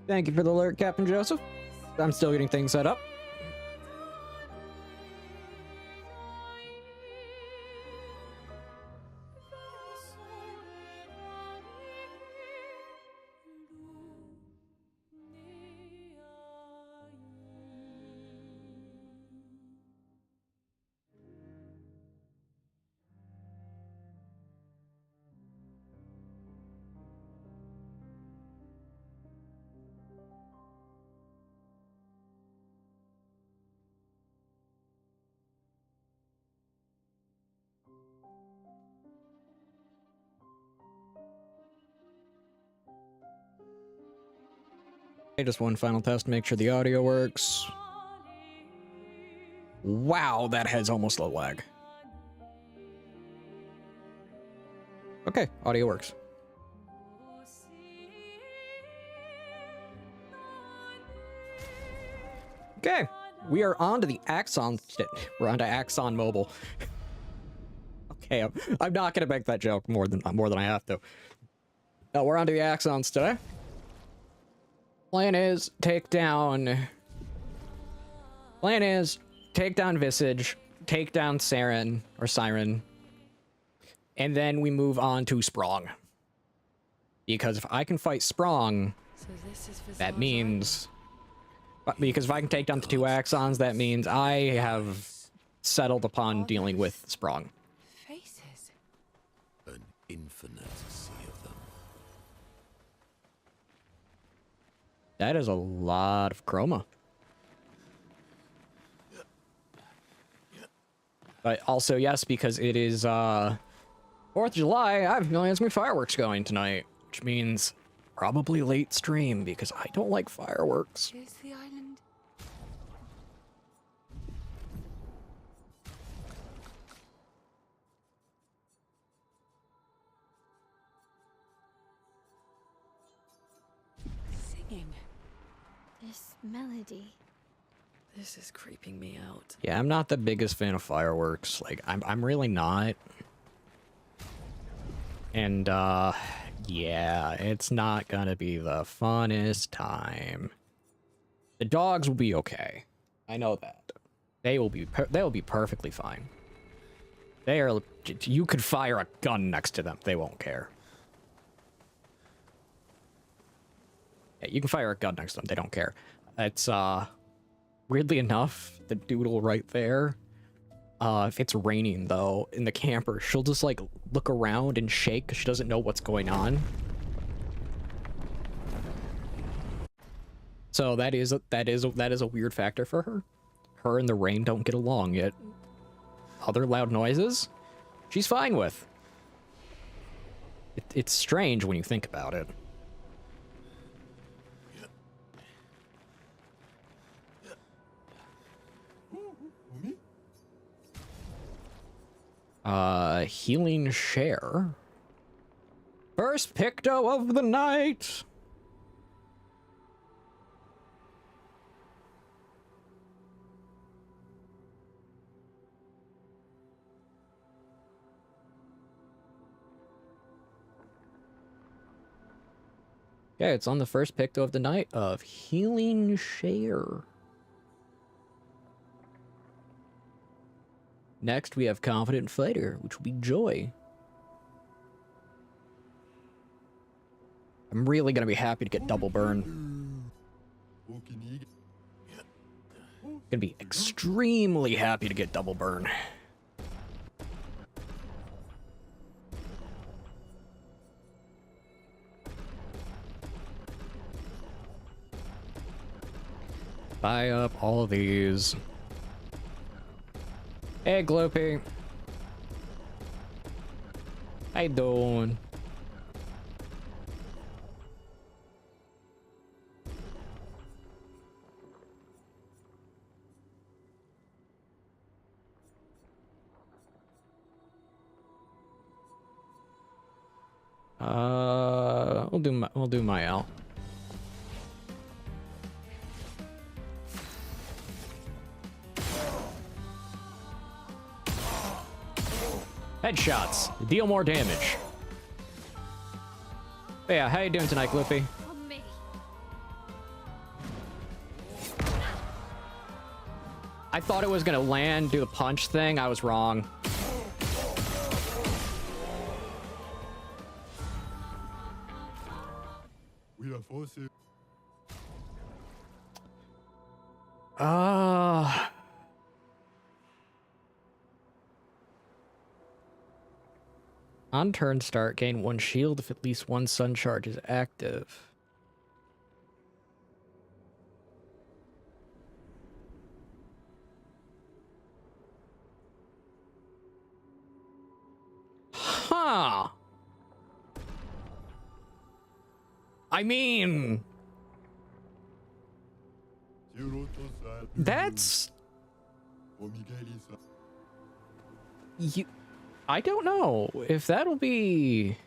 Thank you for the alert, Captain Joseph. I'm still getting things set up. Just one final test to make sure the audio works. Wow, that has almost low lag. Okay, audio works. Okay, we are on to the Axons. We're on to Axon Mobile. Okay, I'm not gonna make that joke more than I have to. No, we're on to the Axons today. Plan is take down Visage, take down Siren, and then we move on to Sprong. Because if I can fight Sprong, that means... Because if I can take down the two Axons, that means I have settled upon dealing with Sprong. Faces. An infinite sea of them. That is a lot of chroma. But also, yes, because it is 4th of July, I have millions of fireworks going tonight, which means probably late stream because I don't like fireworks. Here's the island. Singing. This melody. This is creeping me out. Yeah, I'm not the biggest fan of fireworks. Like, I'm really not. And, yeah, it's not gonna be the funnest time. The dogs will be okay. I know that. They'll be perfectly fine. They are... You could fire a gun next to them. They won't care. Yeah, you can fire a gun next to them. They don't care. It's, weirdly enough, the doodle right there, if it's raining, though, in the camper, she'll just, like, look around and shake because she doesn't know what's going on. So that is a weird factor for her. Her and the rain don't get along, yet other loud noises, she's fine with. It's strange when you think about it. Healing share. First picto of the night. Okay, it's on the first picto of the night of healing share. Next, we have Confident Fighter, which will be Joy. I'm really gonna be happy to get double burn. Gonna be extremely happy to get double burn. Buy up all of these. Hey, Gloopy. How you doing? We'll do my L. Headshots deal more damage. But yeah, how you doing tonight, Gloopy? I thought it was gonna land, do the punch thing. I was wrong. We are forcing. On turn start, gain 1 shield if at least 1 sun charge is active. Huh. I mean, that's you. I don't know if that'll be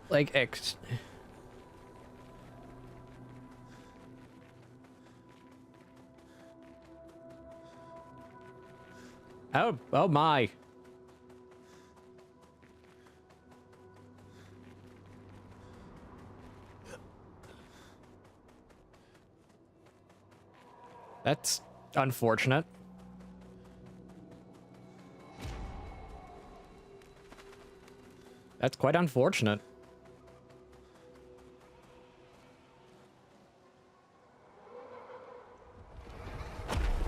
like X. Oh my. That's unfortunate. That's quite unfortunate.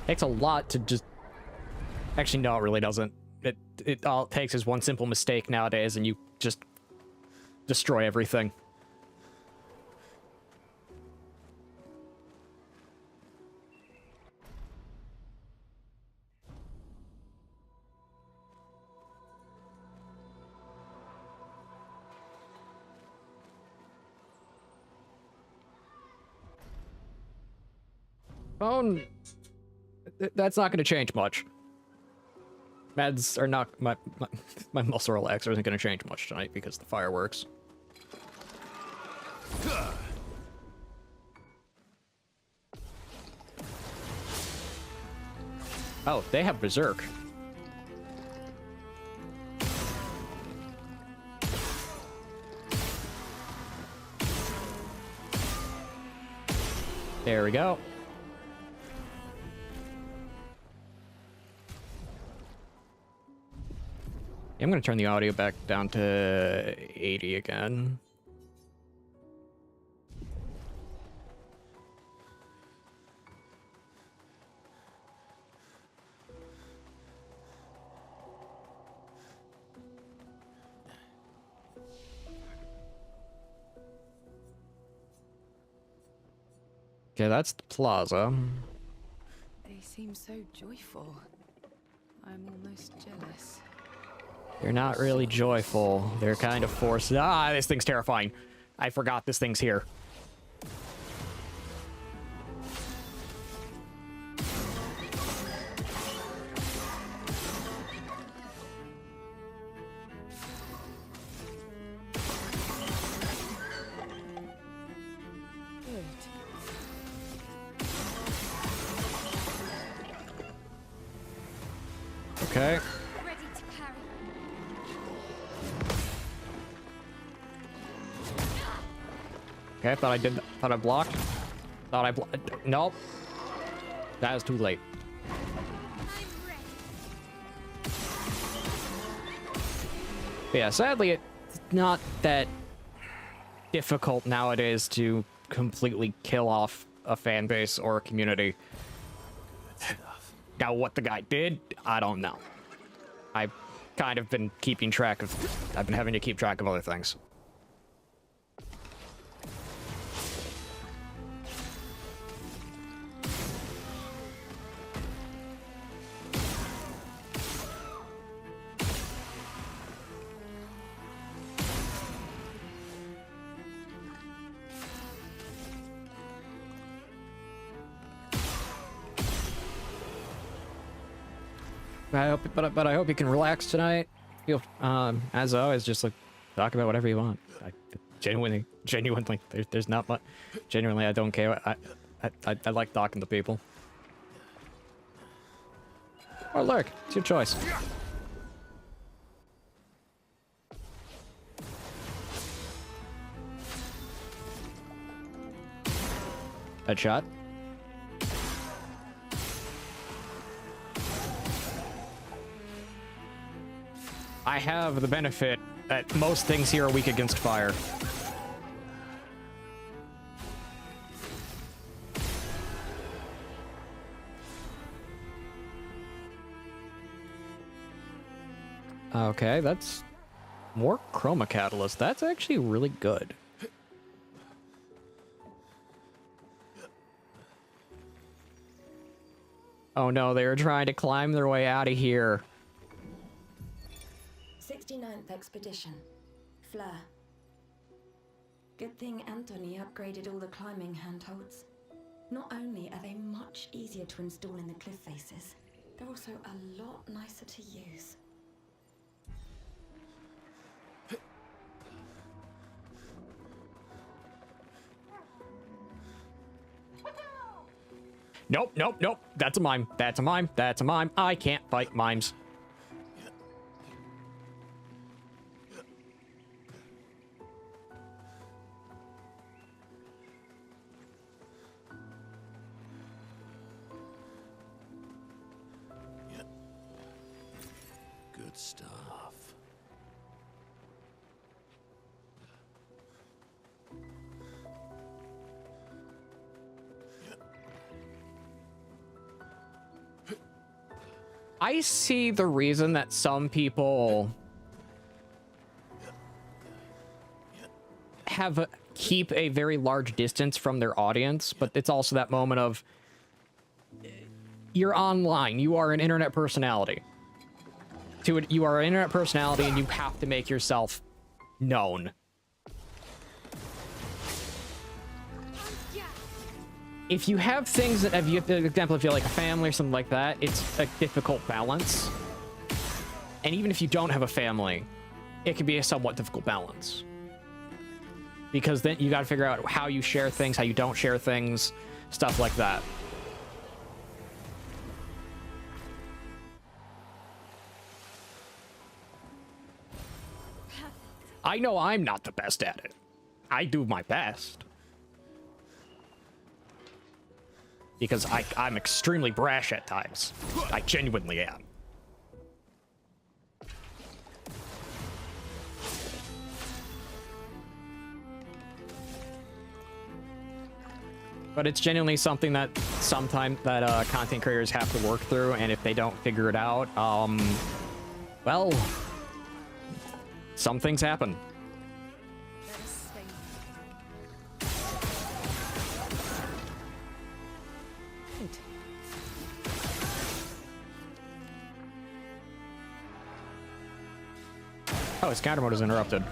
Takes a lot to just... Actually, no, it really doesn't. It all it takes is one simple mistake nowadays and you just destroy everything. Phone... That's not going to change much. Meds are not... My muscle relaxer isn't going to change much tonight because the fireworks. Oh, they have Berserk. There we go. I'm going to turn the audio back down to 80 again. Okay, that's the plaza. They seem so joyful. I'm almost jealous. They're not really joyful. They're kind of forced. Ah, this thing's terrifying. I forgot this thing's here. Okay. Ready to parry. Okay, thought I blocked. Nope. That was too late. I'm ready. But yeah, sadly, it's not that difficult nowadays to completely kill off a fan base or a community. Now, what the guy did, I don't know. I've kind of been keeping track of... I've been having to keep track of other things. But I hope you can relax tonight. Feel as always, just like talk about whatever you want. I genuinely, there's not much. Genuinely, I don't care. I like talking to people. Or lurk, it's your choice. Headshot. I have the benefit that most things here are weak against fire. Okay, that's more chroma catalyst. That's actually really good. Oh no, they were trying to climb their way out of here. 69th Expedition. Fleur. Good thing Anthony upgraded all the climbing handholds. Not only are they much easier to install in the cliff faces, they're also a lot nicer to use. Nope, nope, nope. That's a mime. That's a mime. That's a mime. I can't fight mimes. Good stuff. I see the reason that some people keep a very large distance from their audience, but it's also that moment of you're online, you are an internet personality. You are an internet personality and you have to make yourself known. If you have things that, if you, for example, if you're like a family or something like that, it's a difficult balance. And even if you don't have a family, it can be a somewhat difficult balance. Because then you got to figure out how you share things, how you don't share things, stuff like that. I know I'm not the best at it. I do my best. Because I'm extremely brash at times. I genuinely am. But it's genuinely something that sometimes that content creators have to work through, and if they don't figure it out, well, some things happen. Oh, his counter mode is interrupted.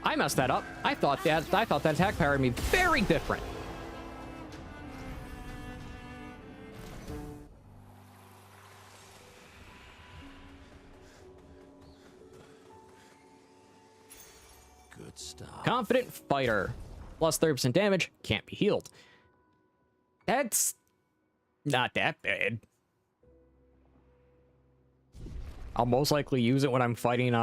I messed that up. I thought that attack powered me very different. Good stuff. Confident fighter. Plus 30% damage. Can't be healed. That's not that bad. I'll most likely use it when I'm fighting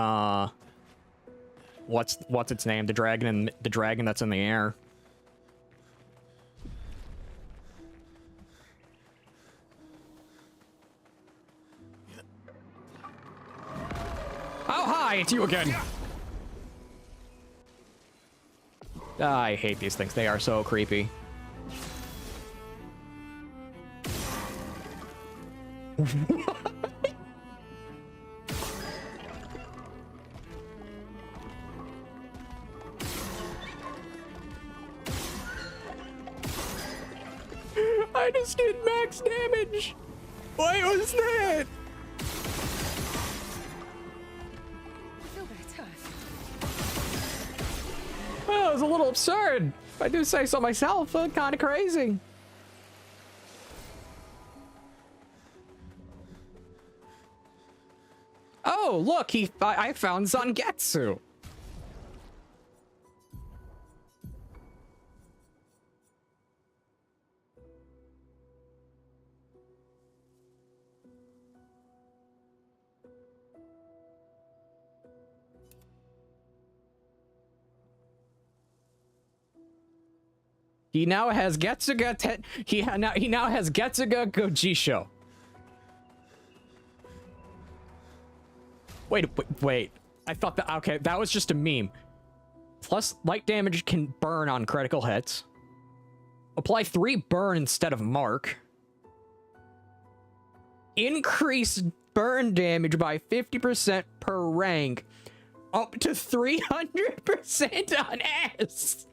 what's its name? The dragon that's in the air. Oh hi, it's you again. I hate these things. They are so creepy. I just did max damage. What was that? I feel better. Well, it was a little absurd. If I do say so myself, kind of crazy. Oh, look, I found Zangetsu. He now has Getsuga he now has Getsuga Gojisho. Wait. I thought that, okay, that was just a meme. Plus, light damage can burn on critical hits. Apply 3 burn instead of mark. Increase burn damage by 50% per rank. Up to 300% on S.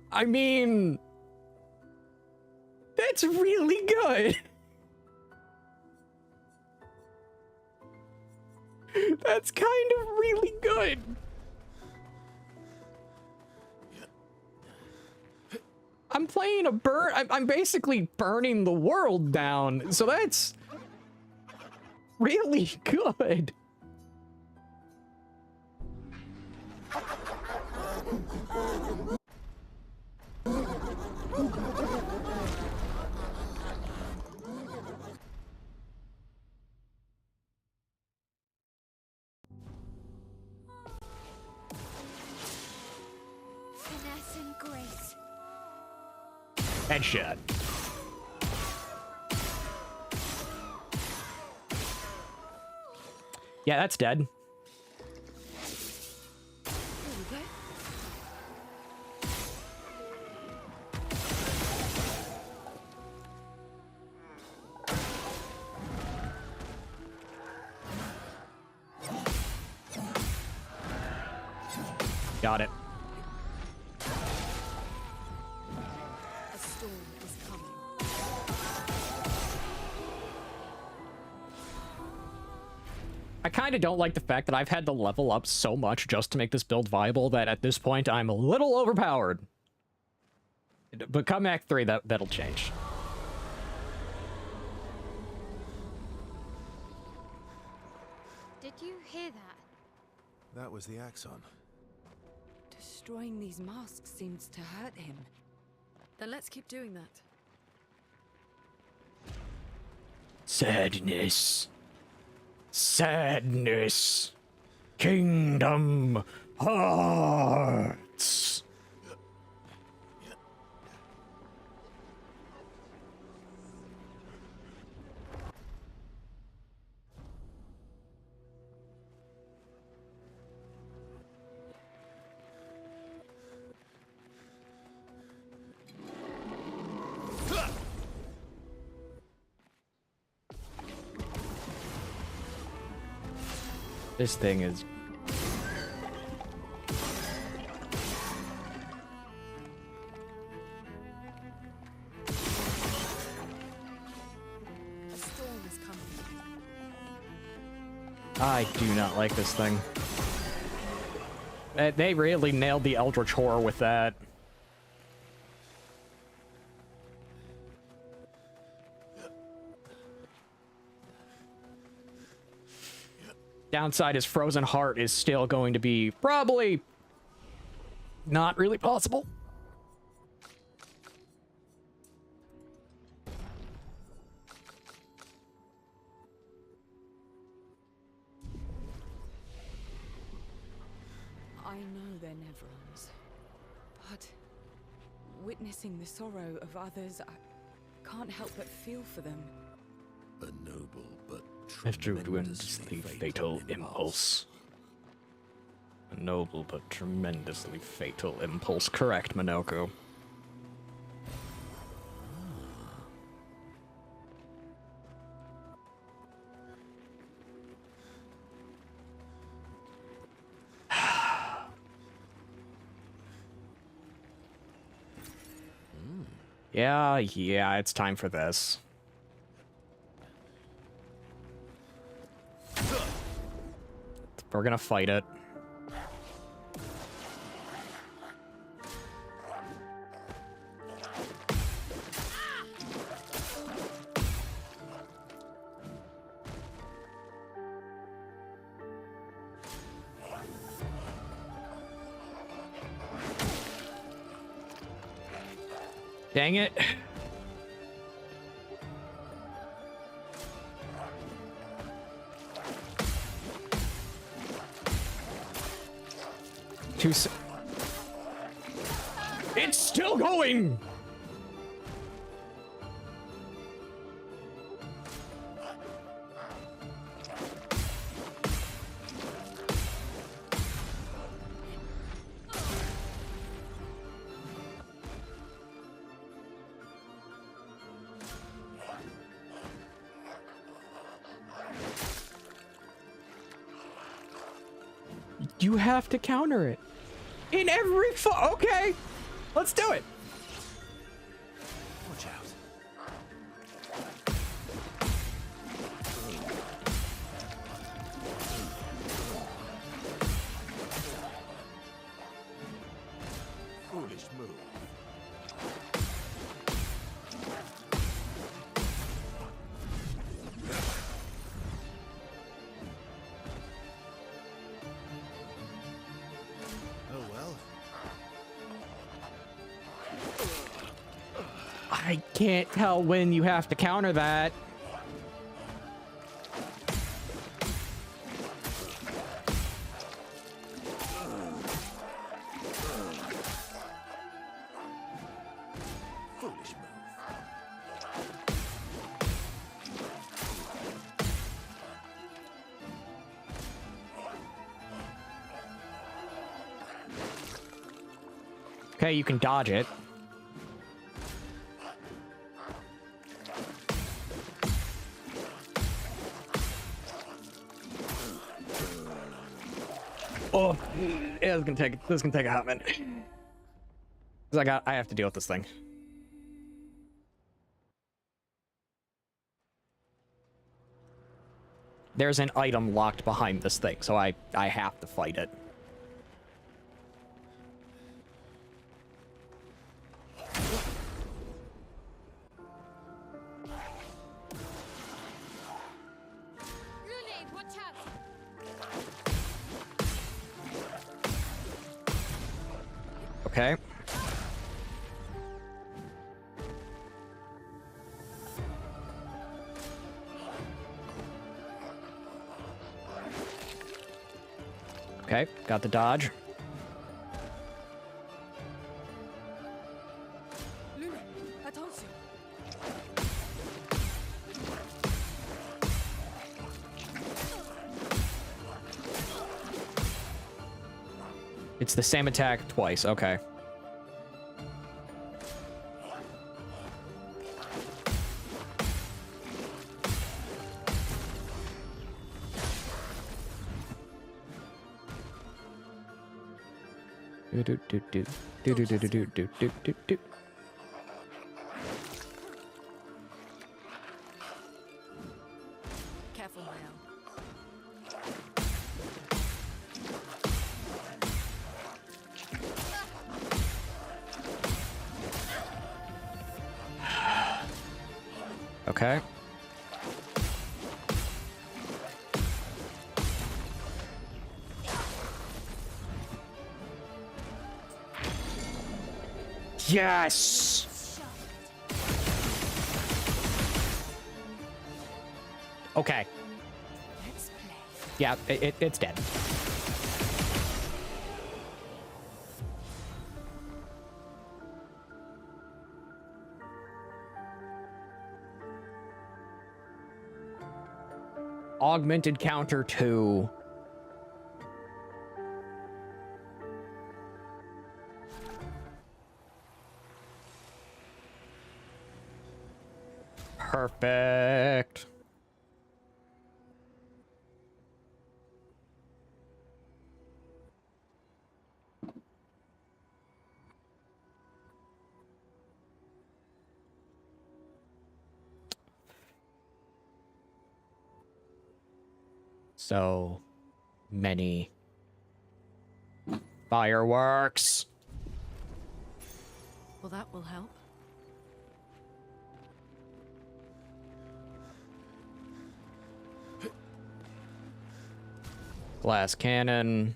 I mean, that's really good. That's kind of really good. I'm playing a burn. I'm basically burning the world down. So that's really good. Finesse and grace. Headshot. Yeah, that's dead. There we go. Got it. A storm is coming. I kind of don't like the fact that I've had to level up so much just to make this build viable that at this point I'm a little overpowered. But come Act 3, that'll change. Did you hear that? That was the Axon. Destroying these masks seems to hurt him. Then let's keep doing that. Sadness. Sadness. Kingdom Hearts. This thing is... A storm is coming. I do not like this thing. They really nailed the Eldritch Horror with that. Downside is Frozen Heart is still going to be probably not really possible. I know they're Nevrons, but witnessing the sorrow of others, I can't help but feel for them. A noble but A tremendously fatal impulse. A noble but tremendously fatal impulse. Correct, Minoko. Yeah, it's time for this. We're gonna fight it. Dang it. It's still going! You have to counter it. In every okay. Let's do it. Watch out. Foolish move. Oh well. I can't tell when you have to counter that. Foolish move. Okay, you can dodge it. Oh, yeah, this is gonna take a hot minute. 'Cause I have to deal with this thing. There's an item locked behind this thing, so I have to fight it. Lily, watch out! Okay. Okay, got the dodge. Luna, I told you. It's the same attack twice, okay. Do do do do do do do do do do do do. Careful now. Okay. Yes. Okay. Let's play. Yeah, it's dead. Augmented counter 2. Perfect. So many fireworks. Well, that will help. Glass cannon.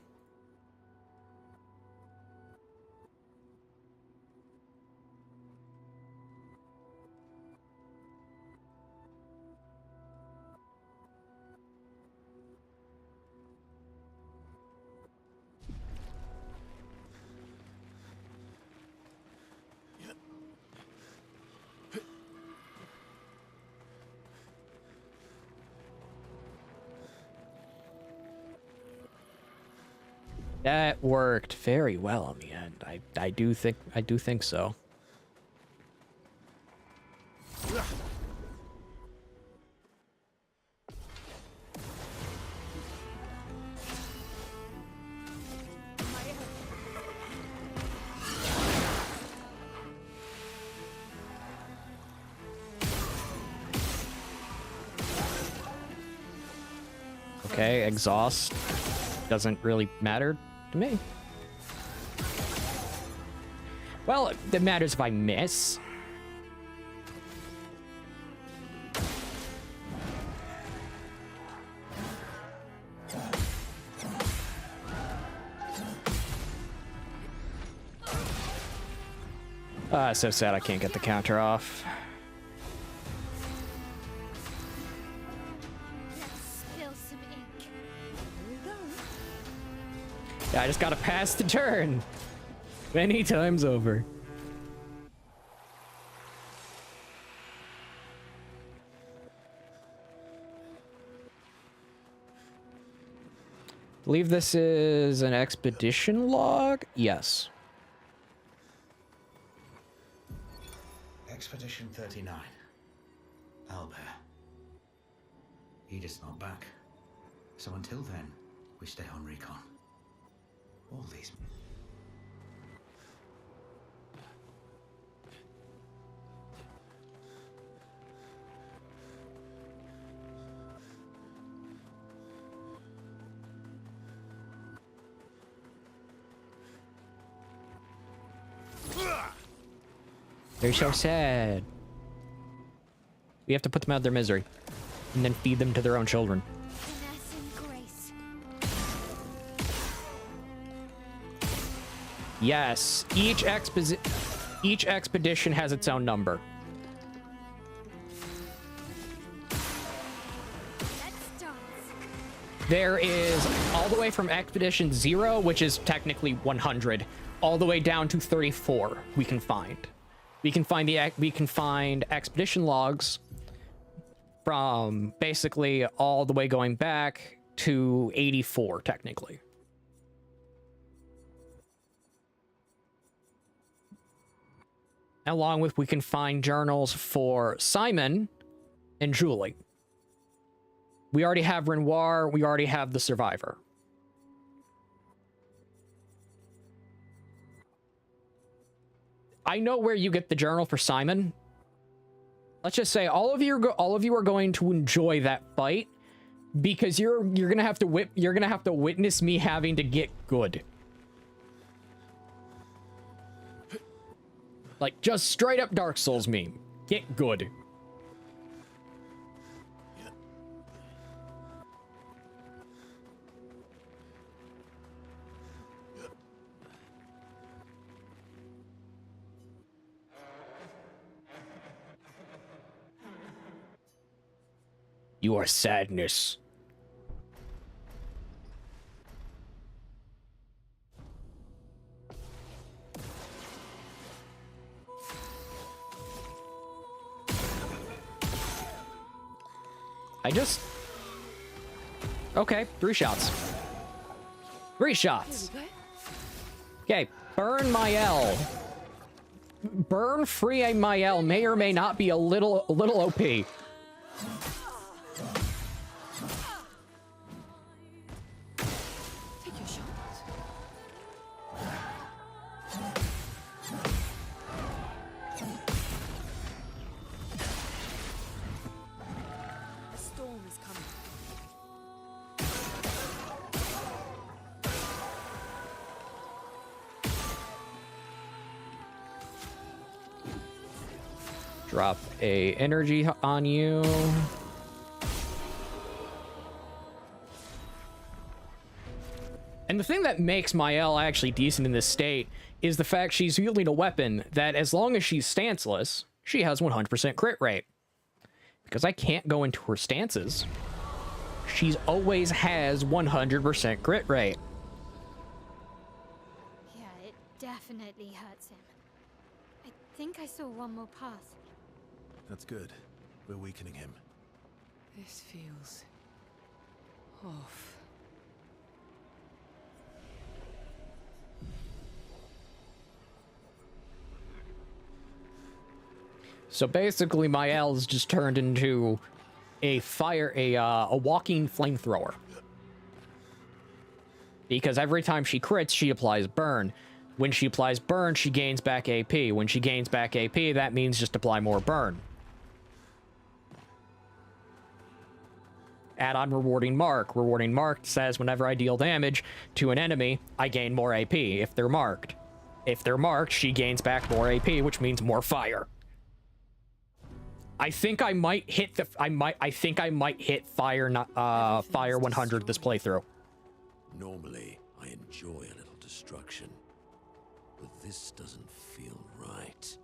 That worked very well in the end. I do think so. Okay, exhaust doesn't really matter to me. Well, it matters if I miss. So sad I can't get the counter off. Spill some ink. Yeah, I just gotta pass the turn. Many times over. Believe this is an expedition log? Yes. Expedition 39. Albert. Edith's not back. So until then, we stay on recon. All these... They're so sad. We have to put them out of their misery. And then feed them to their own children. Finesse and grace. Yes. Each expedition has its own number. Let's dance. There is all the way from Expedition 0, which is technically 100, all the way down to 34 we can find. We can find expedition logs from basically all the way going back to 84 technically. Along with we can find journals for Simon and Julie. We already have Renoir, we already have the Survivor. I know where you get the journal for Simon. Let's just say all of you are going to enjoy that fight because you're gonna have to witness me having to get good. Like just straight up Dark Souls meme. Get good. You are sadness. Okay, 3 shots. 3 shots. Okay, burn my L. Burn free a Mael may or may not be a little OP. Drop a energy on you. And the thing that makes Mael actually decent in this state is the fact she's wielding a weapon that, as long as she's stanceless, she has 100% crit rate. Because I can't go into her stances. She's always has 100% crit rate. Yeah, it definitely hurts him. I think I saw one more pass. That's good. We're weakening him. This feels off. So basically, my L's just turned into a walking flamethrower. Because every time she crits, she applies burn. When she applies burn, she gains back AP. When she gains back AP, that means just apply more burn. Add on rewarding mark. Rewarding mark says whenever I deal damage to an enemy, I gain more AP if they're marked. If they're marked, she gains back more AP, which means more fire. I think I might hit the I think I might hit fire 100 this playthrough. Normally, I enjoy a little destruction, but this doesn't feel right.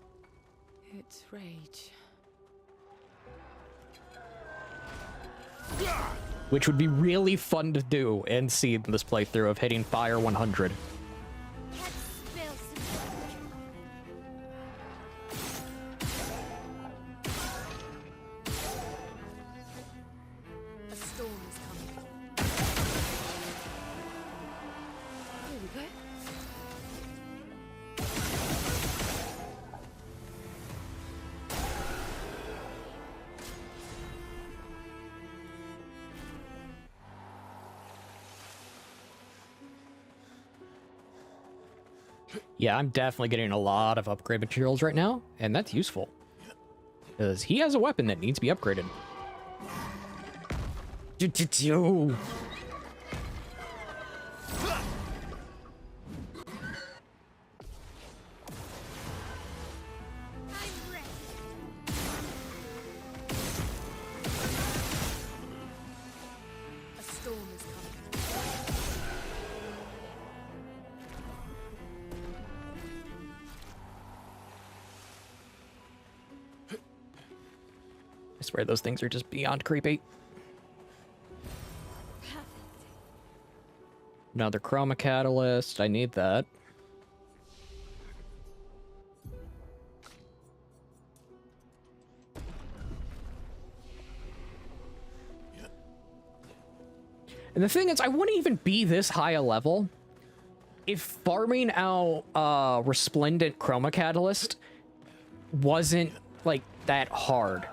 It's rage. Which would be really fun to do and see in this playthrough of hitting fire 100. Let's spill some A storm is coming. Here we go. Yeah, I'm definitely getting a lot of upgrade materials right now, and that's useful. Because he has a weapon that needs to be upgraded. I'm ready. A storm is coming. I swear those things are just beyond creepy. Another chroma catalyst. I need that. And the thing is, I wouldn't even be this high a level if farming out Resplendent Chroma Catalyst wasn't, like, that hard.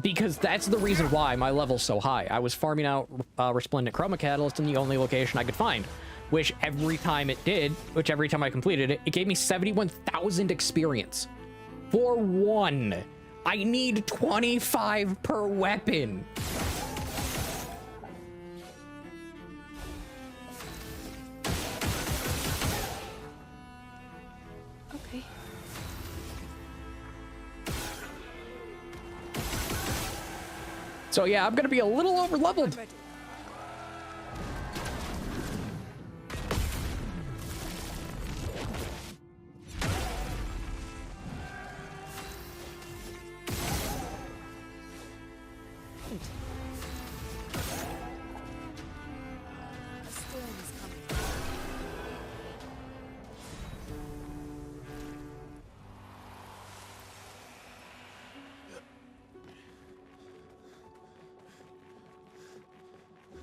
Because that's the reason why my level's so high. I was farming out Resplendent Chroma Catalyst in the only location I could find. Which every time I completed it, it gave me 71,000 experience. For one. I need 25 per weapon. Okay. So yeah, I'm gonna be a little over leveled. Ready. A storm is coming.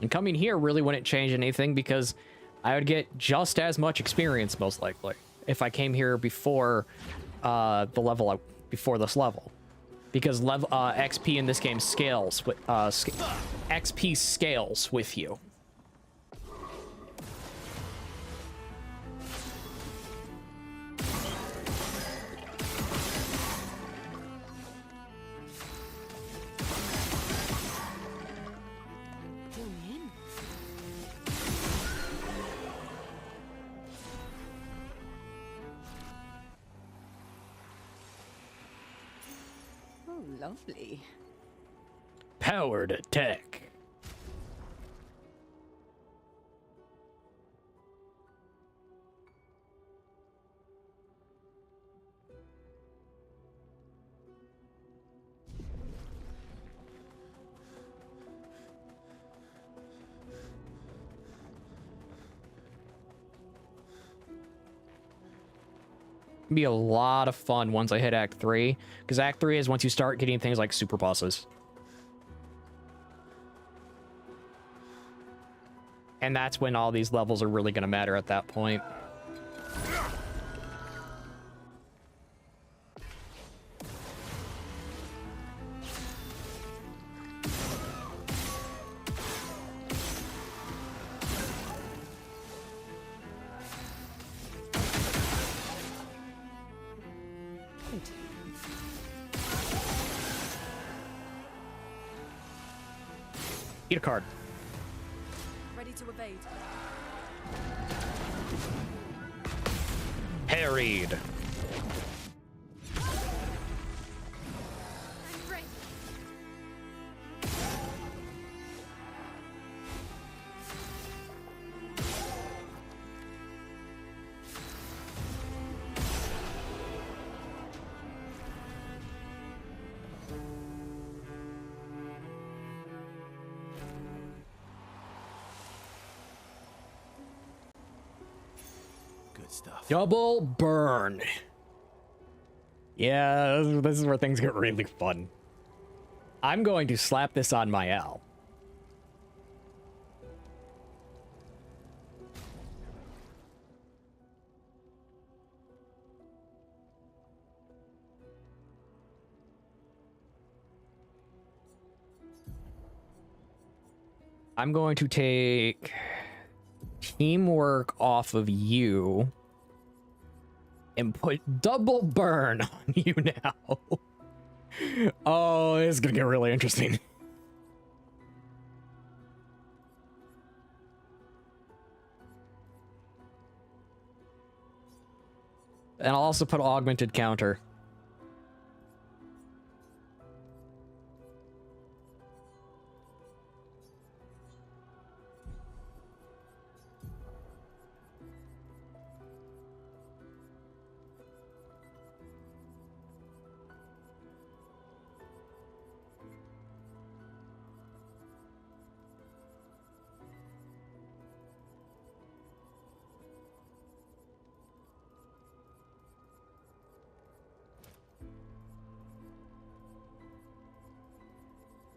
And coming here really wouldn't change anything because I would get just as much experience most likely if I came here before before this level, because XP in this game scales with XP scales with you. Pull me in. Oh, lovely. Powered attack. Be a lot of fun once I hit Act 3, because Act 3 is once you start getting things like super bosses. And that's when all these levels are really going to matter at that point. Eat a card. Ready to evade. Parried. I'm ready. Good stuff. Double burn. Yeah, this is where things get really fun. I'm going to slap this on my L. I'm going to take teamwork off of you and put double burn on you now. Oh, it's gonna get really interesting. And I'll also put augmented counter.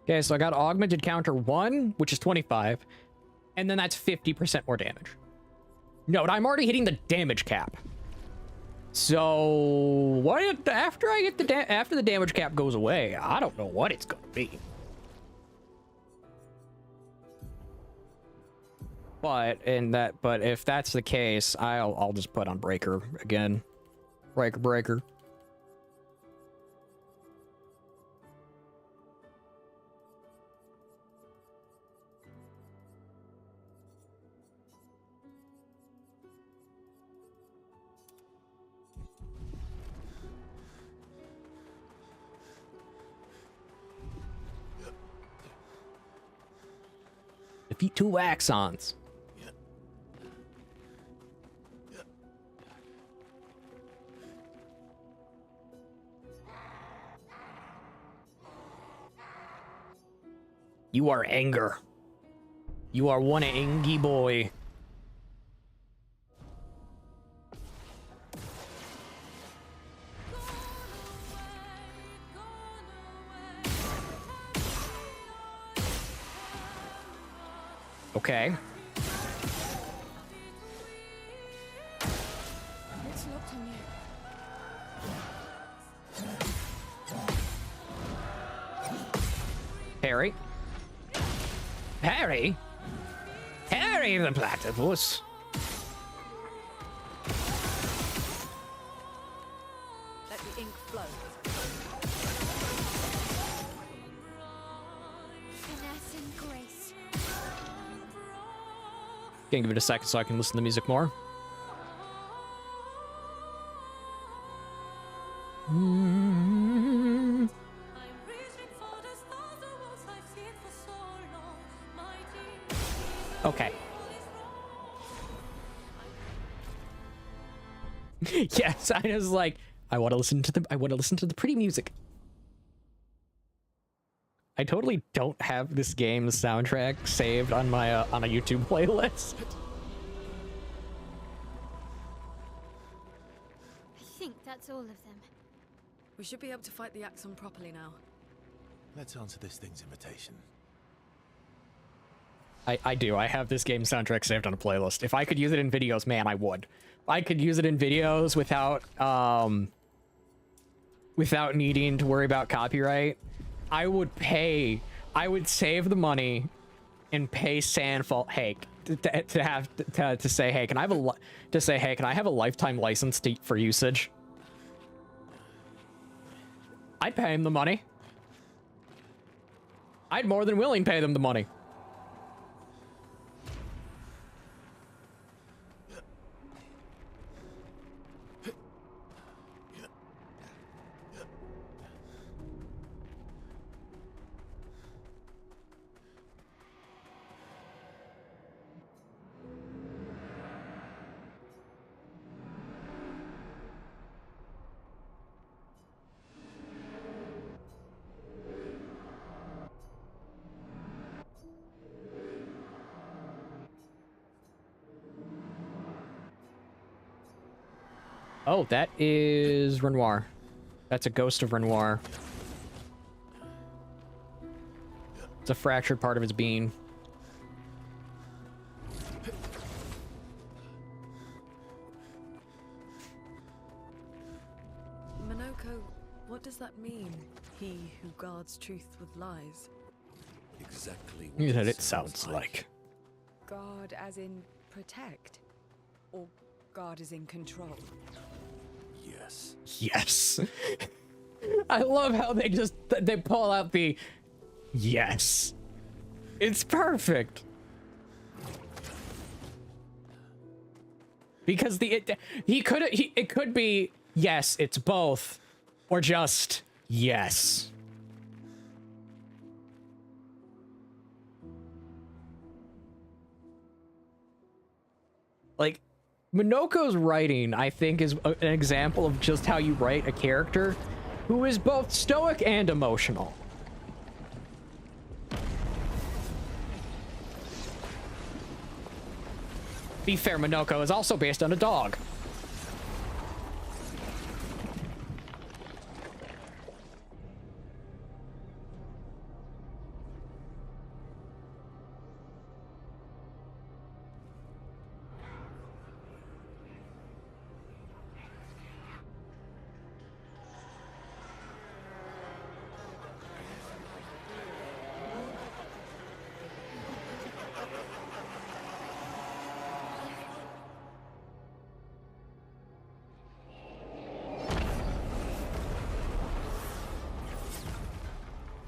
Okay, so I got augmented counter 1, which is 25, and then that's 50% more damage. Note, I'm already hitting the damage cap. So what after I get after the damage cap goes away, I don't know what it's gonna be. But if that's the case, I'll just put on breaker again. Breaker. Defeat 2 Axons. You are anger. You are one angy boy. Okay. It's locked on you. Harry. Harry? Harry the platypus. Let the ink flow. Finesse and grace. Gonna give it a second so I can listen to the music more. Okay. Yes, I was like, I want to listen to the pretty music. I totally don't have this game's soundtrack saved on my on a YouTube playlist. I think that's all of them. We should be able to fight the Axon properly now. Let's answer this thing's invitation. I do. I have this game's soundtrack saved on a playlist. If I could use it in videos, man, I would. If I could use it in videos without needing to worry about copyright, I would save the money and pay Sandfall Hake to say, hey, can I have a lifetime license for usage? I'd pay him the money. I'd more than willing pay them the money. Oh, that is Renoir. That's a ghost of Renoir. It's a fractured part of his being. Minoko, what does that mean? He who guards truth with lies. Exactly You what said it sounds like. Guard as in protect? Or guard as in control? Yes. Yes. I love how they pull out the yes. It's perfect. Because it could be yes, it's both, or just yes. Like, Minoko's writing, I think, is an example of just how you write a character who is both stoic and emotional. Be fair, Minoko is also based on a dog.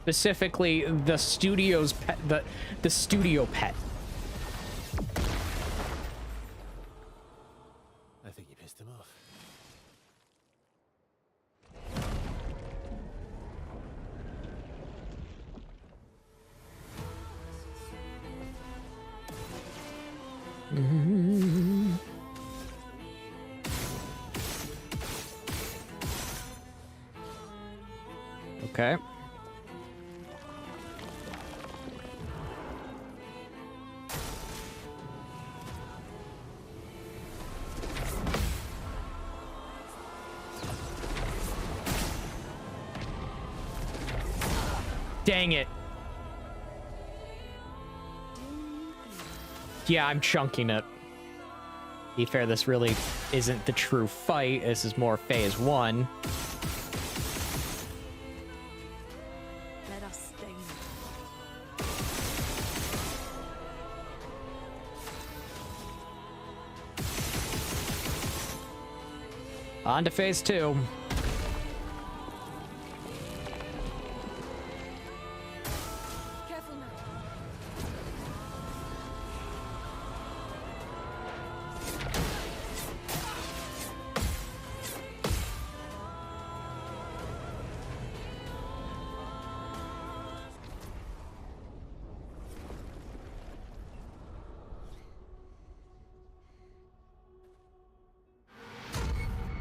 Specifically, the studio's pet, the studio pet. I think you pissed him off. Okay. Dang it. Yeah, I'm chunking it. Be fair, this really isn't the true fight. This is more phase 1. Let us stay. On to phase 2. Careful now.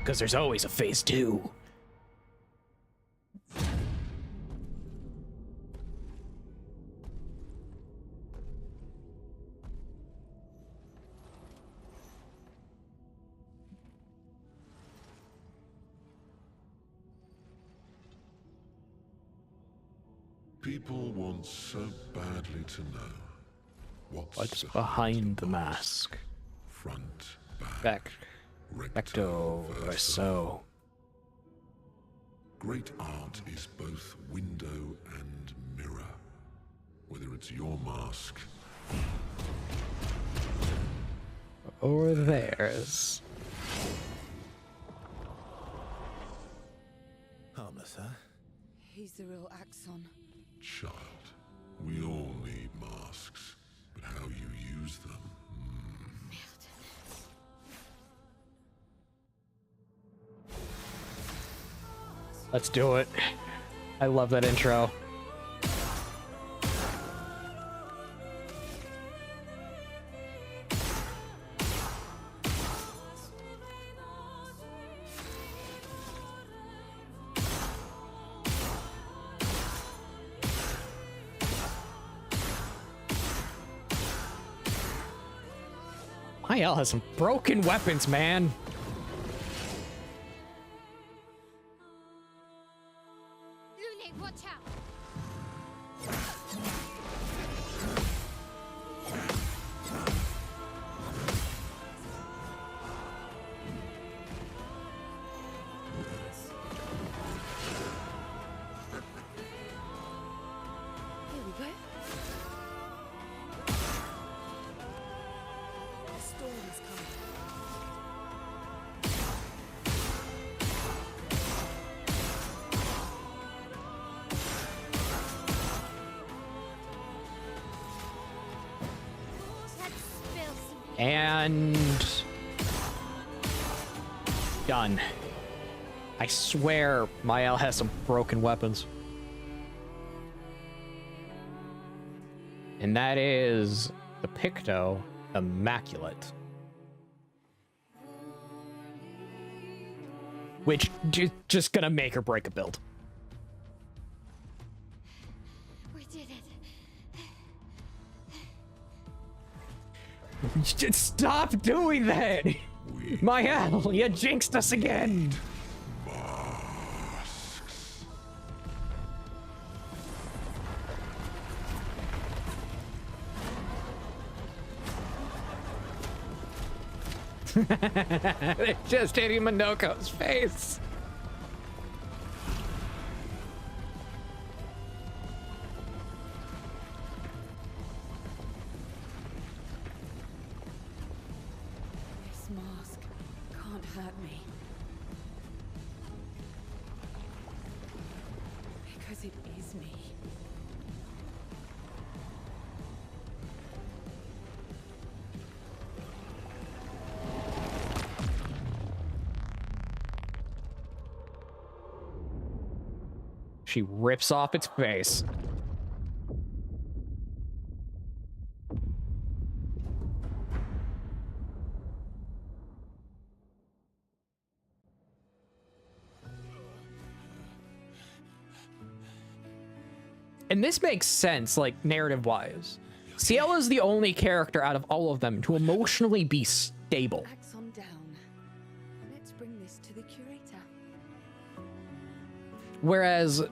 Because there's always a phase 2. People want so badly to know What's behind the mask? Front, back, Back. Recto, verso. Great art is both window and mirror. Whether it's your mask Or theirs. Harmless, huh? He's the real Axon. child, we all need masks, but how you use them. Let's do it. I love that intro. Mael has some broken weapons, man. Watch out! Here we go. The storm is coming. Let's spill some. And done. I swear Mael has some broken weapons. And that is the Picto Immaculate. Which just gonna make or break a build. We did it. Just stop doing that! Mael, you jinxed us again! They're just hitting Minoko's face. This mask can't hurt me. Because it is me. She rips off its face. And this makes sense, like, narrative-wise. Ciel is the only character out of all of them to emotionally be stable. Axon down. Let's bring this to the curator. Whereas,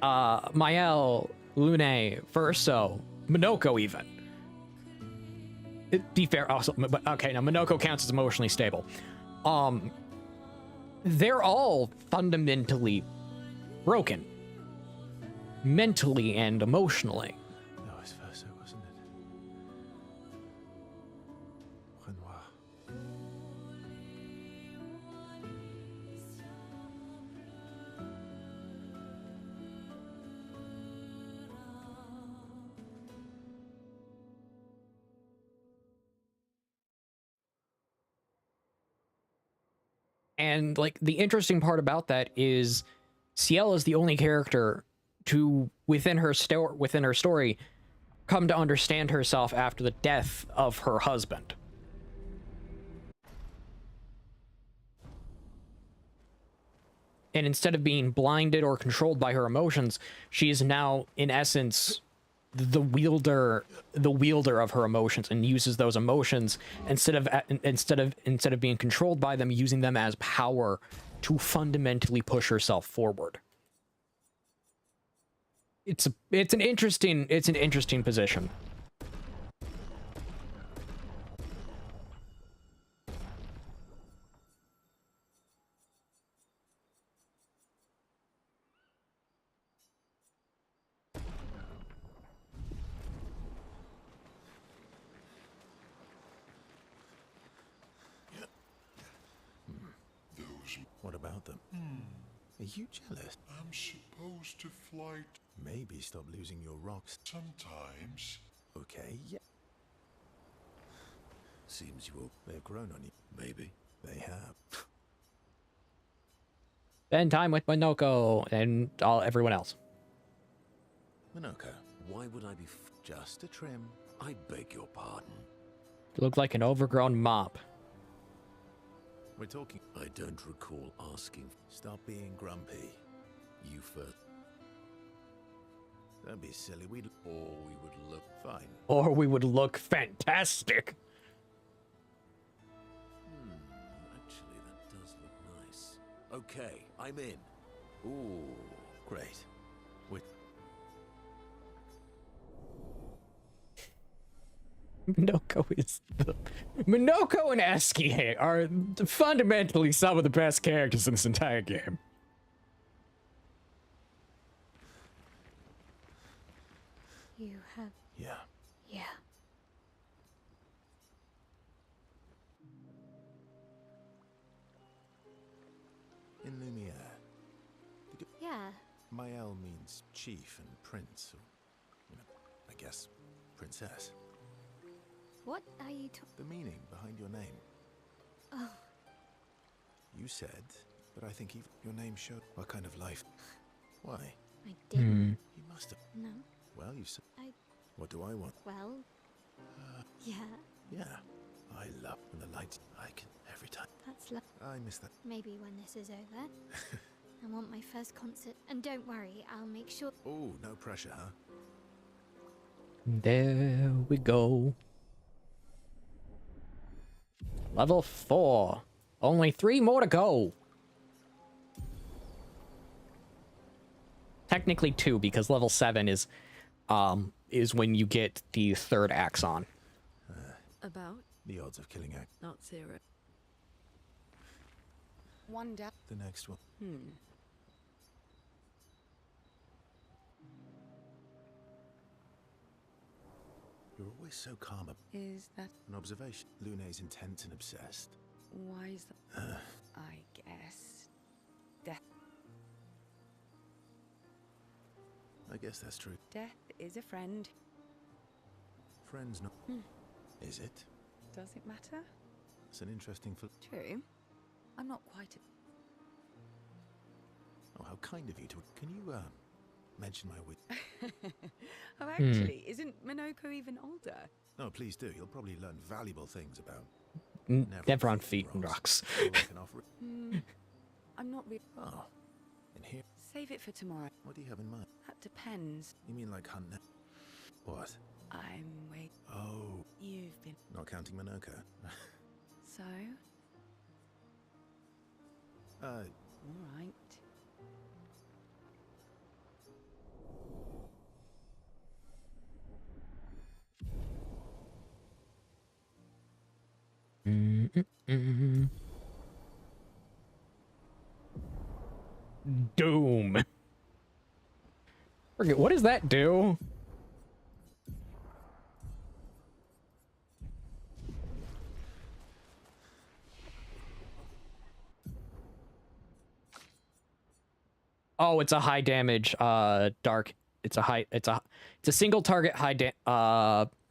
Mael, Lune, Verso, Minoko even. Be fair, also, but okay, now Minoko counts as emotionally stable. They're all fundamentally broken. Mentally and emotionally. That was Verso, wasn't it? Renoir. And like the interesting part about that is Ciel is the only character to within her story come to understand herself after the death of her husband. And instead of being blinded or controlled by her emotions, she is now in essence the wielder of her emotions and uses those emotions instead of being controlled by them, using them as power to fundamentally push herself forward. It's an interesting position. What about them? Are you jealous? I'm supposed to fly Maybe stop losing your rocks. sometimes. Okay, yeah. Seems you will. They've grown on you. Maybe. They have. Spend time with Minoko and everyone else. Minoko, Why would I be just a trim. I beg your pardon. You look like an overgrown mop. We're talking. I don't recall asking. Stop being grumpy. You first. Don't be silly. Or we would look Fine. Or we would look fantastic. Actually, that does look nice. Okay, I'm in. Ooh, Great. Minoko and Eski are fundamentally some of the best characters in this entire game. You have... Yeah. Yeah. In Lumiere. Yeah. Mael means chief and prince, or, you know, I guess, princess. What are you talking... The meaning behind your name. Oh. You said, but I think even your name showed what kind of life. Why? I didn't. You must have. No. Well, you said. I... What do I want? Well... yeah. Yeah. I love when the lights. I can every time. That's I miss that. Maybe when this is over. I want my first concert. And don't worry, I'll make sure... Oh, no pressure, huh? There we go. Level 4. Only 3 more to go. Technically 2, because level 7 is when you get the 3rd Axon. About? The odds of killing Act. Not 0. One down. The next one. You're always so calm. Is that... An observation. Lune's intense and obsessed. Why is that? I guess... Death. I guess that's true. Death is a friend. Friends not. Is it? Does it matter? It's an interesting. True. I'm not quite... Oh, how kind of you to. Can you mention my wit? Oh, actually, isn't Minoko even older? No, please do. You'll probably learn valuable things about. Never on feet and rocks. All I can offer. I'm not really... Oh, in here. Save it for tomorrow. What do you have in mind? That depends. You mean like hunting? What? I'm wait. Oh, You've been... not counting Minoko. So? All right. Doom. Forget, what does that do? Oh, it's a high damage dark. It's a single target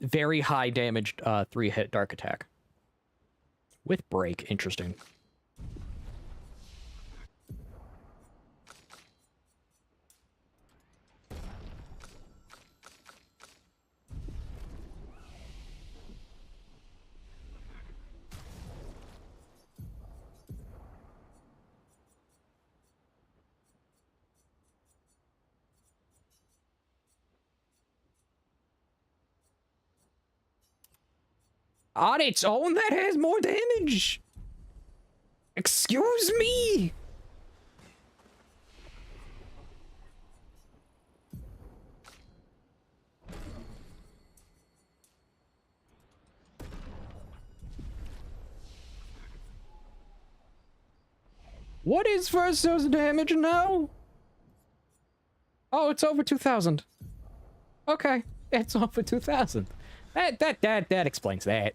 very high damaged 3-hit dark attack. With break, interesting. On its own, that has more damage. Excuse me. What is first dose damage now? Oh, it's over 2,000. Okay, it's over 2,000. That explains that.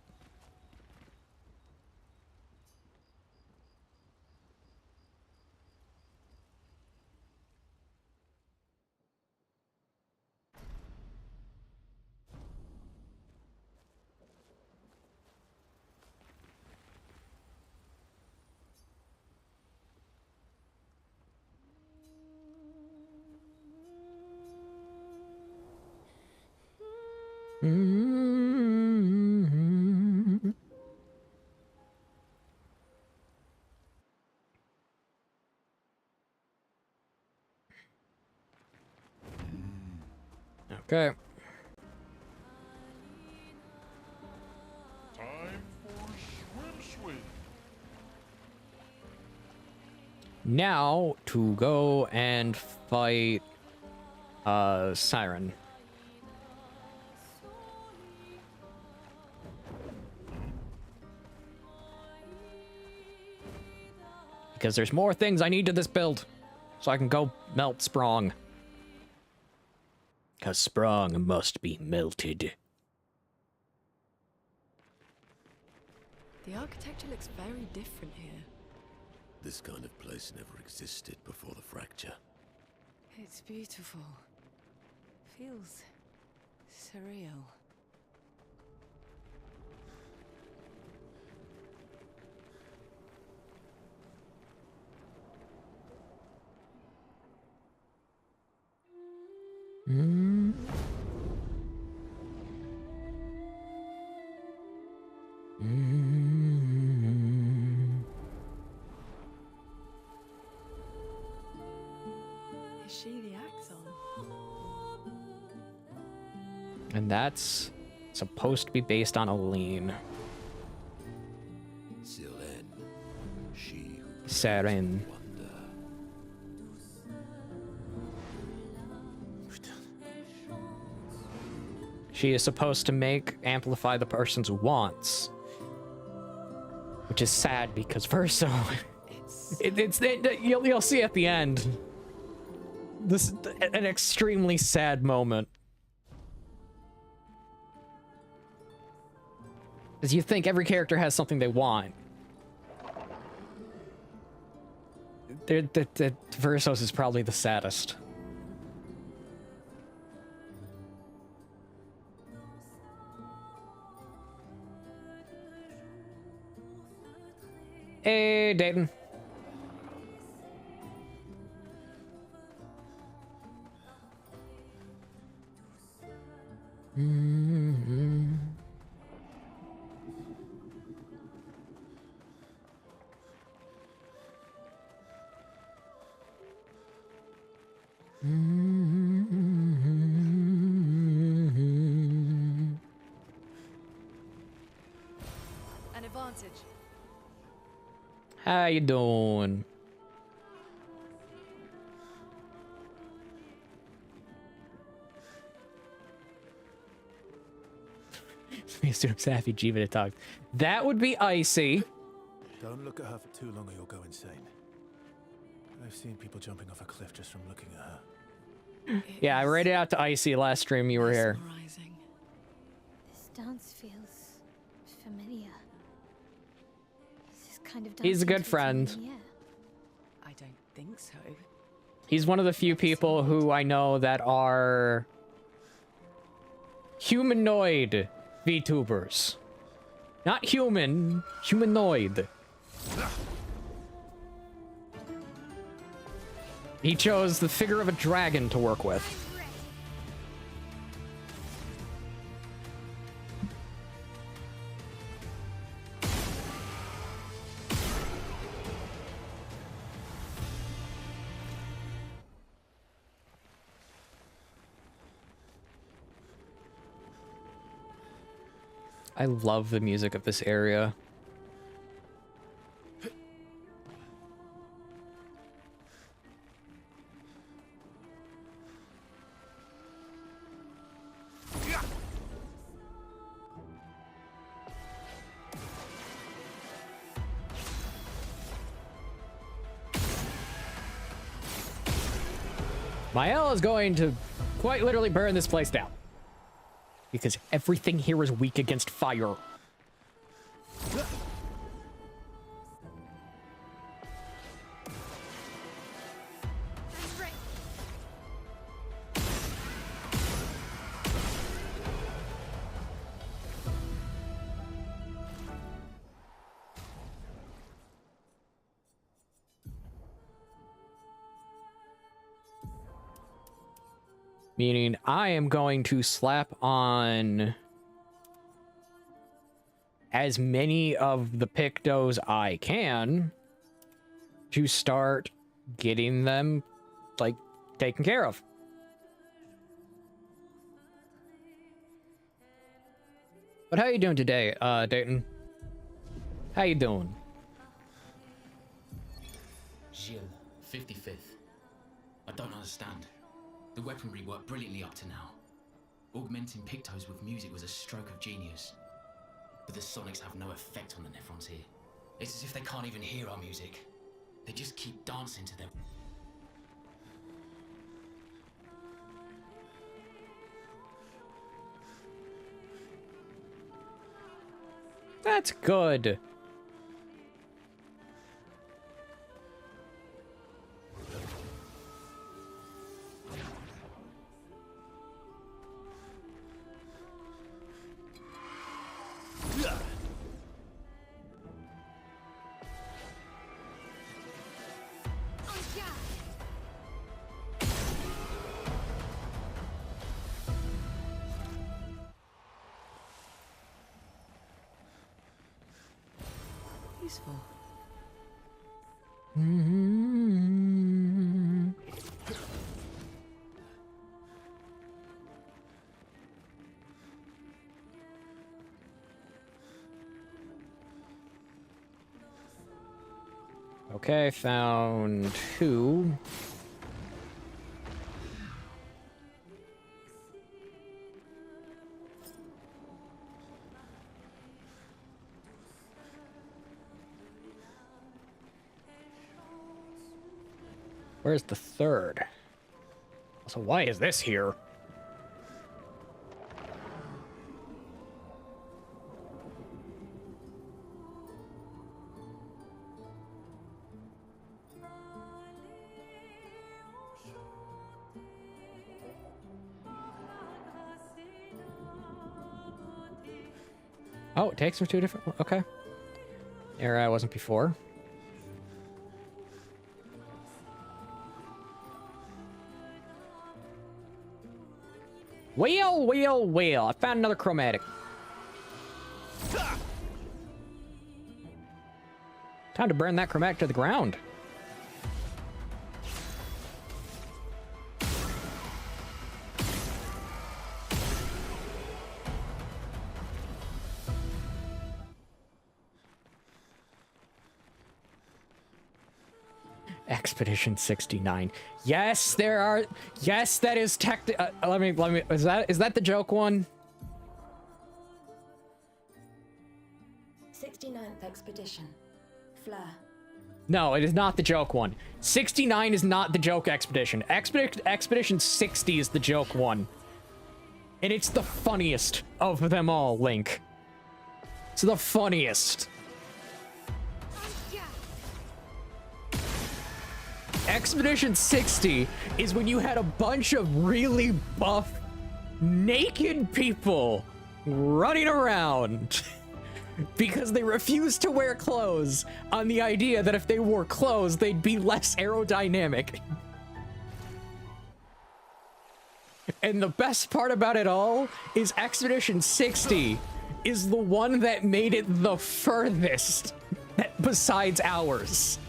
Okay. Time for swim. Now to go and fight Siren. Because there's more things I need to this build. So I can go melt Sprong. Because Sprong must be melted. The architecture looks very different here. This kind of place never existed before the fracture. It's beautiful. Feels surreal. Mm. Mm. Is she the Axon? And that's supposed to be based on Aline. Silen, she who Seren. wonder. She is supposed to amplify the person's wants. Which is sad because Verso... you'll see at the end. This is an extremely sad moment. Because you think every character has something they want. The Versos is probably the saddest. Hey, Dayton. Mm-hmm. Mm-hmm. An advantage. How you doing? Safi Jiva to talk. That would be icy. Don't look at her for too long or you'll go insane. I've seen people jumping off a cliff just from looking at her. Yeah, I read it out to Icy last stream you were here. Mesmerizing. This dance feels familiar. This kind of He's a dancing good friend. Yeah. I don't think so. He's one of the few people who I know that are humanoid VTubers. Not human, humanoid. He chose the figure of a dragon to work with. I love the music of this area. Mael is going to quite literally burn this place down. Because everything here is weak against fire. Meaning I am going to slap on as many of the Pictos I can to start getting them, like, taken care of. But how you doing today, Dayton? How you doing? Gilles, 55th. I don't understand. The weaponry worked brilliantly up to now. Augmenting Pictos with music was a stroke of genius. But the sonics have no effect on the Nephrons here. It's as if they can't even hear our music. They just keep dancing to them. That's good. Useful. Okay, found 2. Where's the 3rd? So why is this here? Oh, it takes me to a different... Okay. There I wasn't before. Well, I found another chromatic. Time to burn that chromatic to the ground. Expedition 69. Yes, there are. Yes, that is let me. Is that the joke one? 69th Expedition. Fleur. No, it is not the joke one. 69 is not the joke expedition. Expedition 60 is the joke one. And it's the funniest of them all, Link. It's the funniest. Expedition 60 is when you had a bunch of really buff, naked people running around because they refused to wear clothes on the idea that if they wore clothes, they'd be less aerodynamic. And the best part about it all is Expedition 60 is the one that made it the furthest besides ours.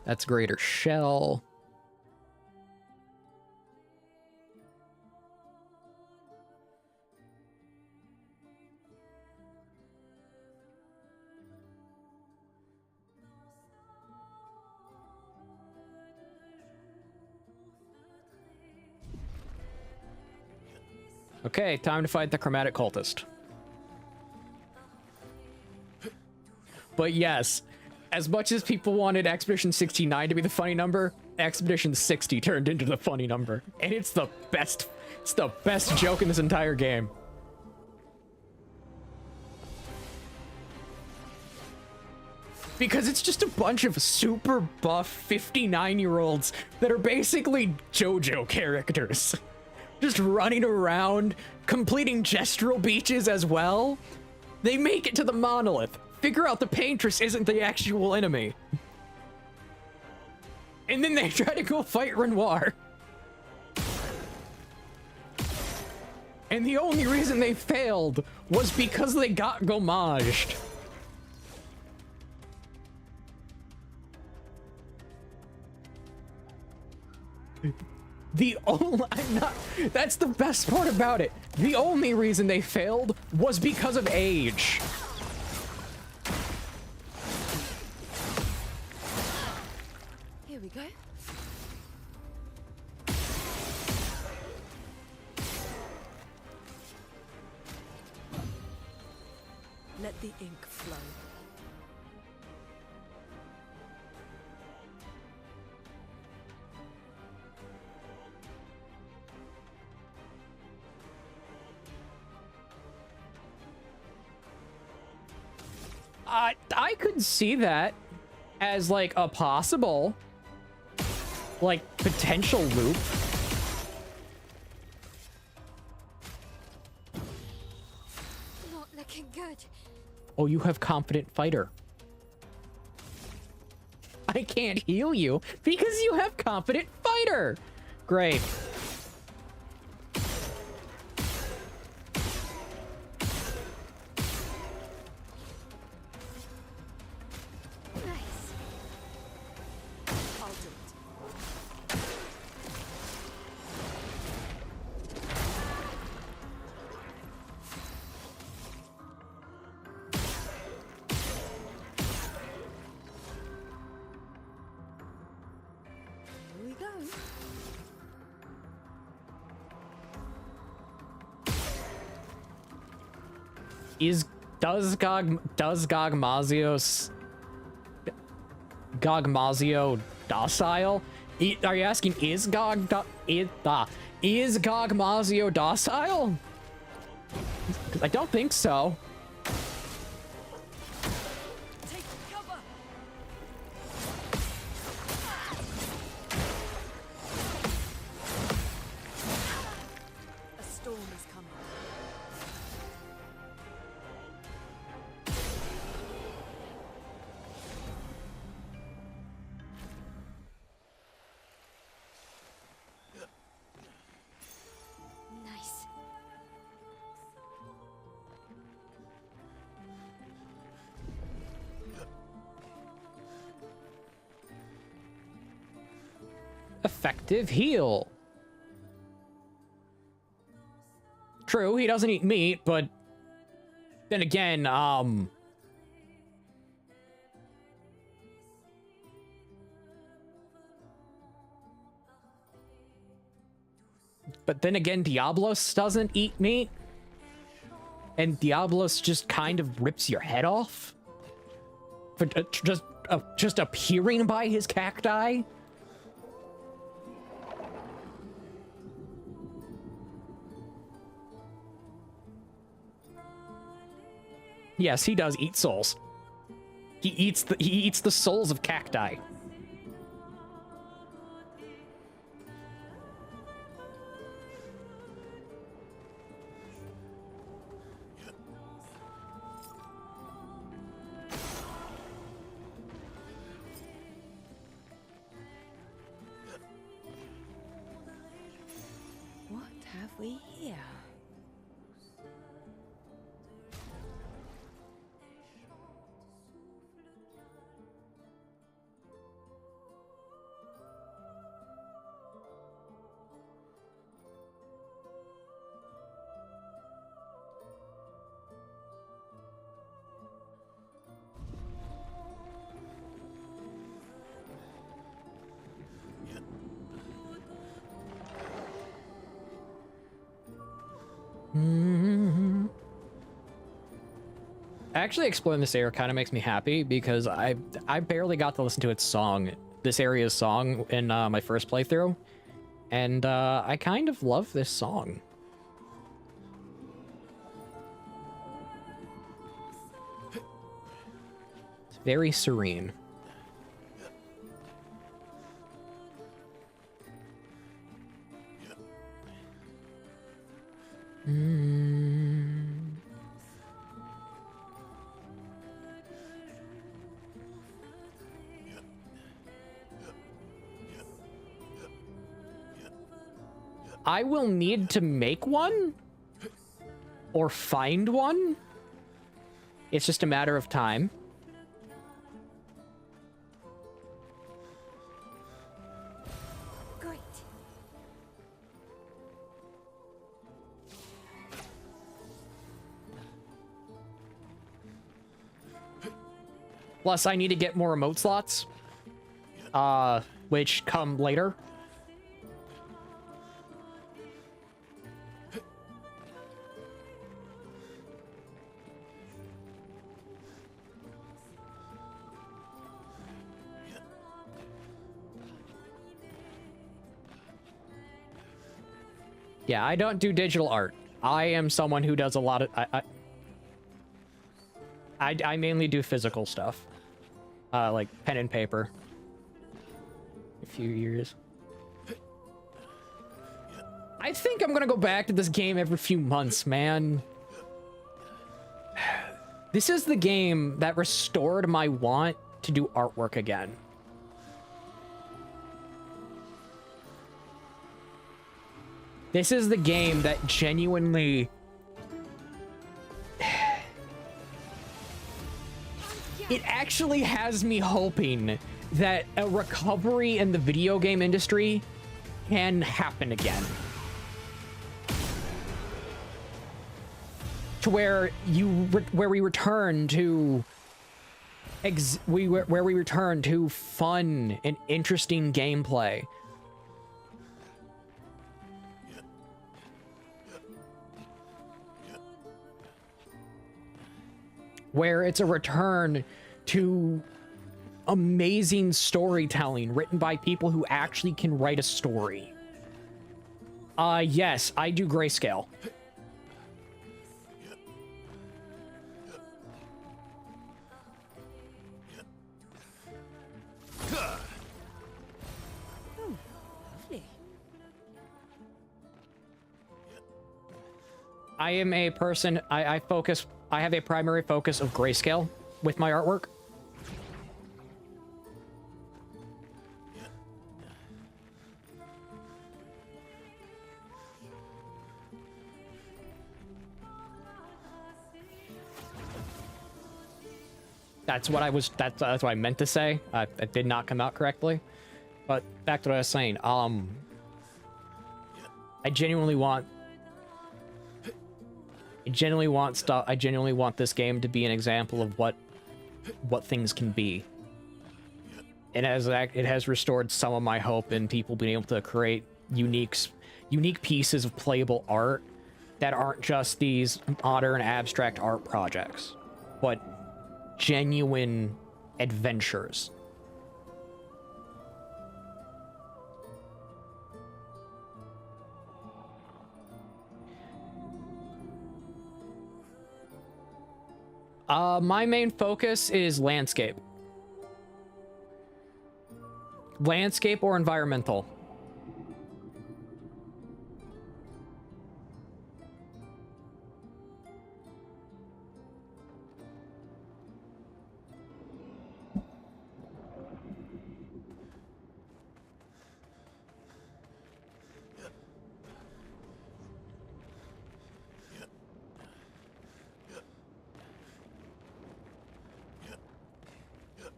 That's Greater Shell. Okay, time to fight the chromatic cultist. But yes, as much as people wanted Expedition 69 to be the funny number, Expedition 60 turned into the funny number. And it's the best joke in this entire game. Because it's just a bunch of super buff 59-year-olds that are basically JoJo characters. Just running around, completing gestural beaches as well. They make it to the monolith. Figure out the paintress isn't the actual enemy. And then they try to go fight Renoir. And the only reason they failed was because they got gommaged. That's the best part about it. The only reason they failed was because of age. the ink flow. I could see that as like a possible, like, potential loop. Not looking good. Oh, you have Confident Fighter. I can't heal you because you have Confident Fighter. Great. Nice. I'll do it. Here we go. Does Gogmazio docile? Are you asking is Gogmazio docile? I don't think so. Take cover. A storm is coming. Nice. Effective heal. True, he doesn't eat meat, but then again, but then again, Diablos doesn't eat meat. And Diablos just kind of rips your head off for just appearing by his cacti. Yes, he does eat souls. He eats the souls of cacti. What have we here? Actually, exploring this area kind of makes me happy because I barely got to listen to its song, this area's song, in my first playthrough, and I kind of love this song. It's very serene. I will need to make one or find one. It's just a matter of time. Great. Plus, I need to get more remote slots, which come later. Yeah, I don't do digital art. I am someone who does a lot of... I mainly do physical stuff. Like pen and paper. A few years. I think I'm gonna go back to this game every few months, man. This is the game that restored my want to do artwork again. This is the game that genuinely... It actually has me hoping that a recovery in the video game industry can happen again. To where we return to where we return to fun and interesting gameplay. Where it's a return to amazing storytelling written by people who actually can write a story. Yes, I do grayscale. I am a person, I have a primary focus of grayscale with my artwork. That's what that's what I meant to say. It did not come out correctly. But back to what I was saying. I genuinely want stuff. I genuinely want this game to be an example of what things can be. It has restored some of my hope in people being able to create unique pieces of playable art that aren't just these modern abstract art projects, but genuine adventures. My main focus is landscape. Landscape or environmental.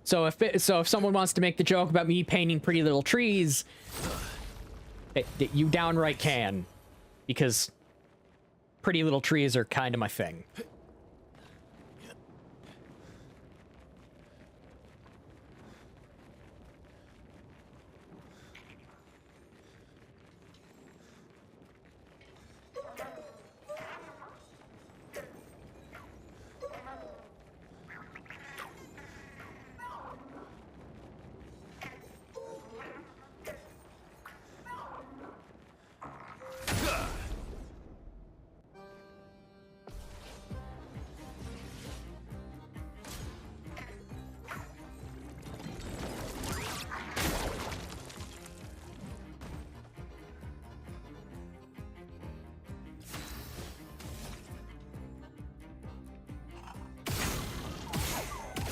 So if someone wants to make the joke about me painting pretty little trees, you downright can, because pretty little trees are kind of my thing.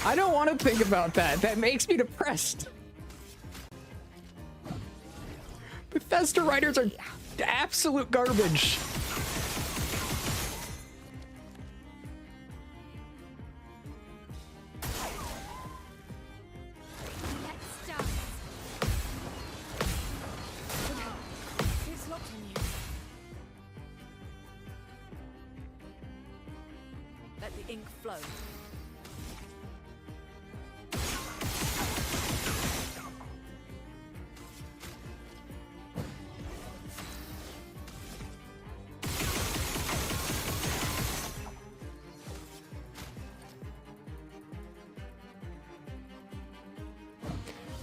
I don't want to think about that. That makes me depressed. Bethesda writers are absolute garbage. Let the ink flow.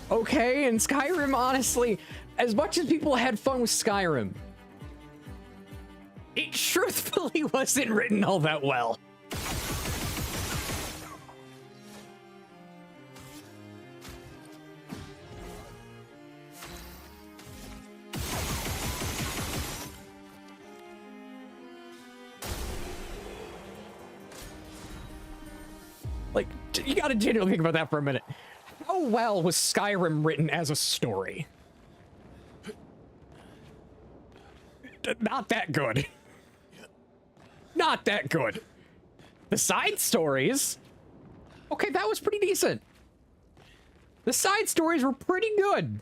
Okay, and Skyrim, honestly, as much as people had fun with Skyrim, It truthfully wasn't written all that well. Like, you gotta genuinely think about that for a minute. How well was Skyrim written as a story? Not that good. Not that good. The side stories, okay, that was pretty decent. The side stories were pretty good.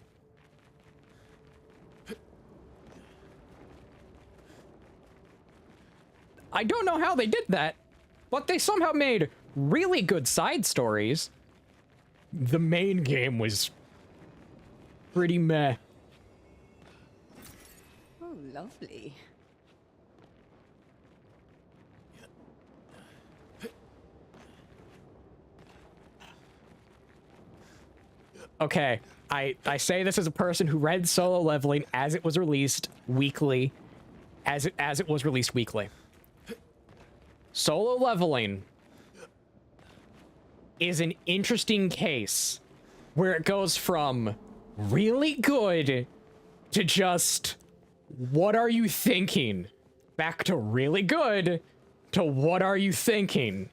I don't know how they did that, but they somehow made really good side stories. The main game was pretty meh. Oh, lovely. Okay, I say this as a person who read Solo Leveling as it was released weekly. As it was released weekly. Solo Leveling is an interesting case where it goes from really good to just what are you thinking, back to really good to what are you thinking,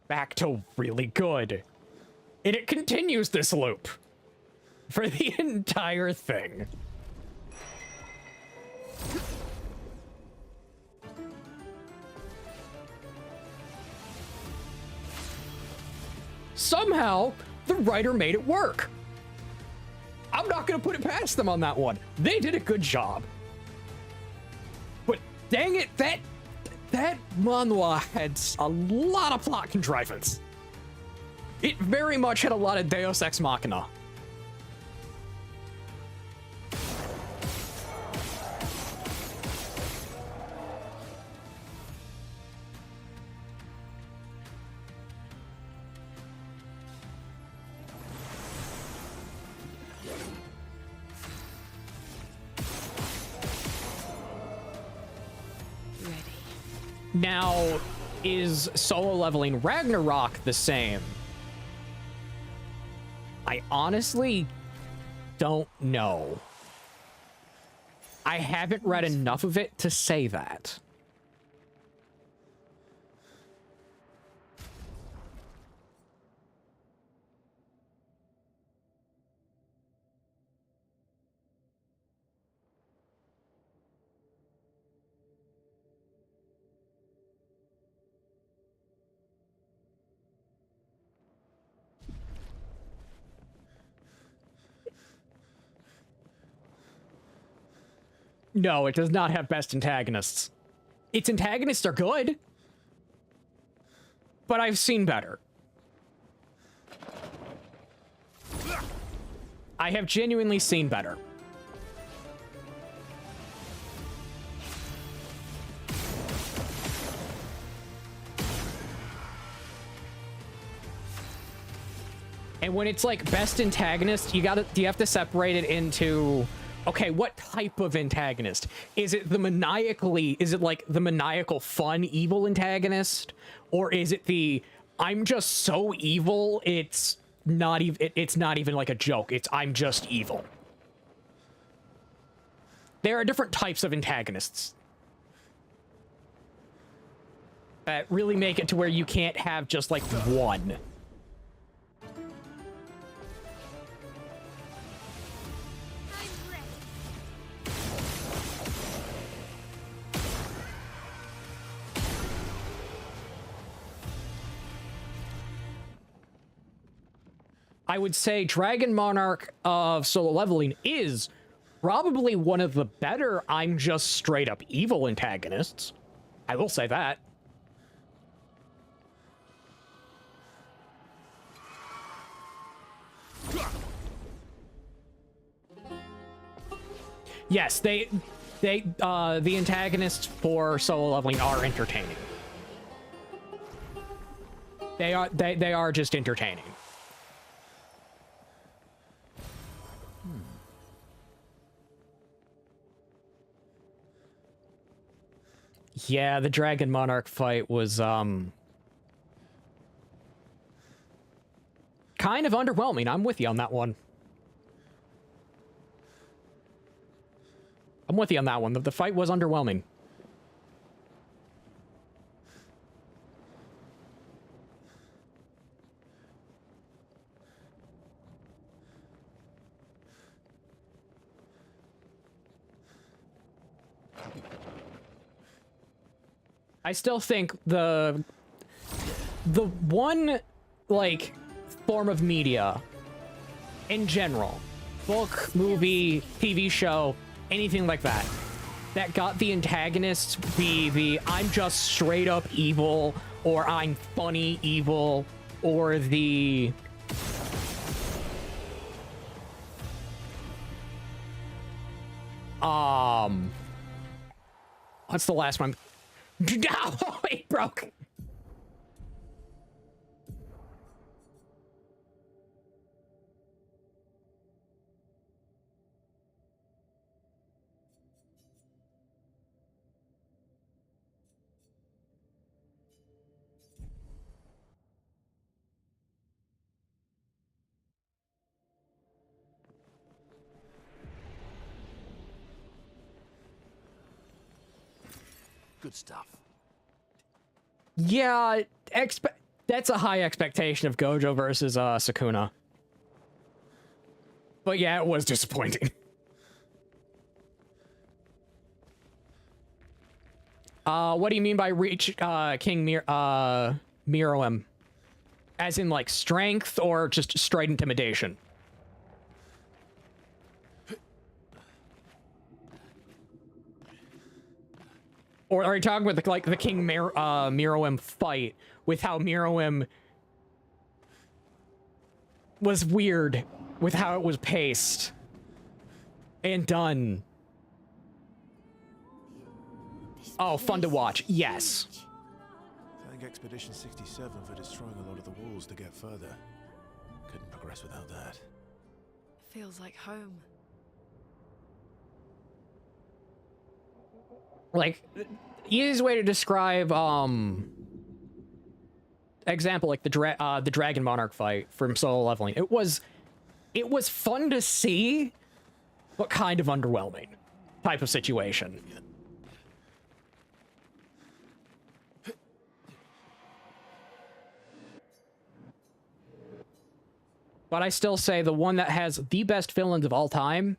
back to really good. And it continues this loop for the entire thing. Somehow, the writer made it work. I'm not gonna put it past them on that one. They did a good job. But dang it, that manhwa had a lot of plot contrivance. It very much had a lot of Deus Ex Machina. Now, is Solo Leveling Ragnarok the same? I honestly don't know. I haven't read enough of it to say that. No, it does not have best antagonists. Its antagonists are good, but I've seen better. I have genuinely seen better. And when it's like best antagonist, you have to separate it into, okay, what type of antagonist? Is it the like the maniacal fun evil antagonist? Or is it the, I'm just so evil, it's not even like a joke, it's I'm just evil. There are different types of antagonists that really make it to where you can't have just like one. I would say Dragon Monarch of Solo Leveling is probably one of the better I'm just straight up evil antagonists. I will say that. Yes, the antagonists for Solo Leveling are entertaining. They are just entertaining. Yeah, the Dragon Monarch fight was, kind of underwhelming. I'm with you on that one. I'm with you on that one. The fight was underwhelming. I still think the one, like, form of media in general, book, movie, TV show, anything like that, that got the antagonists be the I'm just straight up evil, or I'm funny evil, or the what's the last one? Oh, it broke. Good stuff. Yeah, that's a high expectation of Gojo versus Sukuna. But yeah, it was disappointing. What do you mean by reach King Miroem? As in, like, strength or just straight intimidation? Or are you talking about the King Miroem fight with how Miroem was weird with how it was paced and done? Oh, fun to watch. Yes. Thank Expedition 67 for destroying a lot of the walls to get further. Couldn't progress without that. Feels like home. Like, easiest way to describe, example, like the Dragon Monarch fight from solo leveling. It was fun to see, but kind of underwhelming type of situation. But I still say the one that has the best villains of all time,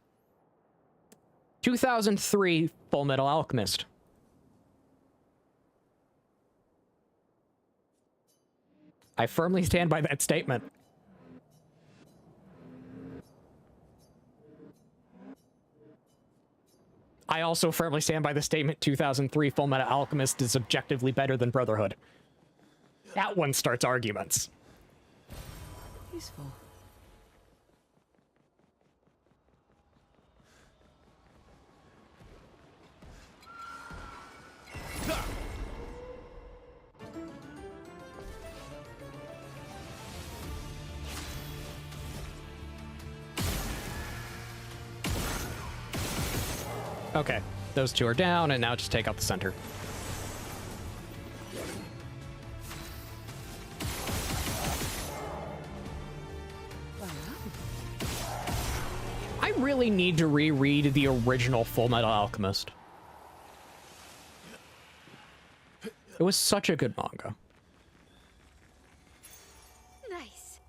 2003 Full Metal Alchemist. I firmly stand by that statement. I also firmly stand by the statement 2003 Full Metal Alchemist is objectively better than Brotherhood. That one starts arguments. Useful. Okay, those two are down, and now just take out the center. I really need to reread the original Full Metal Alchemist. It was such a good manga. Nice.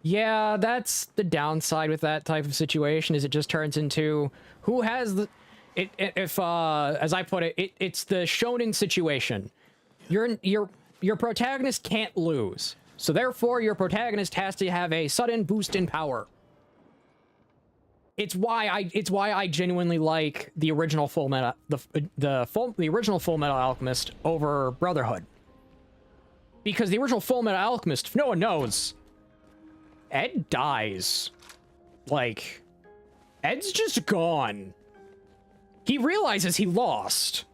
Yeah, that's the downside with that type of situation, is it just turns into who has the if as I put it, it's the shonen situation. Your protagonist can't lose. So therefore your protagonist has to have a sudden boost in power. It's why I genuinely like the original Full Metal the original Full Metal Alchemist over Brotherhood. Because the original Full Metal Alchemist, if no one knows, Ed dies. Like, Ed's just gone. He realizes he lost.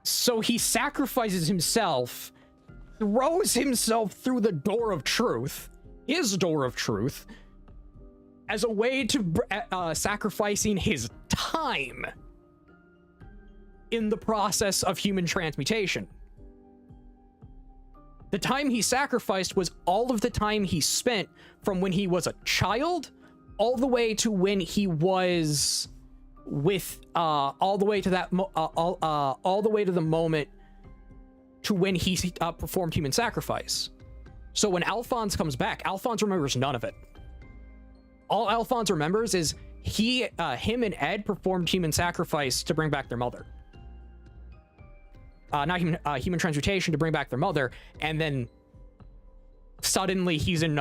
So he sacrifices himself, throws himself through the door of truth, his door of truth, as a way to sacrificing his time in the process of human transmutation. The time he sacrificed was all of the time he spent from when he was a child all the way to when he was with all the way to that all the way to the moment to when he performed human sacrifice. So when Alphonse comes back, Alphonse remembers none of it. All Alphonse remembers is him and Ed performed human sacrifice to bring back their mother. Not human transmutation to bring back their mother, and then suddenly he's in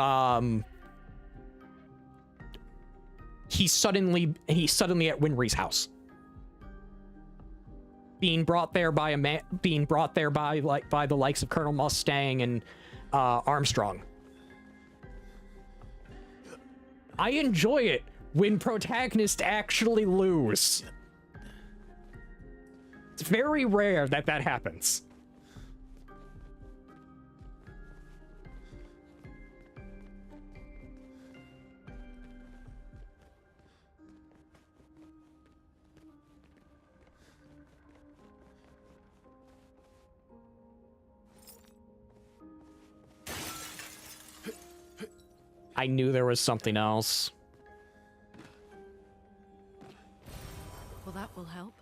he's suddenly at Winry's house, being brought there by by the likes of Colonel Mustang and Armstrong. I enjoy it when protagonists actually lose. It's very rare that that happens. I knew there was something else. Well, that will help.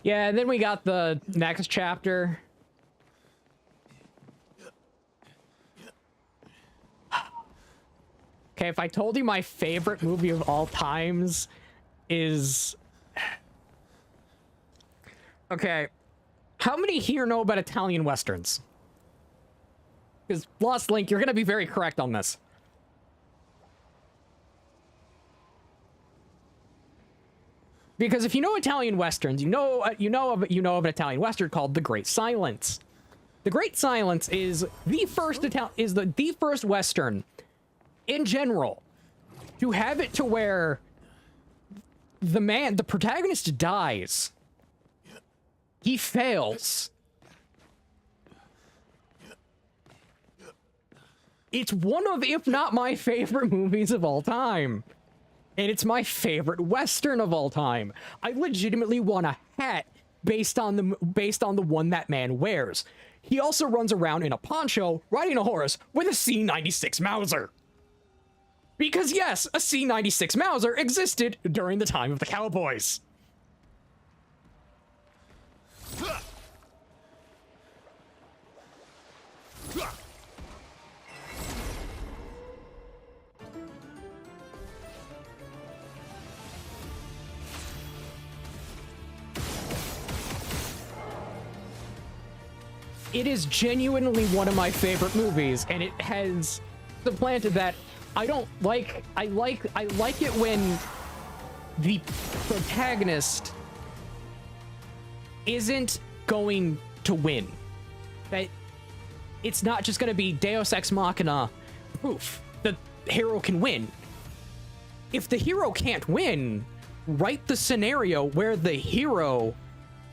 Yeah, and then we got the next chapter. Okay, if I told you my favorite movie of all times is... Okay, how many here know about Italian Westerns? Because Lost Link, you're going to be very correct on this. Because if you know Italian Westerns, you know of an Italian Western called The Great Silence. The Great Silence is the first Western in general to have it to where the protagonist dies. He fails. It's one of, if not my favorite movies of all time. And it's my favorite Western of all time. I legitimately want a hat based on the one that man wears. He also runs around in a poncho, riding a horse, with a C-96 Mauser. Because yes, a C-96 Mauser existed during the time of the cowboys. It is genuinely one of my favorite movies, and it has supplanted that. I like it when the protagonist isn't going to win. That it's not just going to be Deus Ex Machina proof the hero can win. If the hero can't win, write the scenario where the hero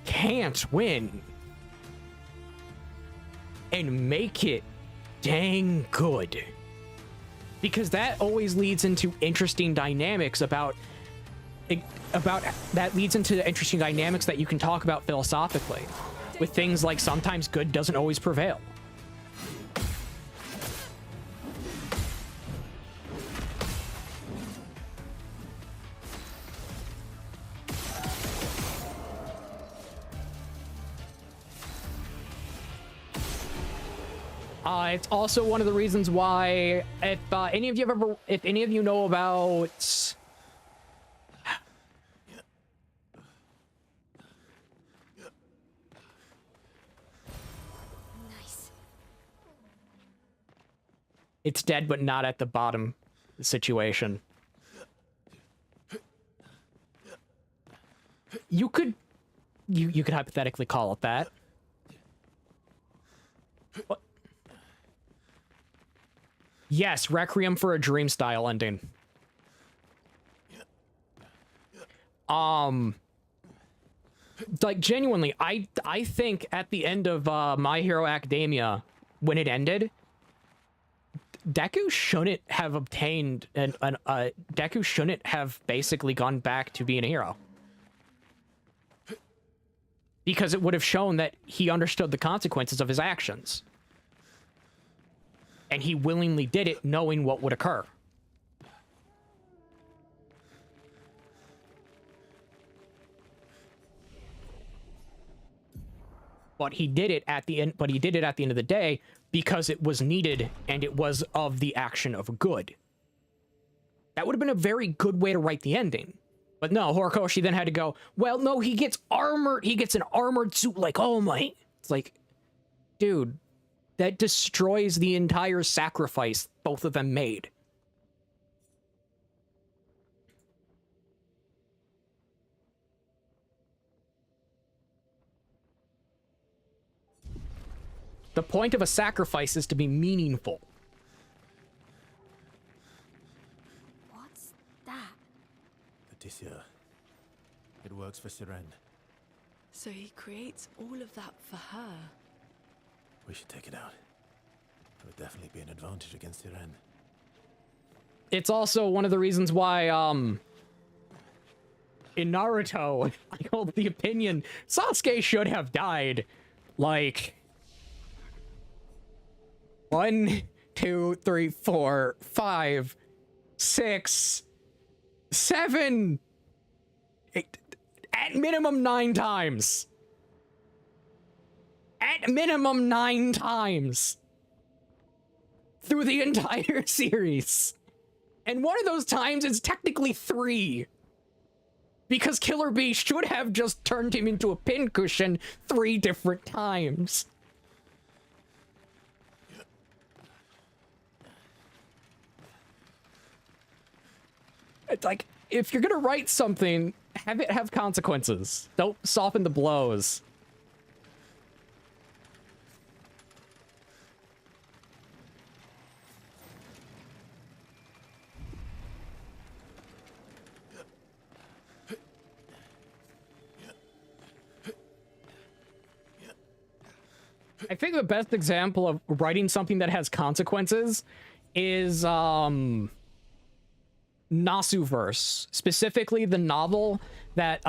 can't win. And make it dang good. Because that always leads into interesting dynamics that leads into interesting dynamics that you can talk about philosophically. With things like sometimes good doesn't always prevail. It's also one of the reasons why, if any of you know about Nice. it's dead but not at the bottom situation. You could hypothetically call it that. What? Yes, Requiem for a Dream style ending. Like genuinely, I think at the end of My Hero Academia, when it ended, Deku shouldn't have obtained Deku shouldn't have basically gone back to being a hero. Because it would have shown that he understood the consequences of his actions. And he willingly did it knowing what would occur. But he did it at the end of the day because it was needed and it was of the action of good. That would have been a very good way to write the ending. But no, Horikoshi then had to go, well, no, he gets armored. He gets an armored suit like All Might. It's like, dude, that destroys the entire sacrifice both of them made. The point of a sacrifice is to be meaningful. What's that? Odysseus. It works for Siren. So he creates all of that for her. We should take it out. It would definitely be an advantage against Siren. It's also one of the reasons why, in Naruto, I hold the opinion Sasuke should have died, like, 1, 2, 3, 4, 5, 6, 7, 8, at minimum 9 times. At minimum 9 times. Through the entire series. And one of those times is technically 3. Because Killer Bee should have just turned him into a pincushion 3 different times. It's like, if you're gonna write something, have it have consequences. Don't soften the blows. I think the best example of writing something that has consequences is, Nasuverse, specifically the novel that,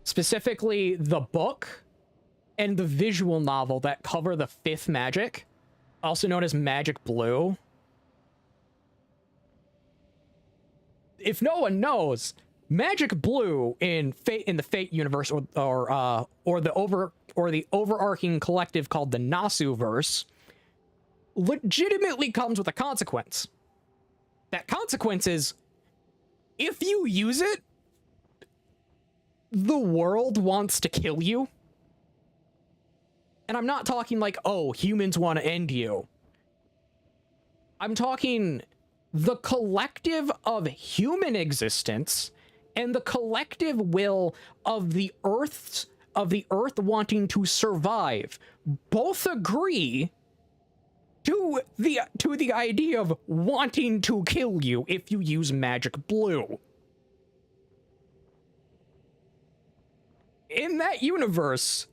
specifically the book and the visual novel that cover the 5th magic, also known as Magic Blue. If no one knows, Magic Blue in the Fate universe, or the overarching collective called the Nasuverse, legitimately comes with a consequence. That consequence is, if you use it, the world wants to kill you. And I'm not talking like, oh, humans want to end you. I'm talking the collective of human existence and the collective will of the Earth wanting to survive both agree to the idea of wanting to kill you if you use Magic Blue. In that universe,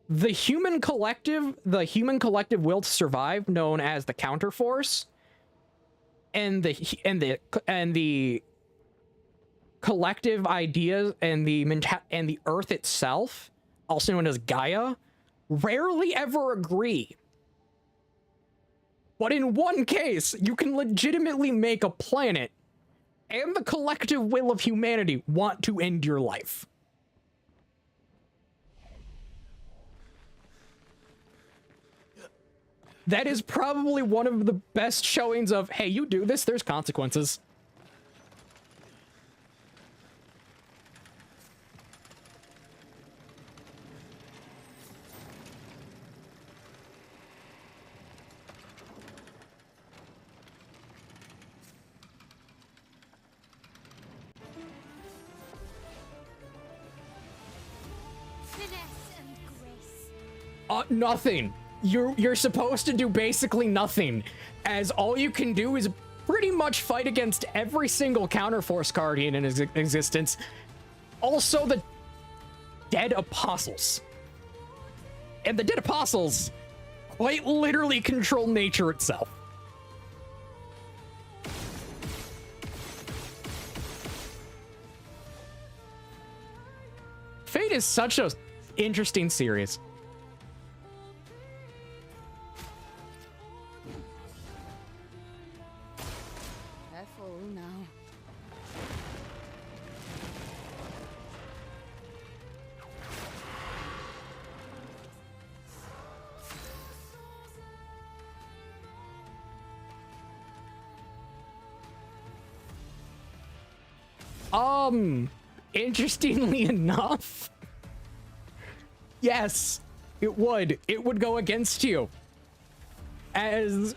the human collective will to survive, known as the Counterforce, and the collective ideas and the Earth itself, also known as Gaia, rarely ever agree. But in one case, you can legitimately make a planet and the collective will of humanity want to end your life. That is probably one of the best showings of, hey, you do this, there's consequences. Nothing. You're supposed to do basically nothing, as all you can do is pretty much fight against every single counterforce guardian in existence. Also the dead apostles. And the dead apostles quite literally control nature itself. Fate is such a interesting series. Careful now. Interestingly enough, yes, it would. It would go against you. As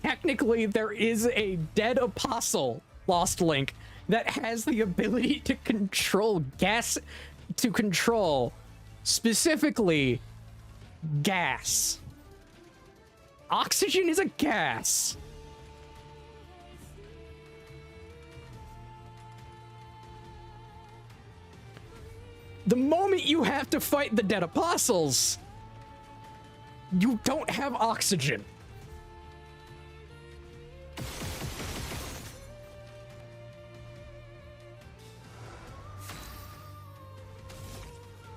technically there is a dead apostle, Lost Link, that has the ability to control gas, to control specifically gas. Oxygen is a gas. The moment you have to fight the dead apostles, you don't have oxygen.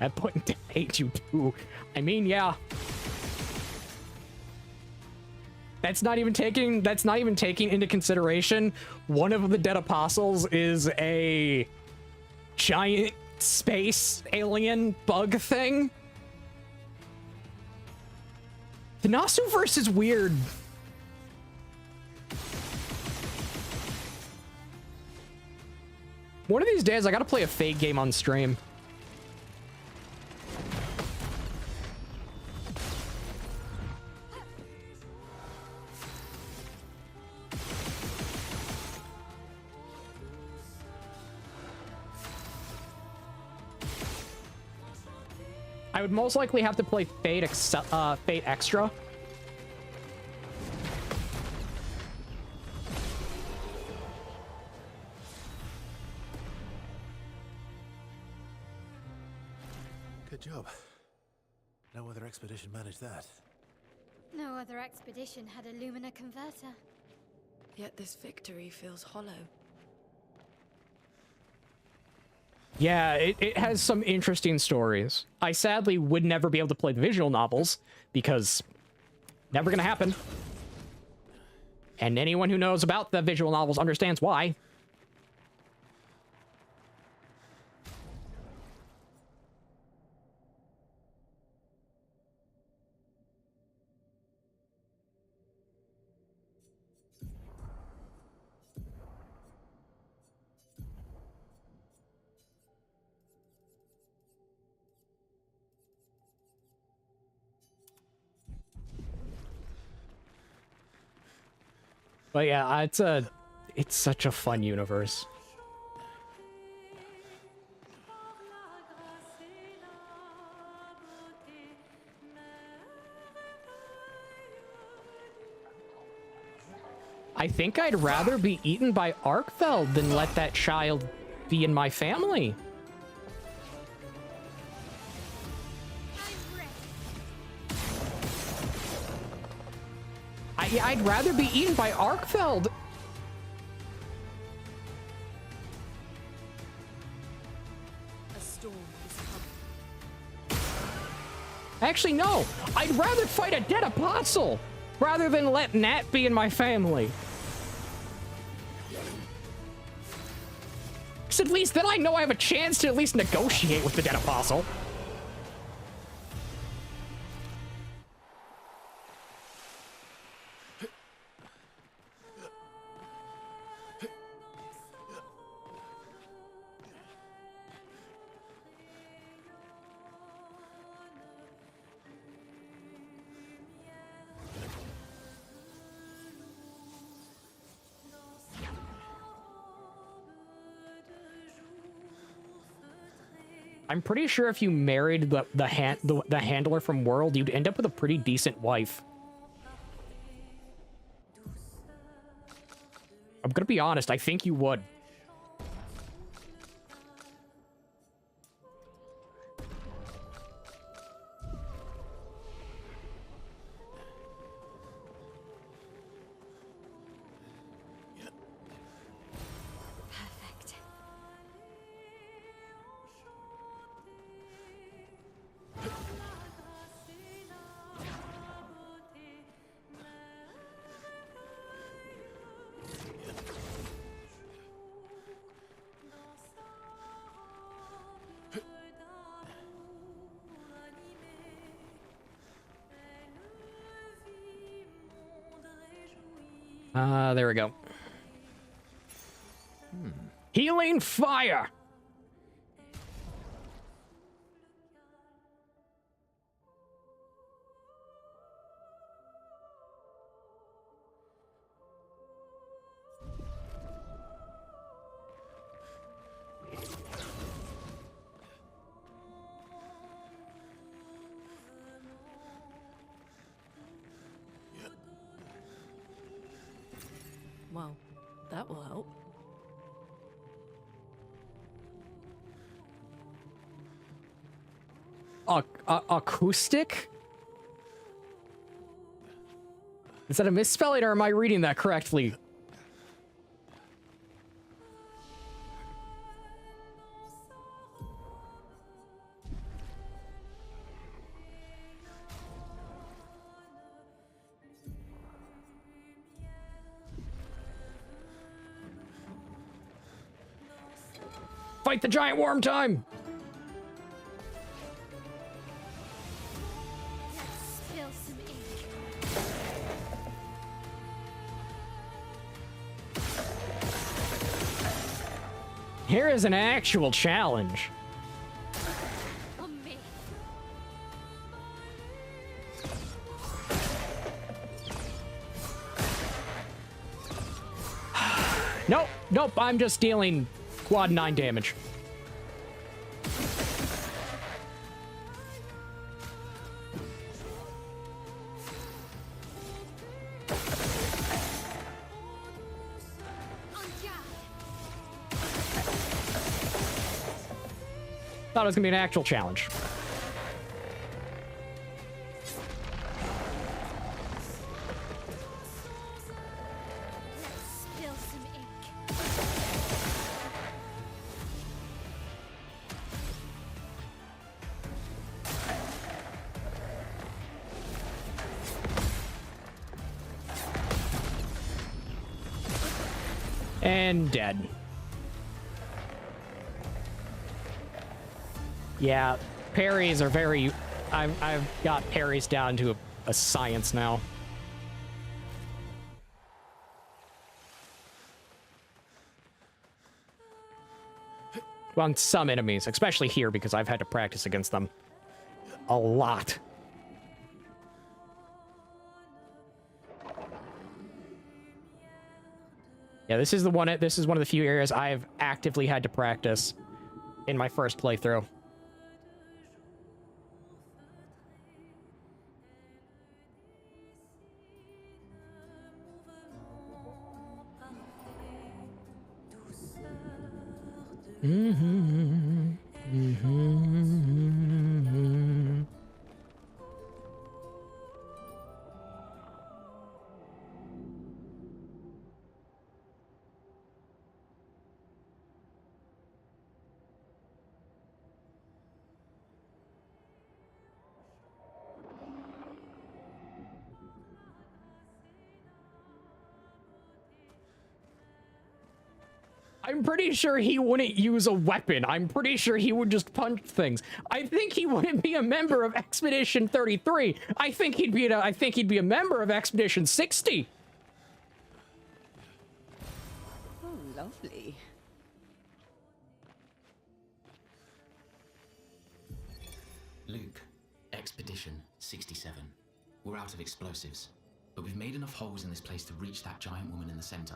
At point to hate you too. I mean, yeah. That's not even taking into consideration one of the dead apostles is a giant space alien bug thing. The Nasuverse is weird. One of these days I gotta play a Fate game on stream. I would most likely have to play Fate Extra. Good job. No other expedition managed that. No other expedition had a Lumina converter. Yet this victory feels hollow. Yeah, it has some interesting stories. I sadly would never be able to play the visual novels because never gonna happen. And anyone who knows about the visual novels understands why. But yeah, it's such a fun universe. I think I'd rather be eaten by Arkfeld than let that child be in my family. I'd rather be eaten by Arkfeld. A storm is coming. Actually, no. I'd rather fight a dead apostle rather than let Nat be in my family. Because at least then I know I have a chance to at least negotiate with the dead apostle. I'm pretty sure if you married the handler from World, you'd end up with a pretty decent wife. I'm gonna be honest, I think you would. There we go. Healing fire! Well, that will help. Acoustic? Is that a misspelling or am I reading that correctly? Fight the giant worm time! Spill some ink. Here is an actual challenge. On me. Nope, nope, I'm just dealing quad 9 damage. Thought it was gonna be an actual challenge. Spill some ink. And dead. Yeah, parries are very... I've got parries down to a science now. Well, on some enemies, especially here, because I've had to practice against them a lot. Yeah, this is one of the few areas I've actively had to practice in my first playthrough. I'm pretty sure he wouldn't use a weapon. I'm pretty sure he would just punch things. I think he wouldn't be a member of Expedition 33. I think he'd be a member of Expedition 60. Oh, lovely. Luke, Expedition 67. We're out of explosives, but we've made enough holes in this place to reach that giant woman in the center.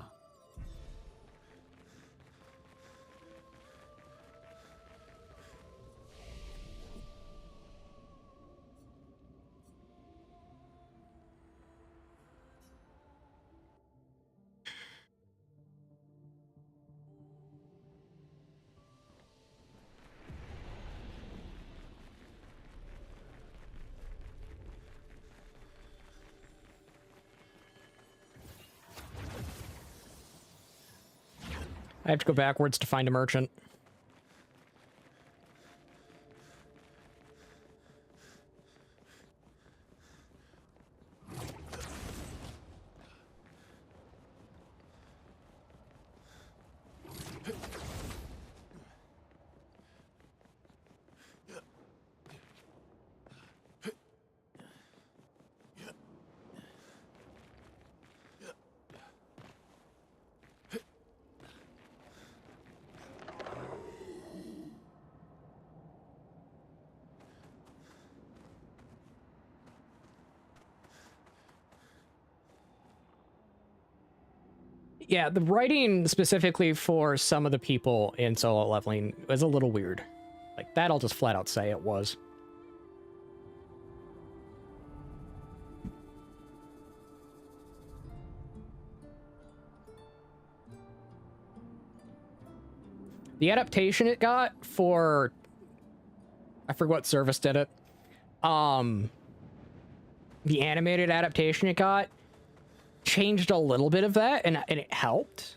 I have to go backwards to find a merchant. Yeah, the writing specifically for some of the people in solo leveling was a little weird. Like, that I'll just flat out say it was. The adaptation it got for... I forget what service did it. The animated adaptation it got changed a little bit of that, and it helped,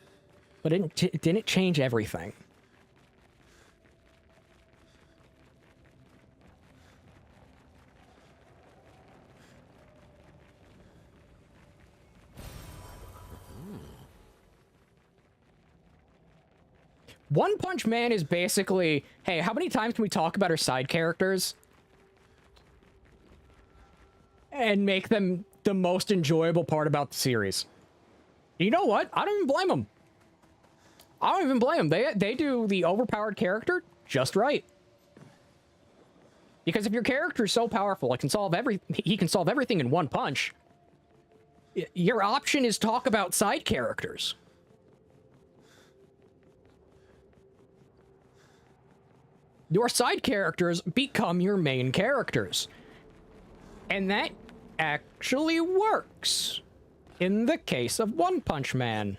but it didn't change everything. One Punch Man is basically, hey, how many times can we talk about our side characters and make them the most enjoyable part about the series? You know what? I don't even blame them. I don't even blame them. They do the overpowered character just right. Because if your character is so powerful, he can solve everything in one punch. Your option is talk about side characters. Your side characters become your main characters. And that actually works in the case of One Punch Man.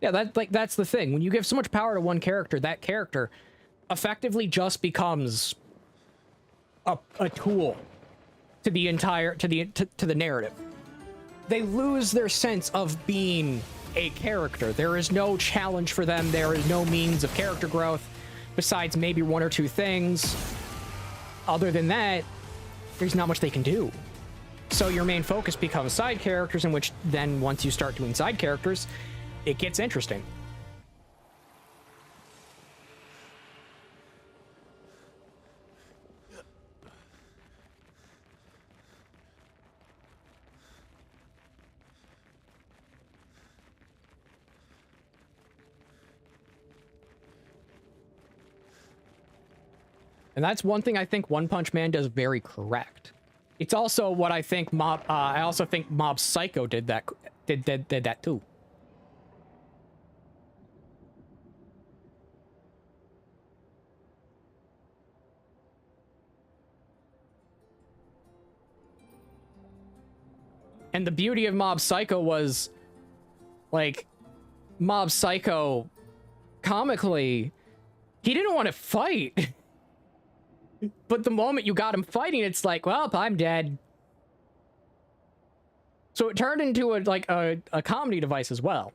Yeah, that's the thing. When you give so much power to one character, that character effectively just becomes a tool to the entire to the narrative. They lose their sense of being a character. There is no challenge for them. There is no means of character growth besides maybe one or two things. Other than that, there's not much they can do. So your main focus becomes side characters, in which then once you start doing side characters, it gets interesting. And that's one thing I think One Punch Man does very correct. It's also what I think I also think Mob Psycho did that too. And the beauty of Mob Psycho was, like, Mob Psycho, comically, he didn't want to fight. But the moment you got him fighting, it's like, well, I'm dead. So it turned into a comedy device as well.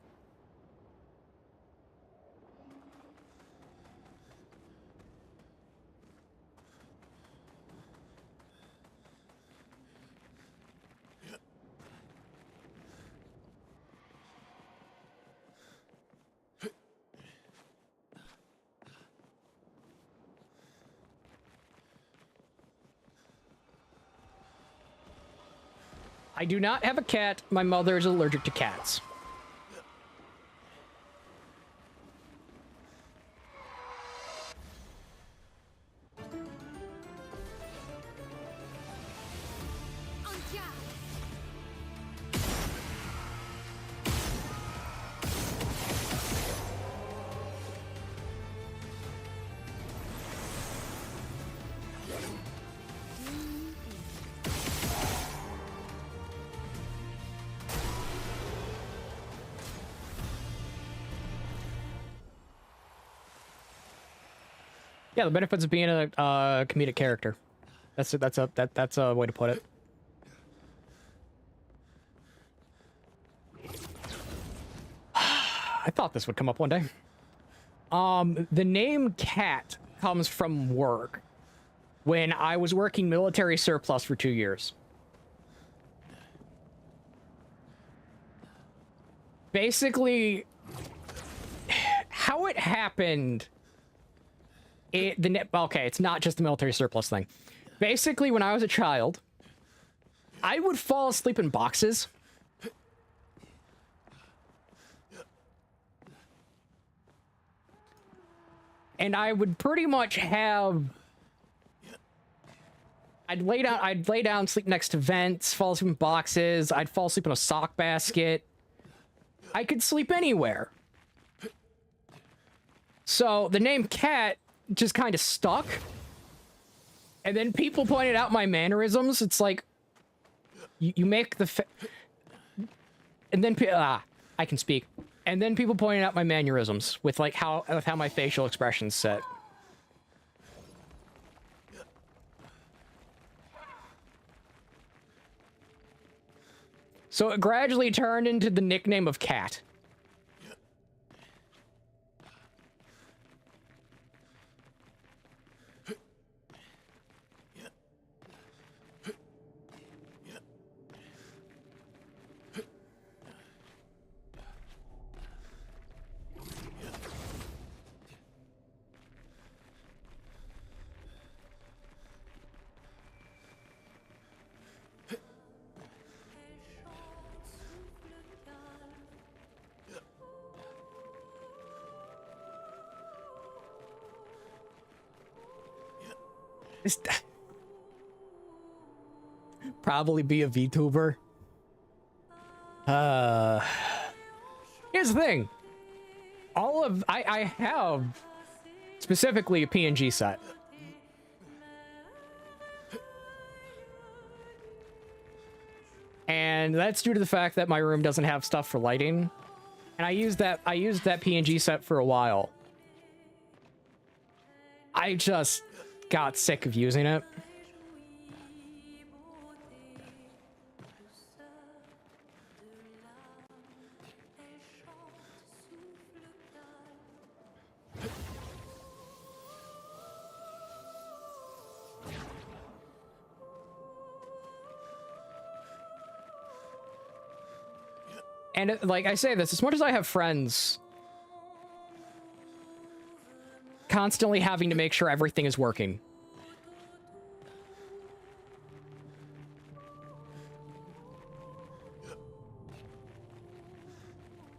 I do not have a cat. My mother is allergic to cats. Yeah, the benefits of being a comedic character. That's a way to put it. I thought this would come up one day. The name Cat comes from work. When I was working military surplus for 2 years. Basically, how it happened... Okay, it's not just the military surplus thing. Basically, when I was a child, I would fall asleep in boxes. And I would pretty much have... I'd lay down, sleep next to vents, fall asleep in boxes, I'd fall asleep in a sock basket. I could sleep anywhere. So the name Cat just kind of stuck. And then people pointed out my mannerisms. It's like, you make the... And then... I can speak. And then people pointed out my mannerisms with like how my facial expressions set. So it gradually turned into the nickname of Cat. Probably be a VTuber. Here's the thing. I have specifically a PNG set. And that's due to the fact that my room doesn't have stuff for lighting. And I used that PNG set for a while. I just got sick of using it. And like I say this, as much as I have friends constantly having to make sure everything is working.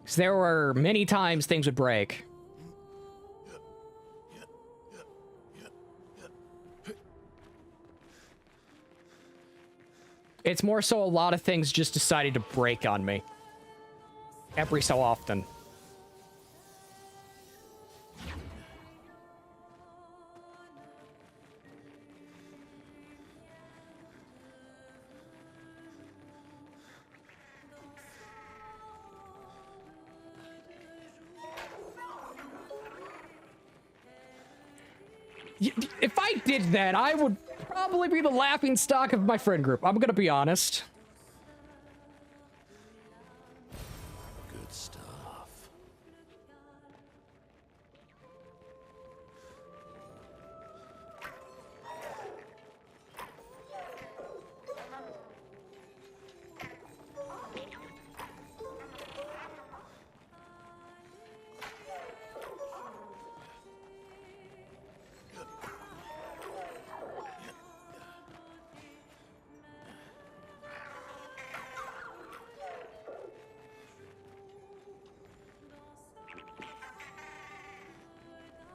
Because there were many times things would break. It's more so a lot of things just decided to break on me. Every so often. If I did that, I would probably be the laughing stock of my friend group. I'm gonna be honest. Good stuff.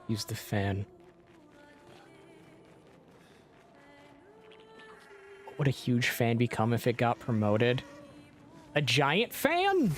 Use the fan. What would a huge fan become if it got promoted? A giant fan?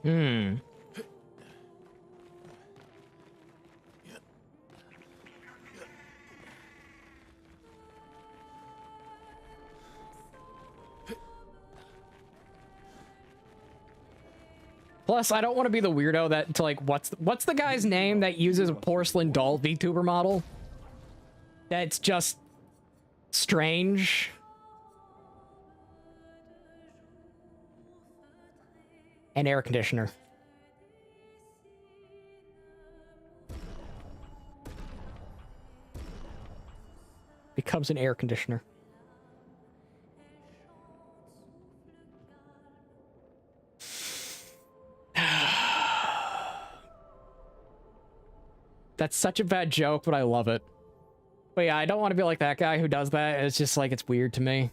Hmm. Plus, I don't want to be the weirdo that, to like, what's the guy's name that uses a porcelain doll VTuber model? That's just strange. An air conditioner. Becomes an air conditioner. That's such a bad joke, but I love it. But yeah, I don't want to be like that guy who does that. It's just like, it's weird to me.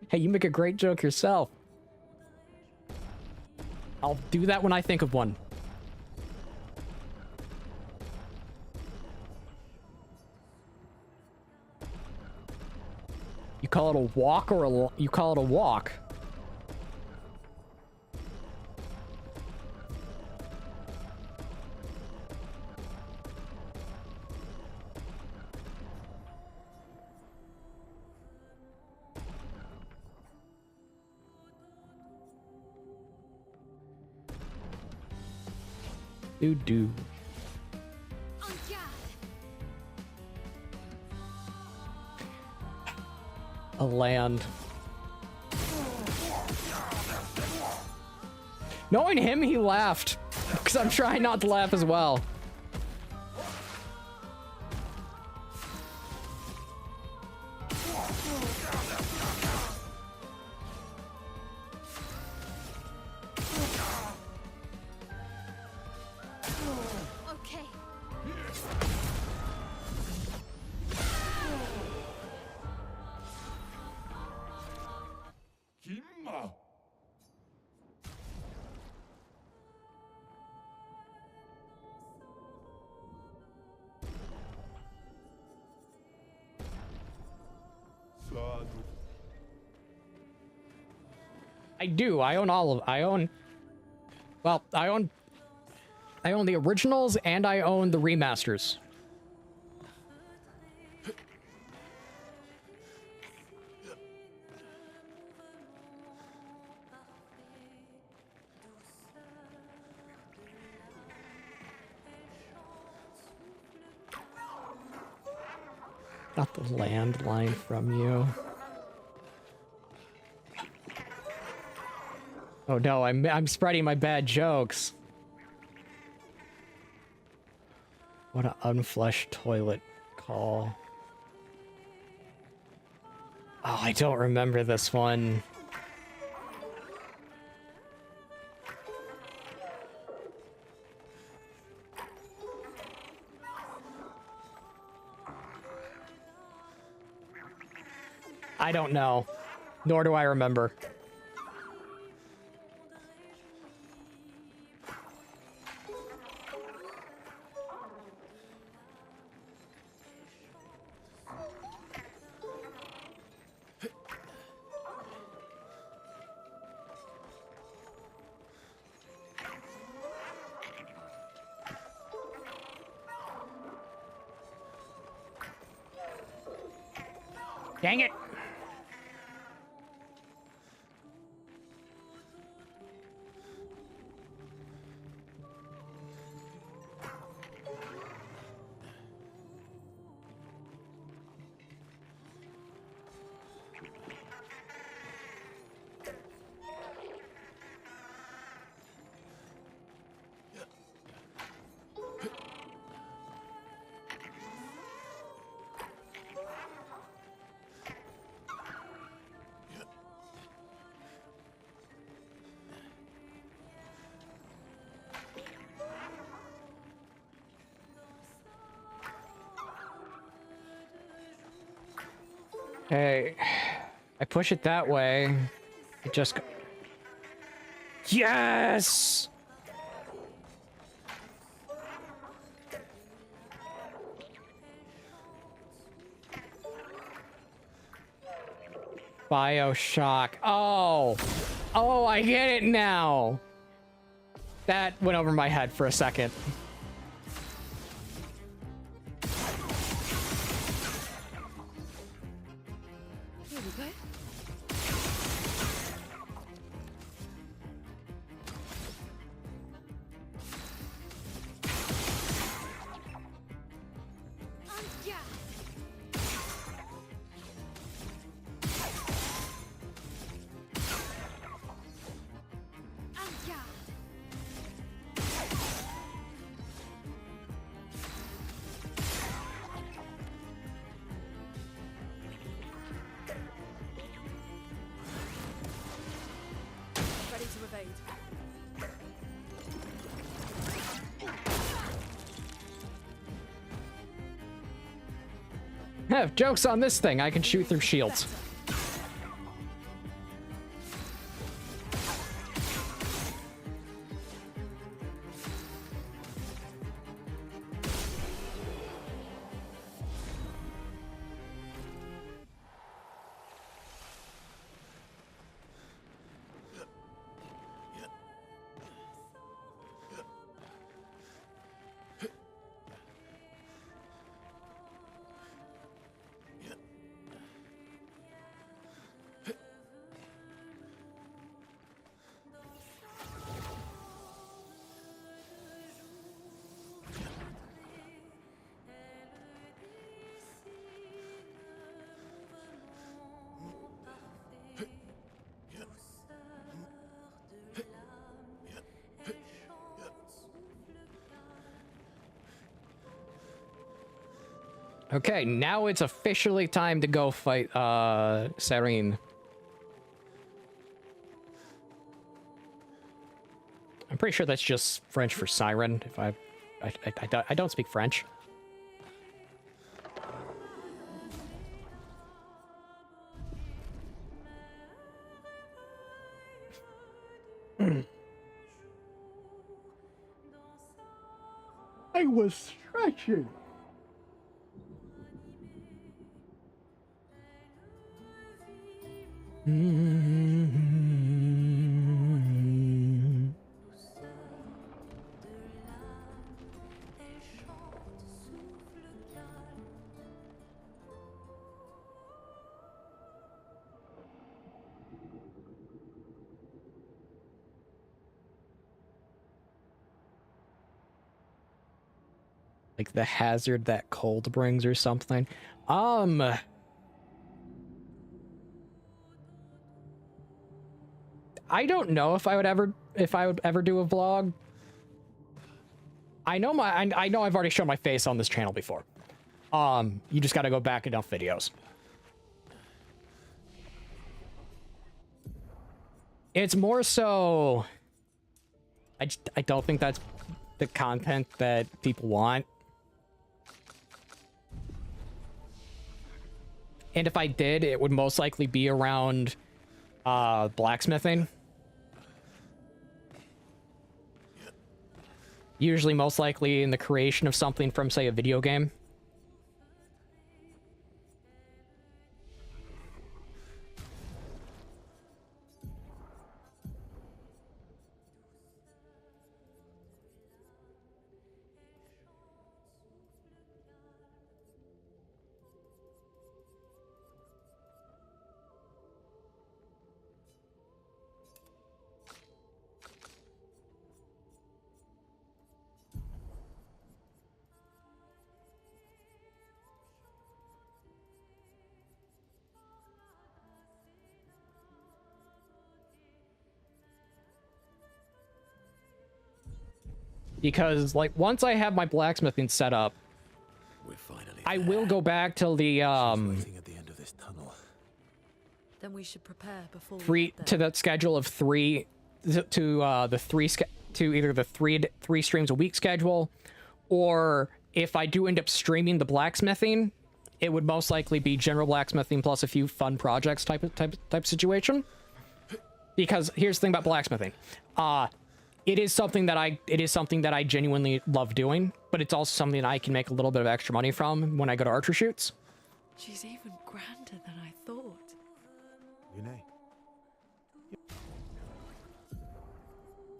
Hey, you make a great joke yourself. I'll do that when I think of one. You call it a walk or you call it a walk? Do. A land. Knowing him, he laughed. Because I'm trying not to laugh as well. I do. I own all of. Well, I own the originals and I own the remasters. Got the landline from you. Oh no, I'm spreading my bad jokes. What an unflushed toilet call. Oh, I don't remember this one. I don't know. Nor do I remember. Dang it! Okay. I push it that way. It just... Yes! BioShock. Oh! Oh, I get it now! That went over my head for a second. Here we go. Ready to evade. Joke's on this thing. I can shoot through shields. Okay, now it's officially time to go fight, Serene. I'm pretty sure that's just French for siren, if I don't speak French. I was stretching. Like the hazard that cold brings or something. I don't know if I would ever do a vlog. I know I've already shown my face on this channel before. You just got to go back enough videos. It's more so I don't think that's the content that people want. And if I did, it would most likely be around blacksmithing. Usually most likely in the creation of something from, say, a video game. Because, like, once I have my blacksmithing set up, I will go back to the, At the end of this tunnel. Then we should prepare before to the schedule of three, to either the three streams a week schedule, or if I do end up streaming the blacksmithing, it would most likely be general blacksmithing plus a few fun projects type situation. Because here's the thing about blacksmithing. It is something that I genuinely love doing, but it's also something that I can make a little bit of extra money from when I go to archer shoots. She's even grander than I thought. Yune.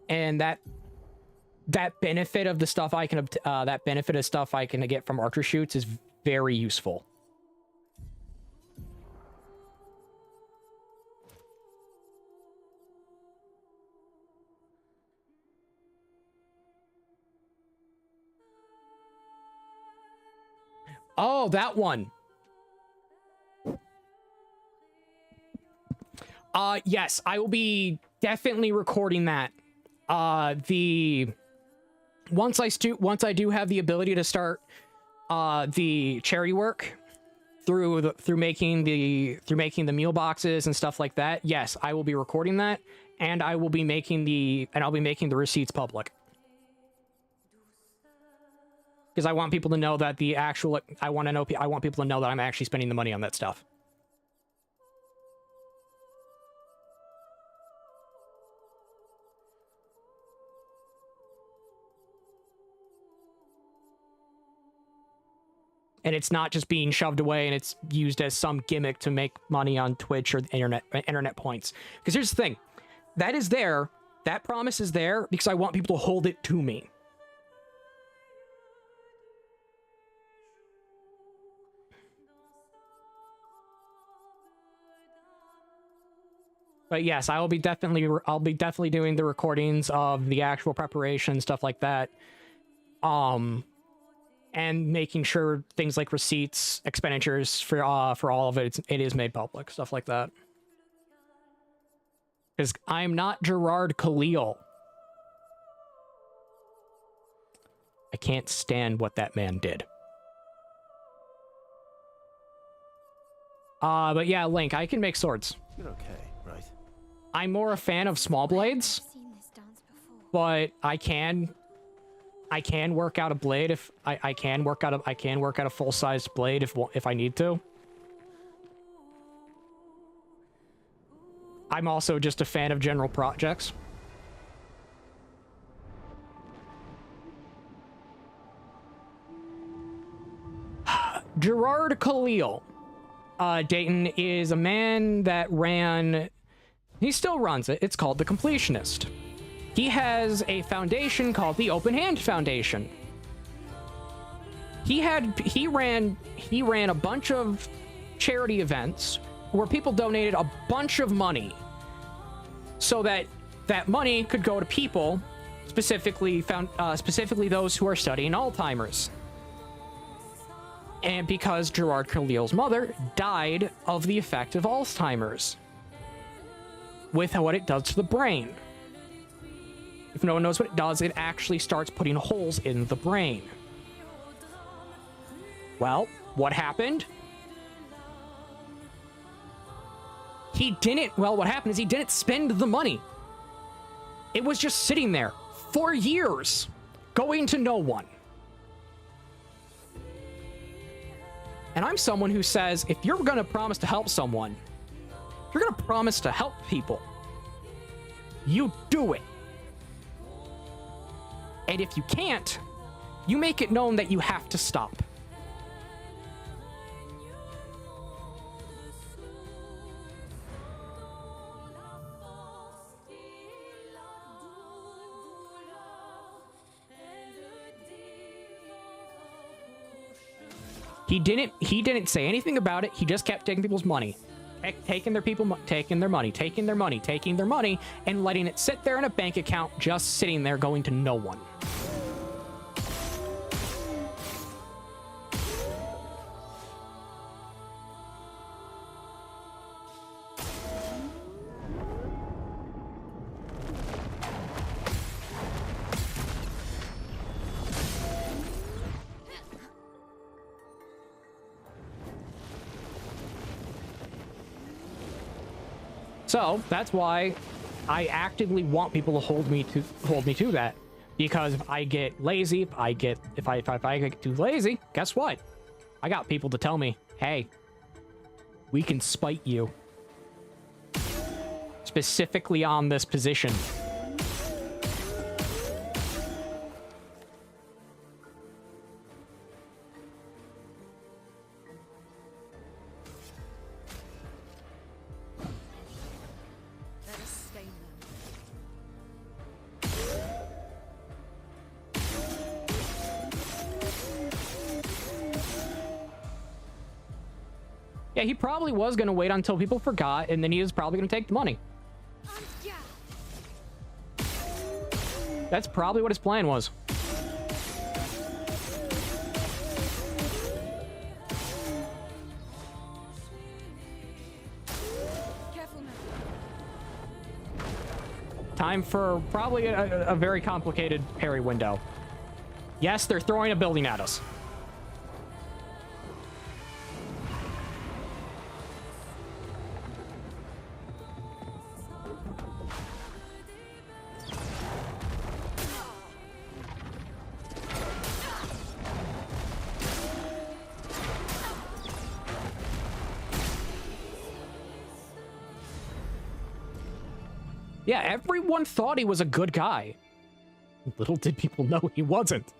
And that benefit of the stuff I can get from archer shoots is very useful. Oh, that one. Yes, I will be definitely recording that. Once I do have the ability to start the charity work through making the meal boxes and stuff like that. Yes, I will be recording that, and I'll be making the receipts public. Because I want people to know that I want people to know that I'm actually spending the money on that stuff. And it's not just being shoved away and it's used as some gimmick to make money on Twitch or the internet points. Because here's the thing. That is there. That promise is there because I want people to hold it to me. But yes, I'll be definitely doing the recordings of the actual preparation, stuff like that. And making sure things like receipts, expenditures for all of it is made public, stuff like that. Because I'm not Gerard Khalil. I can't stand what that man did. But yeah, Link, I can make swords. You're okay, right? I'm more a fan of small blades, but I can work out a blade if I can work out a full-sized blade if I need to. I'm also just a fan of general projects. Gerard Khalil, Dayton, is a man that he still runs it. It's called The Completionist. He has a foundation called the Open Hand Foundation. He ran a bunch of charity events where people donated a bunch of money so that money could go to people, specifically those who are studying Alzheimer's. And because Gerard Khalil's mother died of the effect of Alzheimer's, with what it does to the brain. If no one knows what it does, it actually starts putting holes in the brain. Well, what happened? What happened is he didn't spend the money. It was just sitting there for years, going to no one. And I'm someone who says, if you're going to promise to help someone, if you're going to promise to help people, you do it. And if you can't, you make it known that you have to stop. He didn't say anything about it. He just kept taking people's money. Taking their money, and letting it sit there in a bank account, just sitting there going to no one. So that's why I actively want people to hold me to that, because if I get lazy, if I get too lazy, guess what? I got people to tell me, Hey, we can spite you. Specifically on this position. Let us stain them. Yeah, he probably was going to wait until people forgot, and then he was probably going to take the money. That's probably what his plan was. Careful now. Time for probably a very complicated parry window. Yes, they're throwing a building at us. Yeah, everyone thought he was a good guy. Little did people know he wasn't.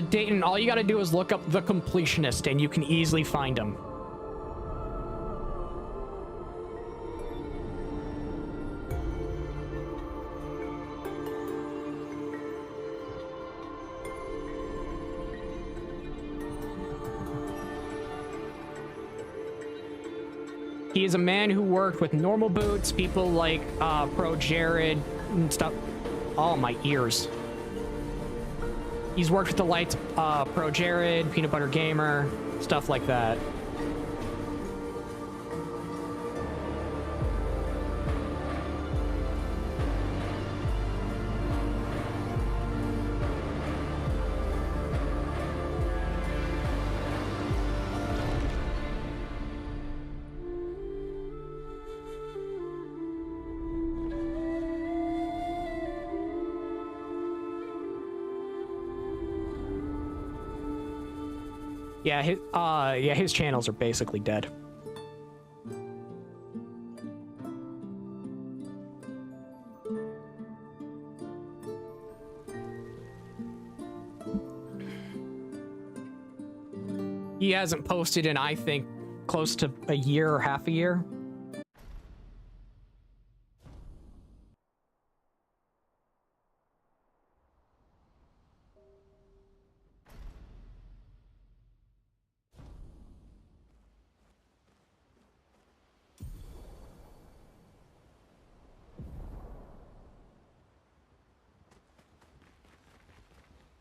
Dayton, all you gotta do is look up the completionist and you can easily find him. He is a man who worked with normal boots, people like Pro Jared and stuff. Oh, my ears. He's worked with the lights, Pro Jared, Peanut Butter Gamer, stuff like that. Yeah, his channels are basically dead. He hasn't posted in, I think, close to a year or half a year.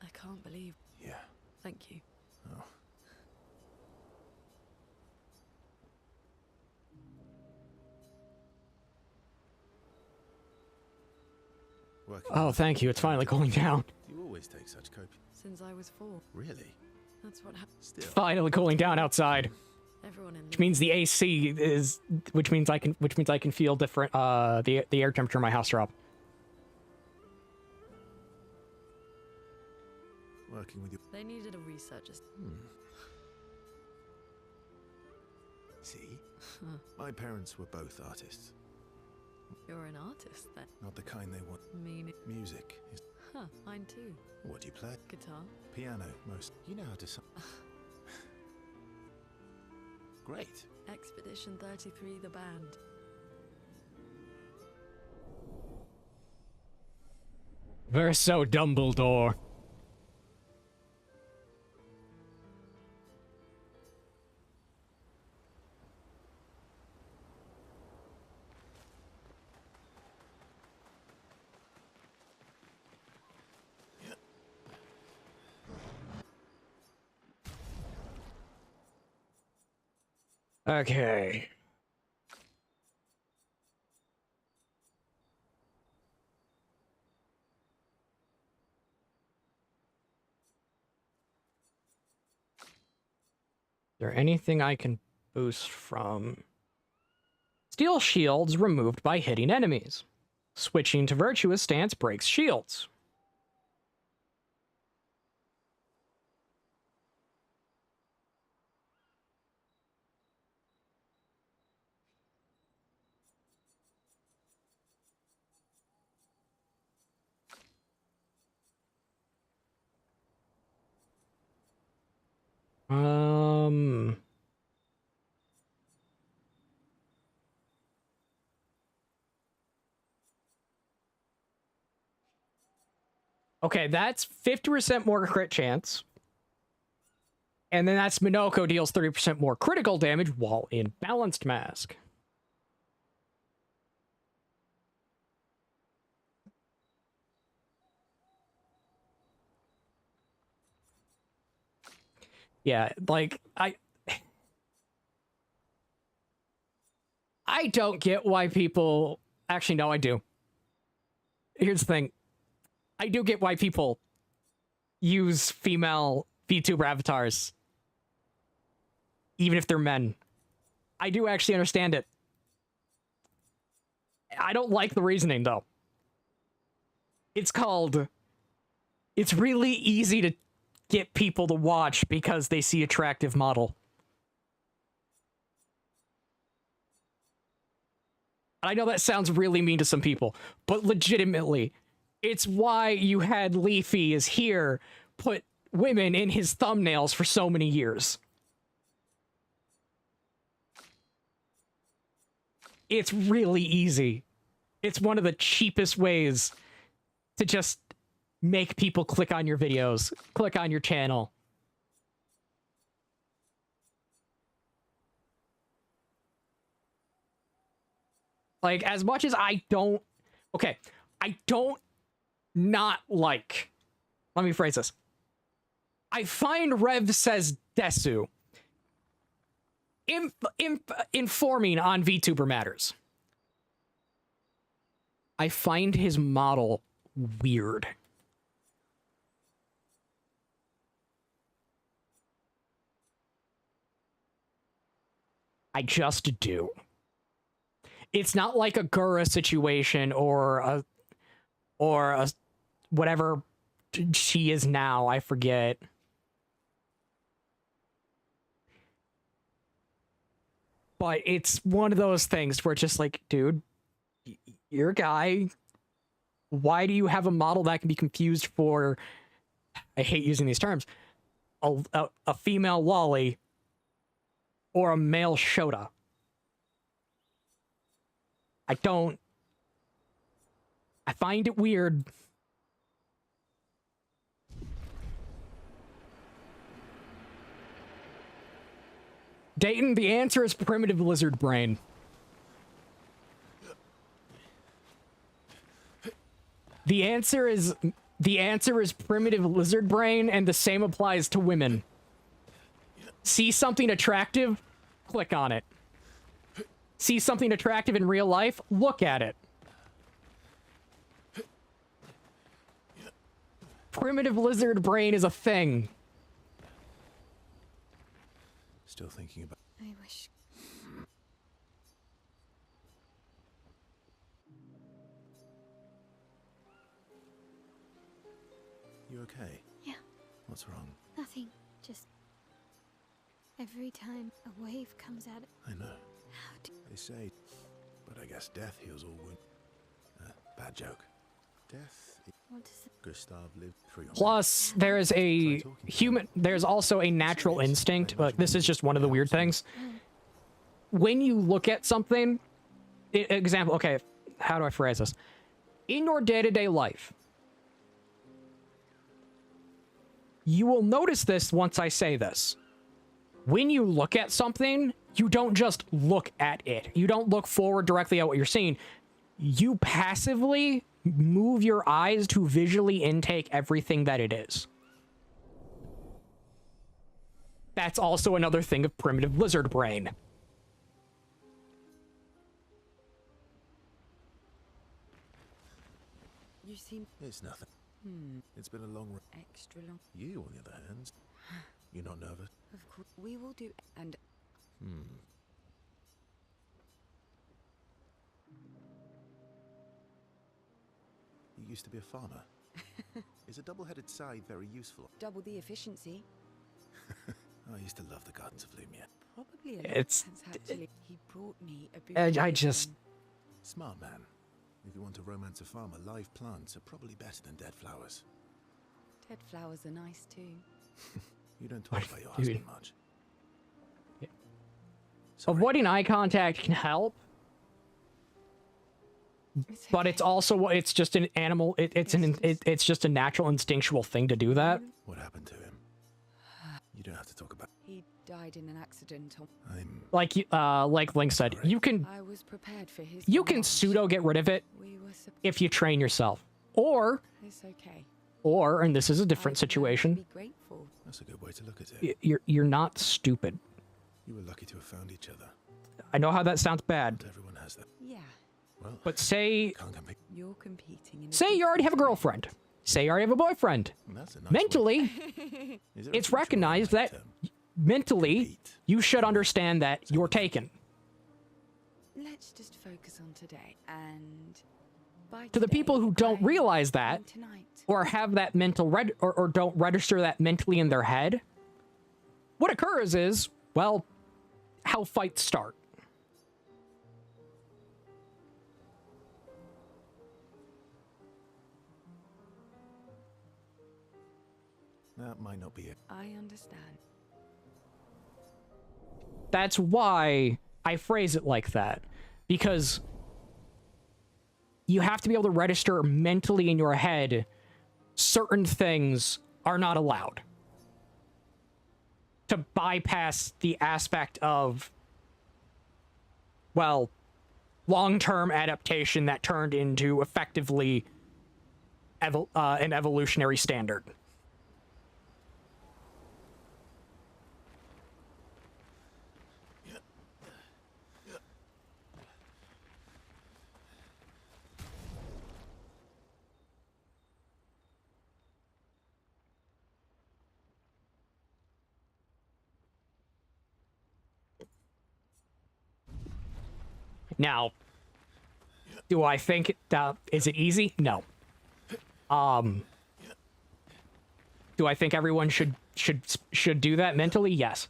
I can't believe. Yeah. Thank you. Oh. Oh, thank you. It's finally cooling down. Do you always take such copious? Since I was 4. Really? That's what happened. Still. Finally cooling down outside. Everyone in Which means the AC is, which means I can feel different. The air temperature in my house drop. Working with you. They needed a researcher. See? My parents were both artists. You're an artist then? Not the kind they want. Meaning? Music is... Huh, mine too. What do you play? Guitar. Piano, most. You know how to sing. Great. Expedition 33, the band. Verso Dumbledore. Okay. there anything I can boost from? Steel shields removed by hitting enemies. Switching to virtuous stance breaks shields. Okay, that's 50% more crit chance. And then that's Minoko deals 30% more critical damage while in Balanced Mask. Yeah, like, I don't get why people... Actually, no, I do. Here's the thing. I do get why people use female VTuber avatars, even if they're men. I do actually understand it. I don't like the reasoning, though. It's really easy to get people to watch because they see attractive model. I know that sounds really mean to some people, but legitimately, it's why you had Leafy is here put women in his thumbnails for so many years. It's really easy. It's one of the cheapest ways to just make people click on your videos, click on your channel. Like, as much as I don't... Okay, I don't not like... Let me phrase this. I find Rev Says Desu informing on VTuber matters. I find his model weird. I just do. It's not like a Gura situation or a whatever she is now, I forget. But it's one of those things where it's just like, dude, you're a guy. Why do you have a model that can be confused for, I hate using these terms, a female lolly or a male Shota? I find it weird. Dayton, the answer is primitive lizard brain. The answer is primitive lizard brain, and the same applies to women. See something attractive? Click on it. See something attractive in real life? Look at it. Primitive lizard brain is a thing. Still thinking about... I wish... You okay? Yeah. What's wrong? Nothing. Just... every time a wave comes at it... I know. How do... They say... But I guess death heals all wounds. Bad joke. Death... What does it... Gustav lived through your... Plus, there is a human... There's also a natural instinct. Like, this is just one of the weird things. When you look at something... Example, okay, how do I phrase this? In your day-to-day life, you will notice this once I say this. When you look at something, you don't just look at it. You don't look forward directly at what you're seeing. You passively move your eyes to visually intake everything that it is. That's also another thing of primitive lizard brain. You seem... It's nothing. It's been a long... extra long. You, on the other hand... You're not nervous? Of course, we will do. And You used to be a farmer. Is a double-headed scythe very useful? double the efficiency. I used to love the Gardens of Lumia. Probably a lot It's- since actually he brought me a I bouquet just... from- Smart man. If you want to romance a farmer, live plants are probably better than dead flowers. Dead flowers are nice too. You don't talk about your Dude. husband much. Avoiding eye contact can help, but it's also it's just an animal. It's just a natural instinctual thing to do that. What happened to him? You don't have to talk about. He died in an accident. Like Link said, you can I was prepared for his. you can demise. pseudo get rid of it We were if you train yourself, or It's okay. and this is a different I've learned to situation. be grateful. That's a good way to look at it. You're not stupid. You were lucky to have found each other. I know how that sounds bad, Not everyone has that. Yeah, Well, but say can't compete. you're competing in. a say you already have a girlfriend. Say you already have a boyfriend. That's a nice way. Mentally, Is there a it's future recognized right that term? mentally Compete. you should understand that you're taken. Let's just focus on today and. By To the today, people who don't I realize that, mean tonight. or have that mental or don't register that mentally in their head, what occurs is, well, how fights start. That might not be it. I understand. That's why I phrase it like that, because you have to be able to register mentally in your head certain things are not allowed, to bypass the aspect of, well, long-term adaptation that turned into effectively an evolutionary standard. Now, do I think is it easy? No. Do I think everyone should do that mentally? Yes.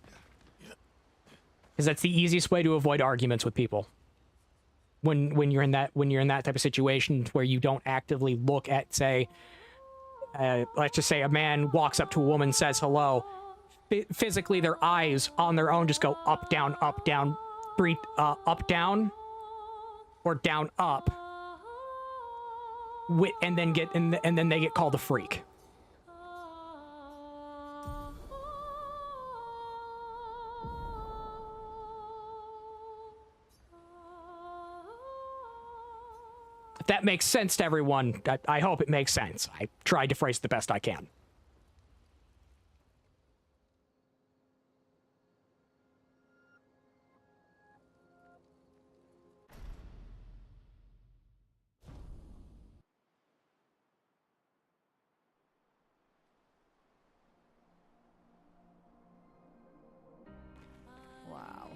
Because that's the easiest way to avoid arguments with people. When you're in that type of situation where you don't actively look at, say, let's just say a man walks up to a woman, says hello. Physically, their eyes on their own just go up, down, breathe, up, down, or down, up, and then they get called a freak. If that makes sense to everyone, I hope it makes sense. I tried to phrase it the best I can. Wow.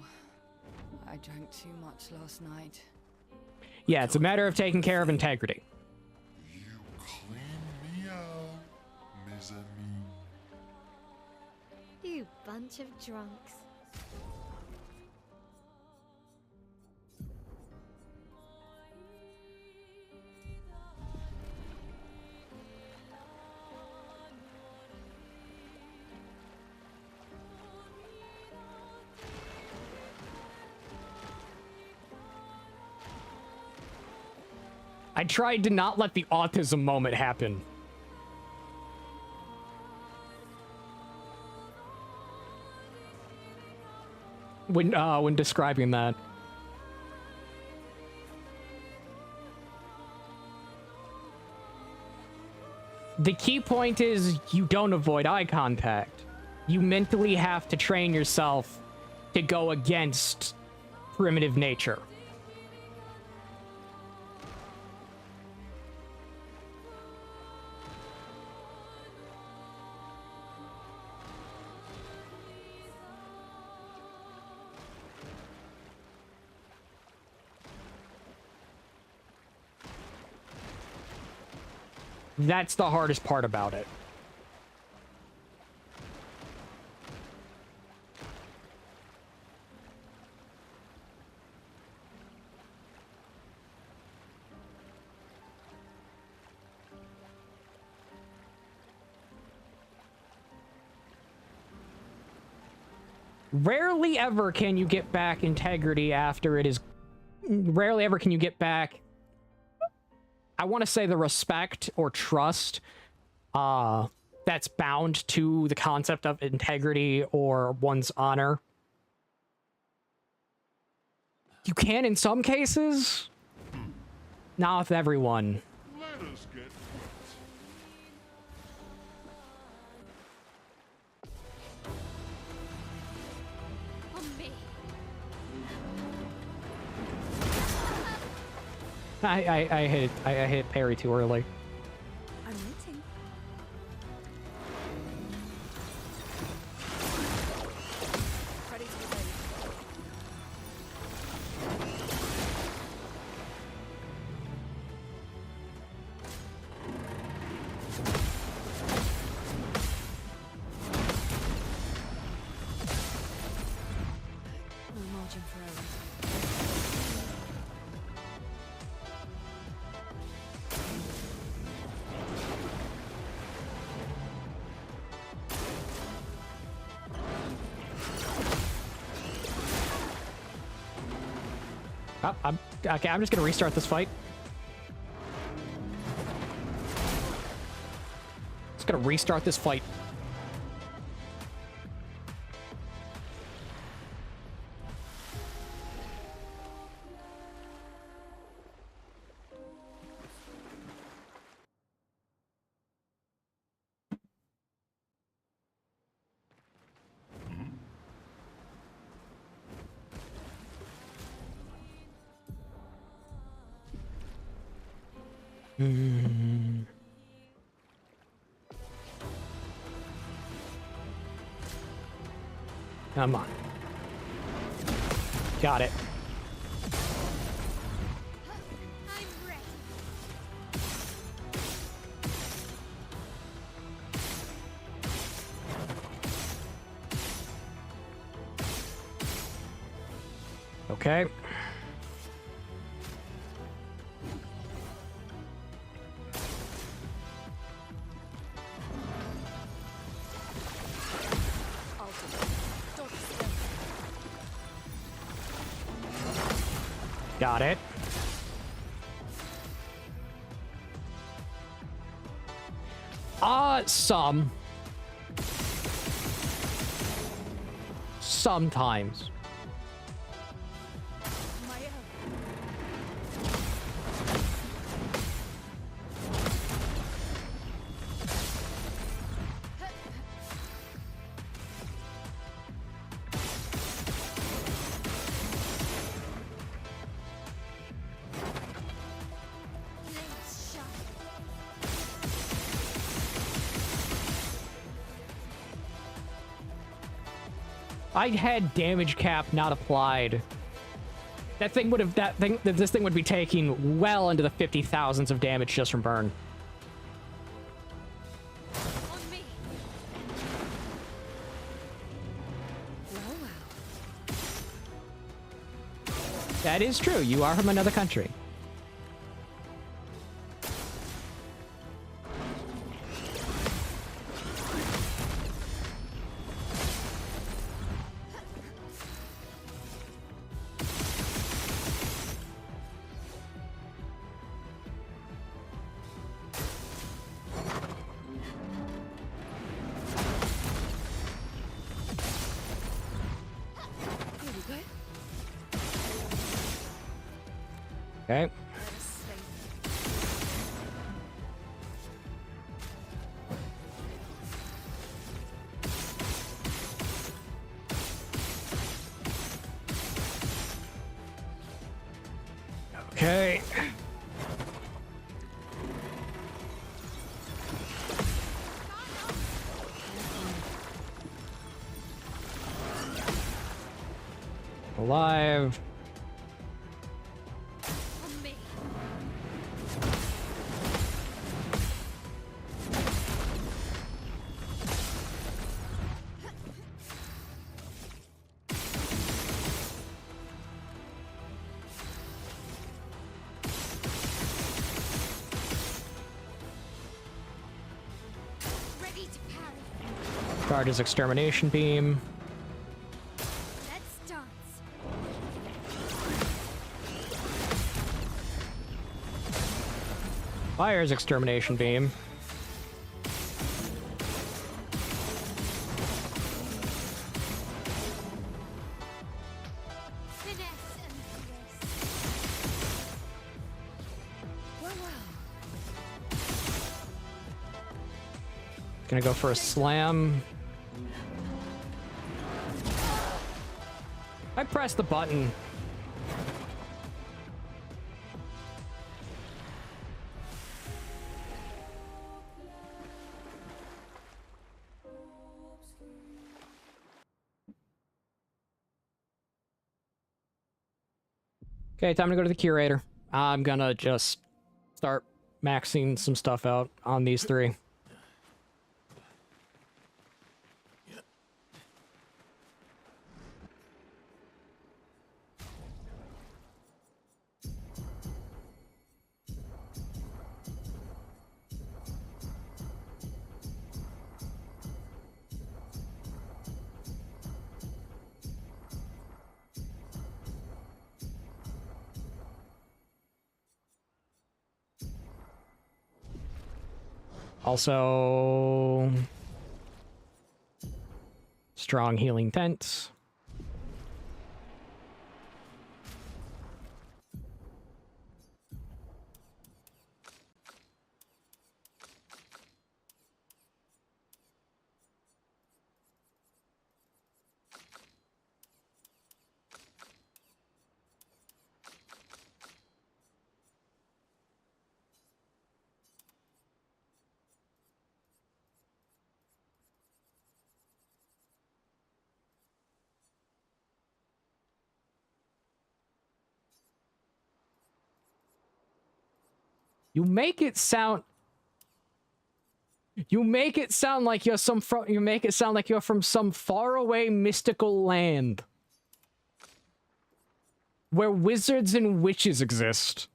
I drank too much last night. Yeah, it's a matter of taking care of integrity. You clean me out, mezzanine. You bunch of drunks. I tried to not let the autism moment happen. When describing that. The key point is you don't avoid eye contact. You mentally have to train yourself to go against primitive nature. That's the hardest part about it. Rarely ever can you get back integrity after it is... Rarely ever can you get back... I want to say the respect or trust that's bound to the concept of integrity or one's honor. You can in some cases, not with everyone. Let us get I hit parry too early. I'm waiting. Ready to obey. No margin for error. Oh, okay, I'm just gonna restart this fight. Just gonna restart this fight. Come on. Got it. I'm ready. Okay. Got it. Some. Sometimes. I had damage cap not applied. This thing would be taking well into the 50,000s of damage just from burn. On me. Well. That is true. You are from another country. Okay. Okay. Alive. Easy to parry. Guard his extermination beam. Let's dance. Fire his extermination beam. Finesse and grace. Well, well. Gonna go for a slam. I pressed the button. Okay, time to go to the curator. I'm gonna just start maxing some stuff out on these three. Also, strong healing tent. You make it sound like you're from some faraway mystical land where wizards and witches exist.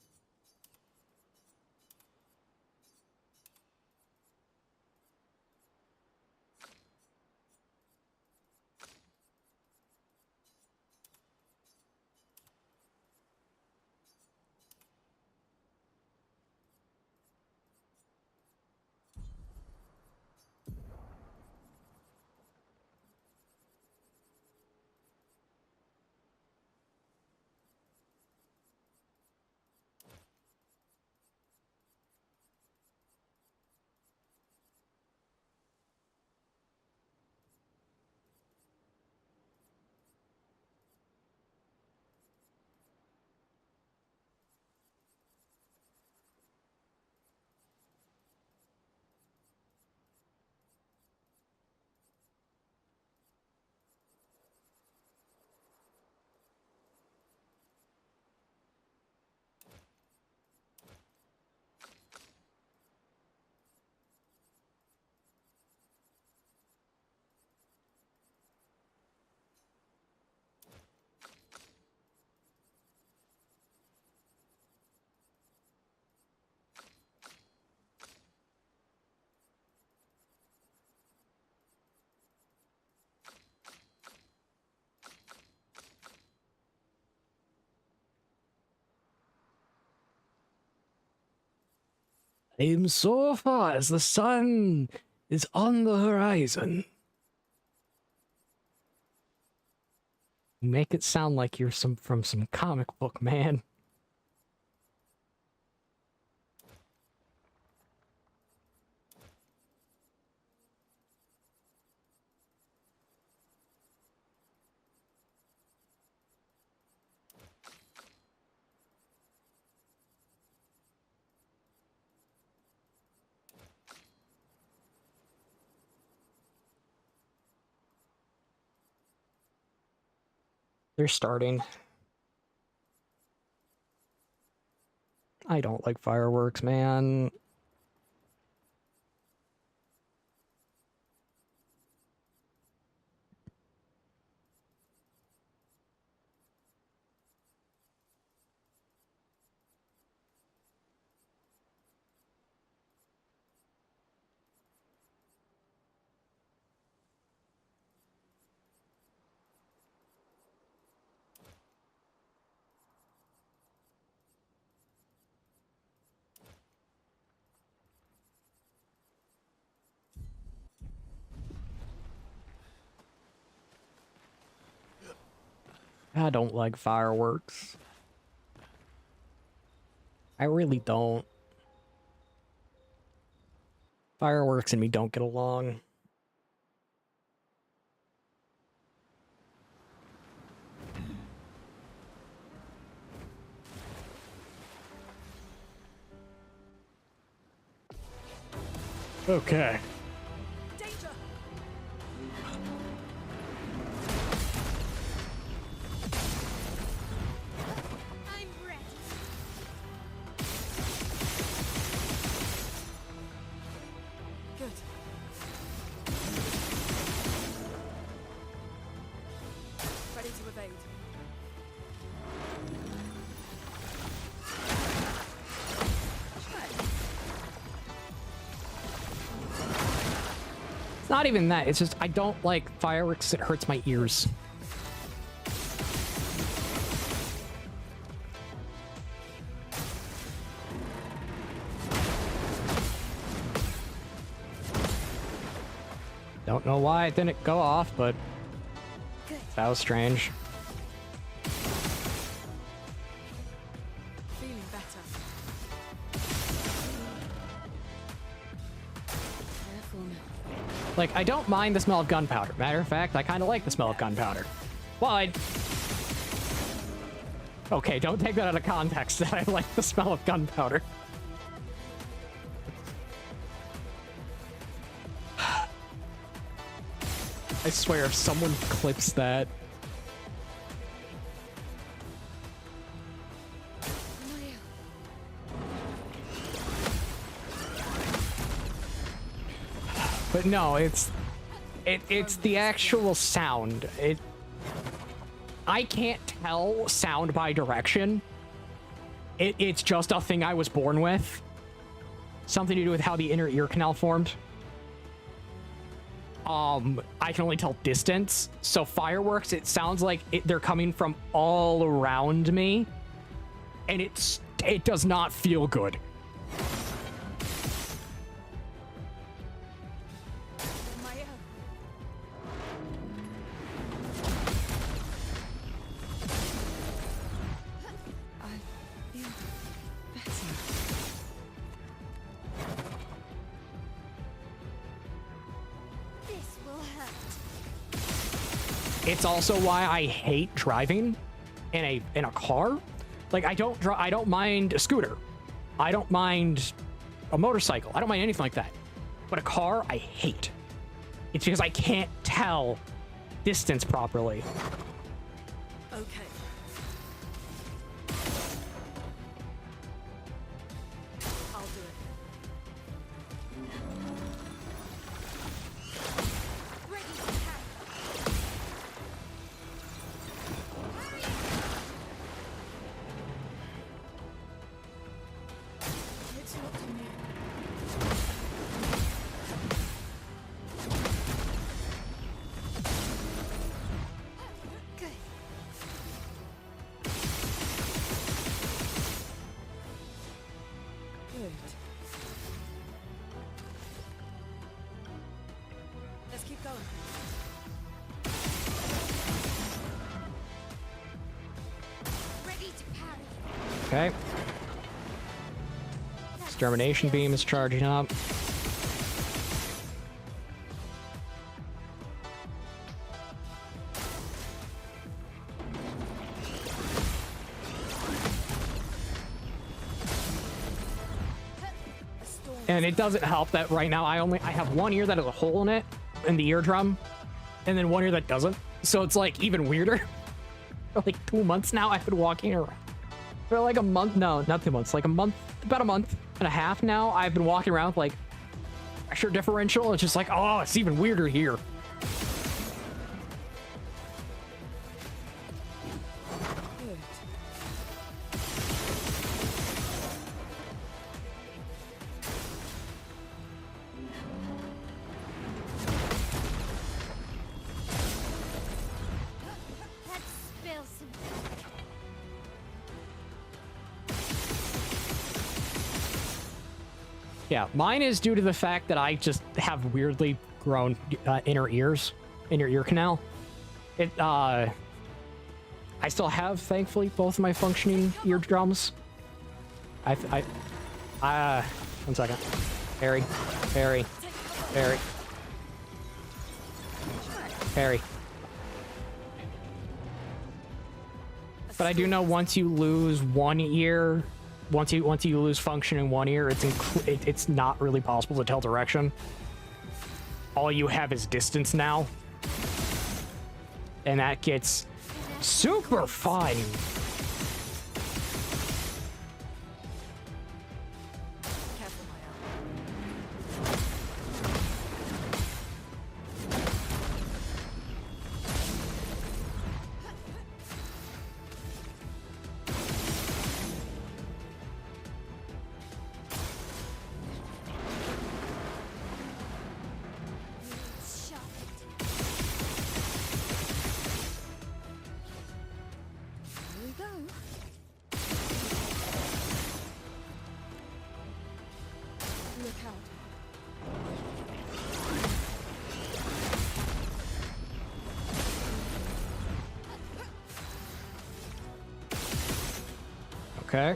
I'm so far as the sun is on the horizon. Make it sound like you're from some comic book, man. They're starting. I don't like fireworks, man. I don't like fireworks. I really don't. Fireworks and me don't get along. Okay. Danger! I'm ready. Good. Ready to evade. It's not even that. It's just I don't like fireworks. It hurts my ears. Don't know why it didn't go off, but that was strange. Feeling better. Careful now. Like, I don't mind the smell of gunpowder. Matter of fact, I kind of like the smell of gunpowder. But... okay, don't take that out of context that I like the smell of gunpowder. I swear, if someone clips that... But no, it's the actual sound. I can't tell sound by direction. It's just a thing I was born with. Something to do with how the inner ear canal formed. I can only tell distance. So fireworks, it sounds like they're coming from all around me, and it does not feel good. It's also why I hate driving in a car. Like, I don't mind a scooter. I don't mind a motorcycle. I don't mind anything like that. But a car, I hate. It's because I can't tell distance properly. Okay. I'll do it. Ready to attack. It's not to me. Good. Good. Let's keep going. Ready to parry. Okay. Extermination beam is charging up. And it doesn't help that right now I have one ear that has a hole in it, in the eardrum, and then one ear that doesn't. So it's like even weirder. For like 2 months now I've been walking around. For like a month, no, not 2 months, like a month, about a month and a half now, I've been walking around with like pressure differential. It's just like, oh, it's even weirder here. Good. Let's spill some. Yeah, mine is due to the fact that I just have weirdly grown inner ears, inner ear canal. I still have, thankfully, both of my functioning eardrums. One second. Harry. But I do know once you lose one ear, once you lose function in one ear, it's not really possible to tell direction. All you have is distance now, and that gets super fun. Okay.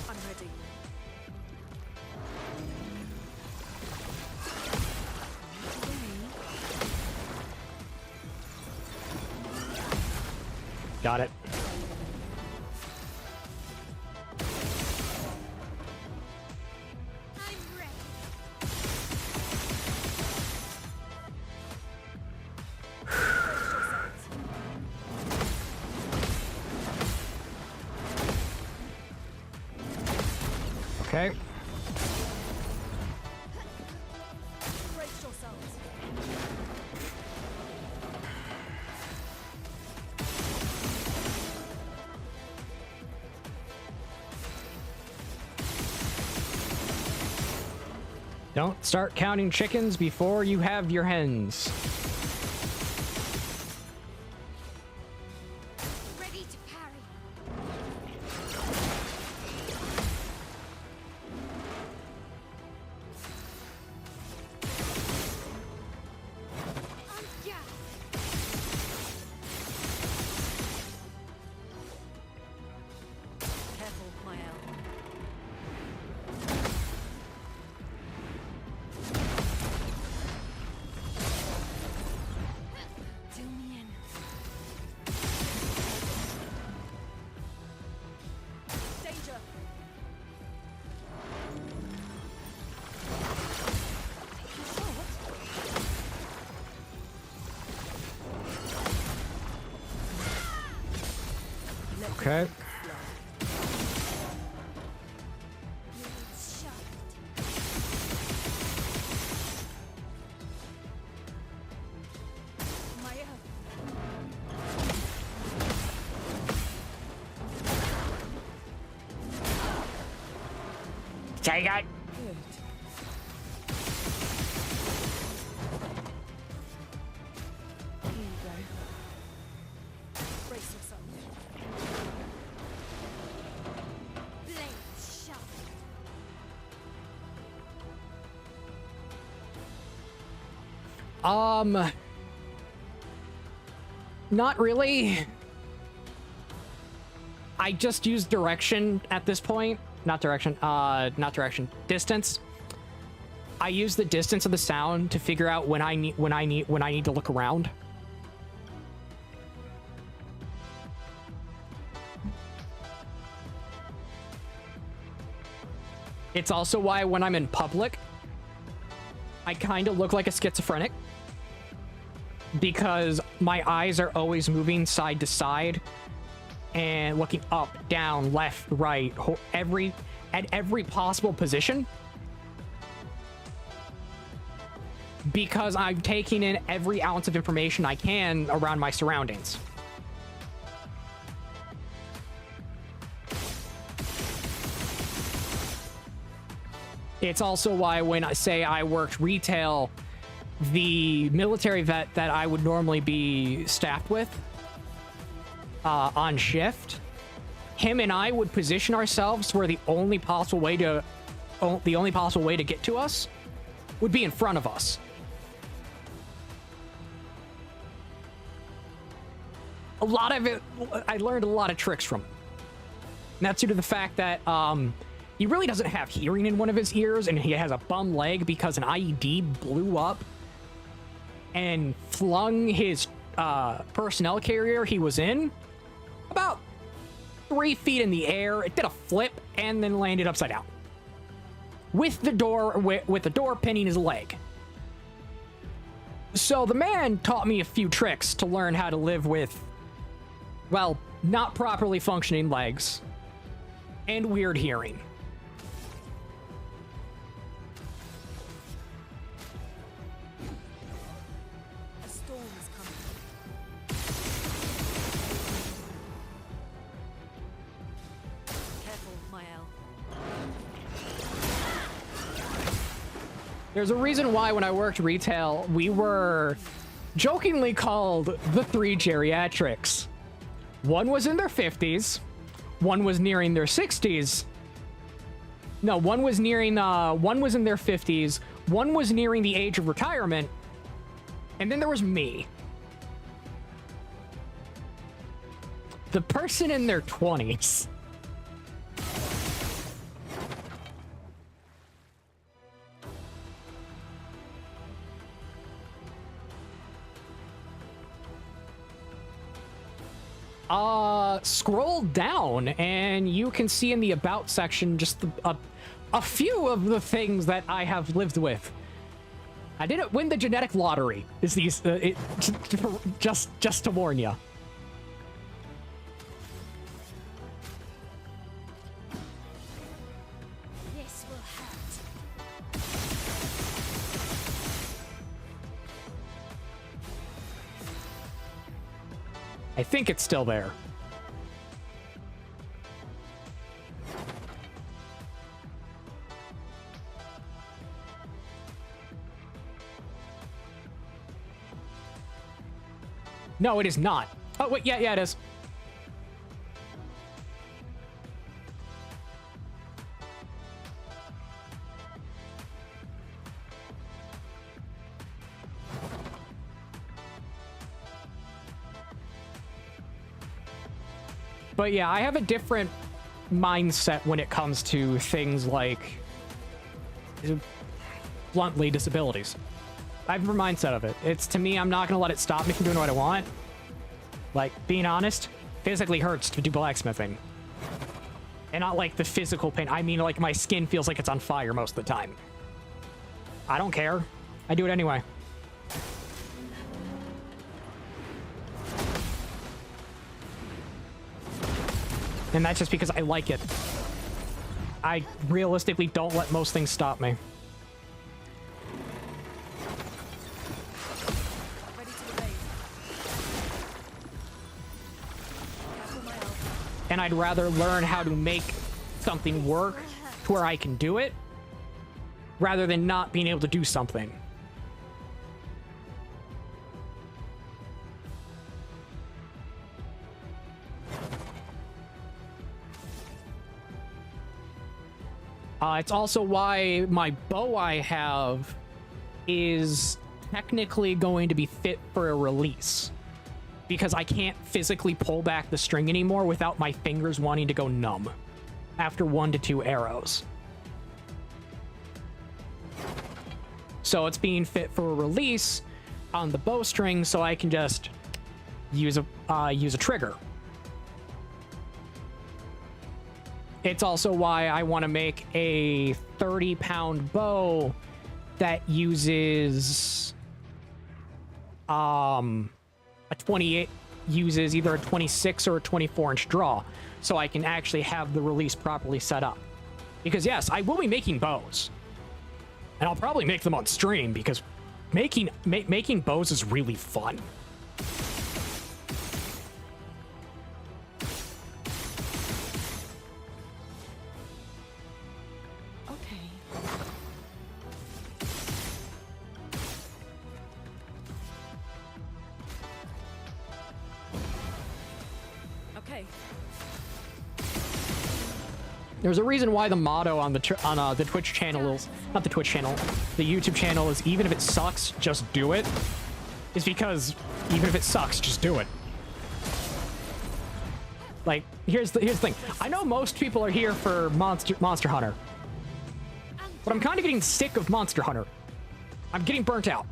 I'm ready. Got it. Okay. Brace yourselves. Don't start counting chickens before you have your hens. Ready to parry. Careful, Mael. Do me in. Danger. Okay. Take it. Here you go. Brace yourself. Blades sharp. Not really. I just use direction at this point. Not direction, distance. I use the distance of the sound to figure out when I need to look around. It's also why when I'm in public, I kind of look like a schizophrenic, because my eyes are always moving side to side and looking up, down, left, right, at every possible position, because I'm taking in every ounce of information I can around my surroundings. It's also why when I say I worked retail, the military vet that I would normally be staffed with on shift, him and I would position ourselves where the only possible way to get to us would be in front of us. A lot of it, I learned a lot of tricks from him. And that's due to the fact that he really doesn't have hearing in one of his ears, and he has a bum leg because an IED blew up and flung his personnel carrier he was in about 3 feet in the air. It did a flip and then landed upside down with the door pinning his leg. So the man taught me a few tricks to learn how to live with, well, not properly functioning legs and weird hearing. A storm is coming. Careful, Mael. There's a reason why when I worked retail, we were jokingly called the 3 geriatrics. One was in their 50s, one was nearing their 60s. No, one was in their 50s, one was nearing the age of retirement, and then there was me. The person in their 20s. Scroll down and you can see in the about section just a few of the things that I have lived with. I didn't win the genetic lottery. Is these just to warn you. This will hurt. I think it's still there. No, it is not. Oh, wait, yeah, it is. But yeah, I have a different mindset when it comes to things like, bluntly, disabilities. I have a mindset of it. It's, to me, I'm not gonna let it stop me from doing what I want. Like, being honest, physically hurts to do blacksmithing. And not like the physical pain. I mean, like, my skin feels like it's on fire most of the time. I don't care. I do it anyway. And that's just because I like it. I realistically don't let most things stop me. Ready to evade. Careful, Mael. And I'd rather learn how to make something work to where I can do it, rather than not being able to do something. It's also why my bow I have is technically going to be fit for a release, because I can't physically pull back the string anymore without my fingers wanting to go numb after 1 to 2 arrows. So it's being fit for a release on the bowstring, so I can just use a trigger. It's also why I want to make a 30-pound bow that uses a 28, uses either a 26 or a 24-inch draw, so I can actually have the release properly set up. Because yes, I will be making bows, and I'll probably make them on stream, because making bows is really fun. Okay. Okay. There's a reason why the motto on the Twitch channel is not the Twitch channel, the YouTube channel is even if it sucks, just do it. Is because even if it sucks, just do it. Like here's the thing. I know most people are here for Monster Hunter, but I'm kind of getting sick of Monster Hunter. I'm getting burnt out.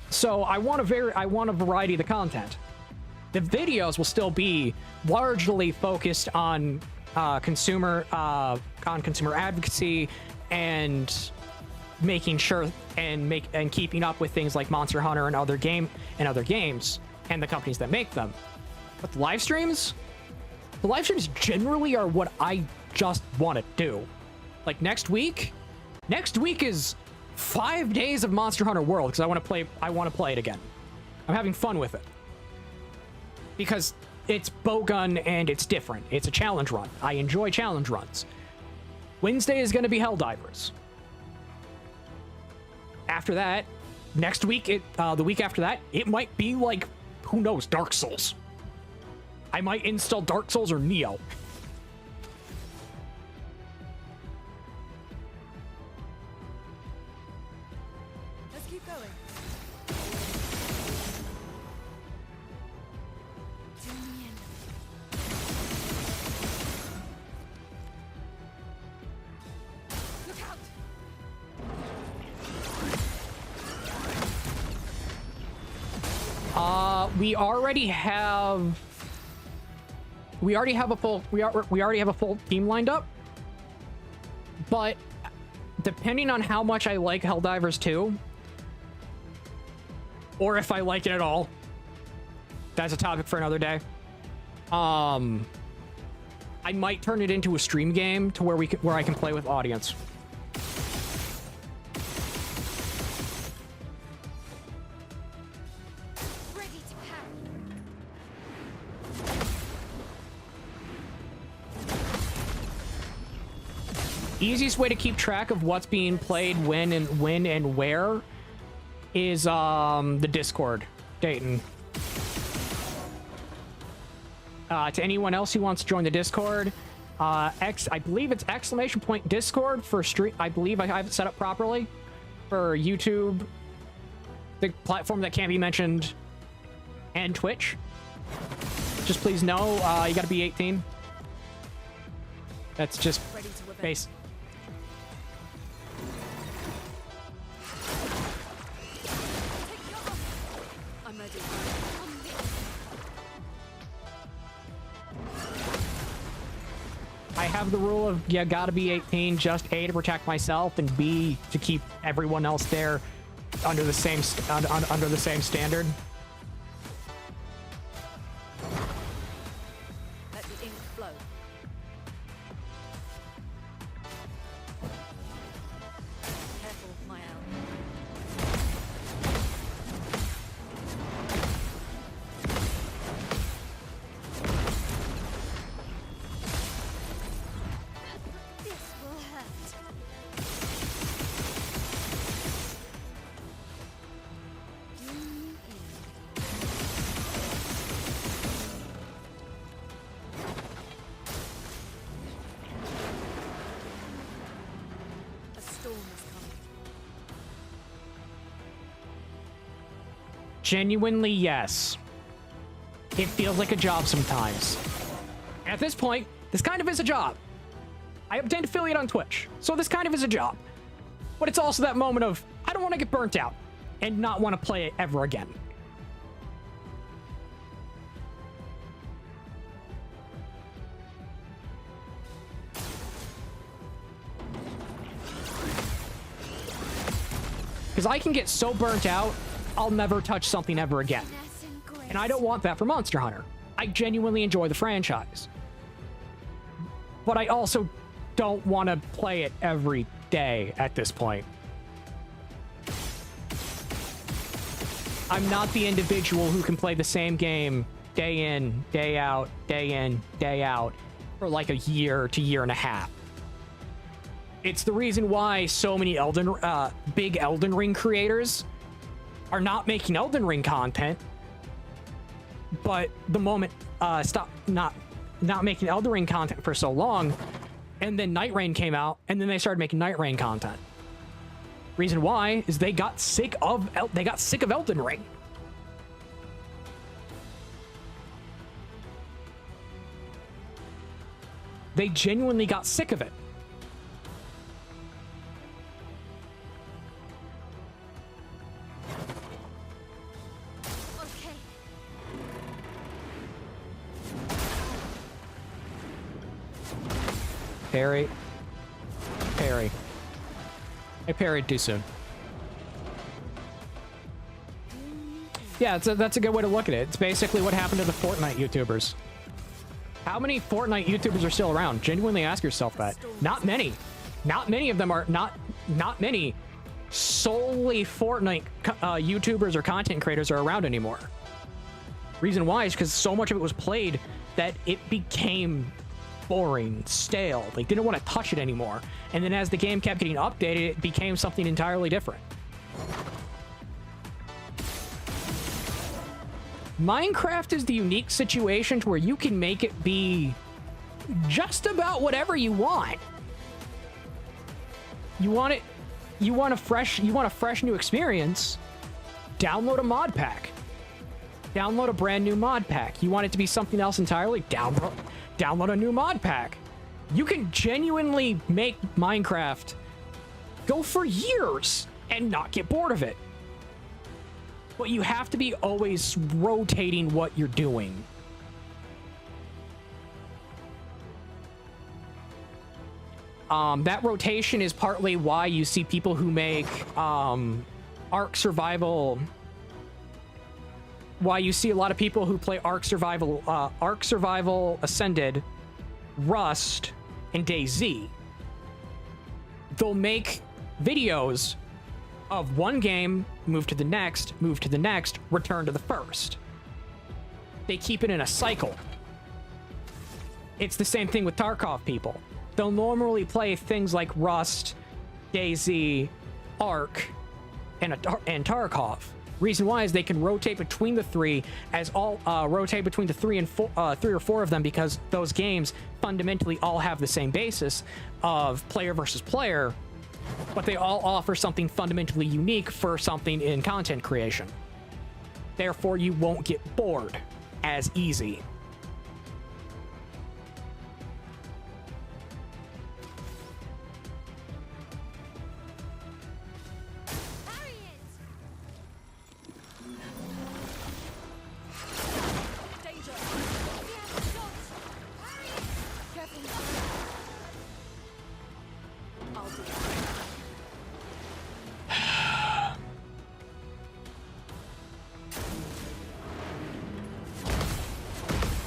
So I want a variety of the content. The videos will still be largely focused on consumer advocacy and making sure and keeping up with things like Monster Hunter and other games and the companies that make them. But the live streams generally are what I just want to do. Like next week is 5 days of Monster Hunter World because I want to play it again. I'm having fun with it. Because it's bowgun and it's different. It's a challenge run. I enjoy challenge runs. Wednesday is going to be Helldivers. After that, next week, the week after that, it might be like, who knows, Dark Souls. I might install Dark Souls or Neo. Let's keep going. We already have a full team lined up. But depending on how much I like Helldivers 2, or if I like it at all, that's a topic for another day. I might turn it into a stream game to where I can play with audience. Easiest way to keep track of what's being played when and where is the Discord, Dayton. To anyone else who wants to join the Discord, I believe it's !Discord for stream. I believe I have it set up properly for YouTube, the platform that can't be mentioned, and Twitch. Just please know you got to be 18. That's just base. I have the rule of you gotta be 18, just A, to protect myself, and B, to keep everyone else there under the same standard. Let the ink flow. Careful, my owl. Genuinely, yes. It feels like a job sometimes. At this point, this kind of is a job. I obtained affiliate on Twitch, so this kind of is a job. But it's also that moment of, I don't want to get burnt out and not want to play it ever again. Because I can get so burnt out, I'll never touch something ever again. And I don't want that for Monster Hunter. I genuinely enjoy the franchise. But I also don't want to play it every day at this point. I'm not the individual who can play the same game day in, day out, for like a year to year and a half. It's the reason why so many big Elden Ring creators are not making Elden Ring content, but the moment stopped not making Elden Ring content for so long, and then Night Rain came out, and then they started making Night Rain content. Reason why is they got sick of Elden Ring. They genuinely got sick of it. Okay. Parry. Parry. I parried too soon. Yeah, that's a good way to look at it. It's basically what happened to the Fortnite YouTubers. How many Fortnite YouTubers are still around? Genuinely ask yourself that. Not many. Not many of them are not many solely Fortnite YouTubers or content creators are around anymore. Reason why is because so much of it was played that it became boring, stale. They didn't want to touch it anymore. And then as the game kept getting updated, it became something entirely different. Minecraft is the unique situation to where you can make it be just about whatever you want. You want a fresh new experience? Download a mod pack. Download a brand new mod pack. You want it to be something else entirely? Download a new mod pack. You can genuinely make Minecraft go for years and not get bored of it. But you have to be always rotating what you're doing. That rotation is partly why you see people who make Ark Survival. Why you see a lot of people who play Ark Survival Ascended, Rust, and DayZ. They'll make videos of one game, move to the next, return to the first. They keep it in a cycle. It's the same thing with Tarkov people. They'll normally play things like Rust, DayZ, Ark, and Tarkov. Reason why is they can rotate between the three rotate between the three or four of them, because those games fundamentally all have the same basis of player versus player, but they all offer something fundamentally unique for something in content creation. Therefore, you won't get bored as easy.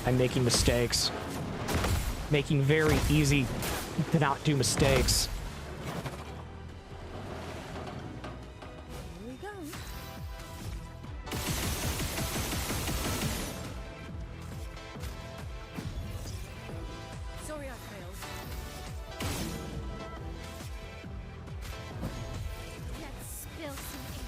I'm making mistakes. Making very easy to not do mistakes. Here we go. Sorry I failed. Let's spill some ink.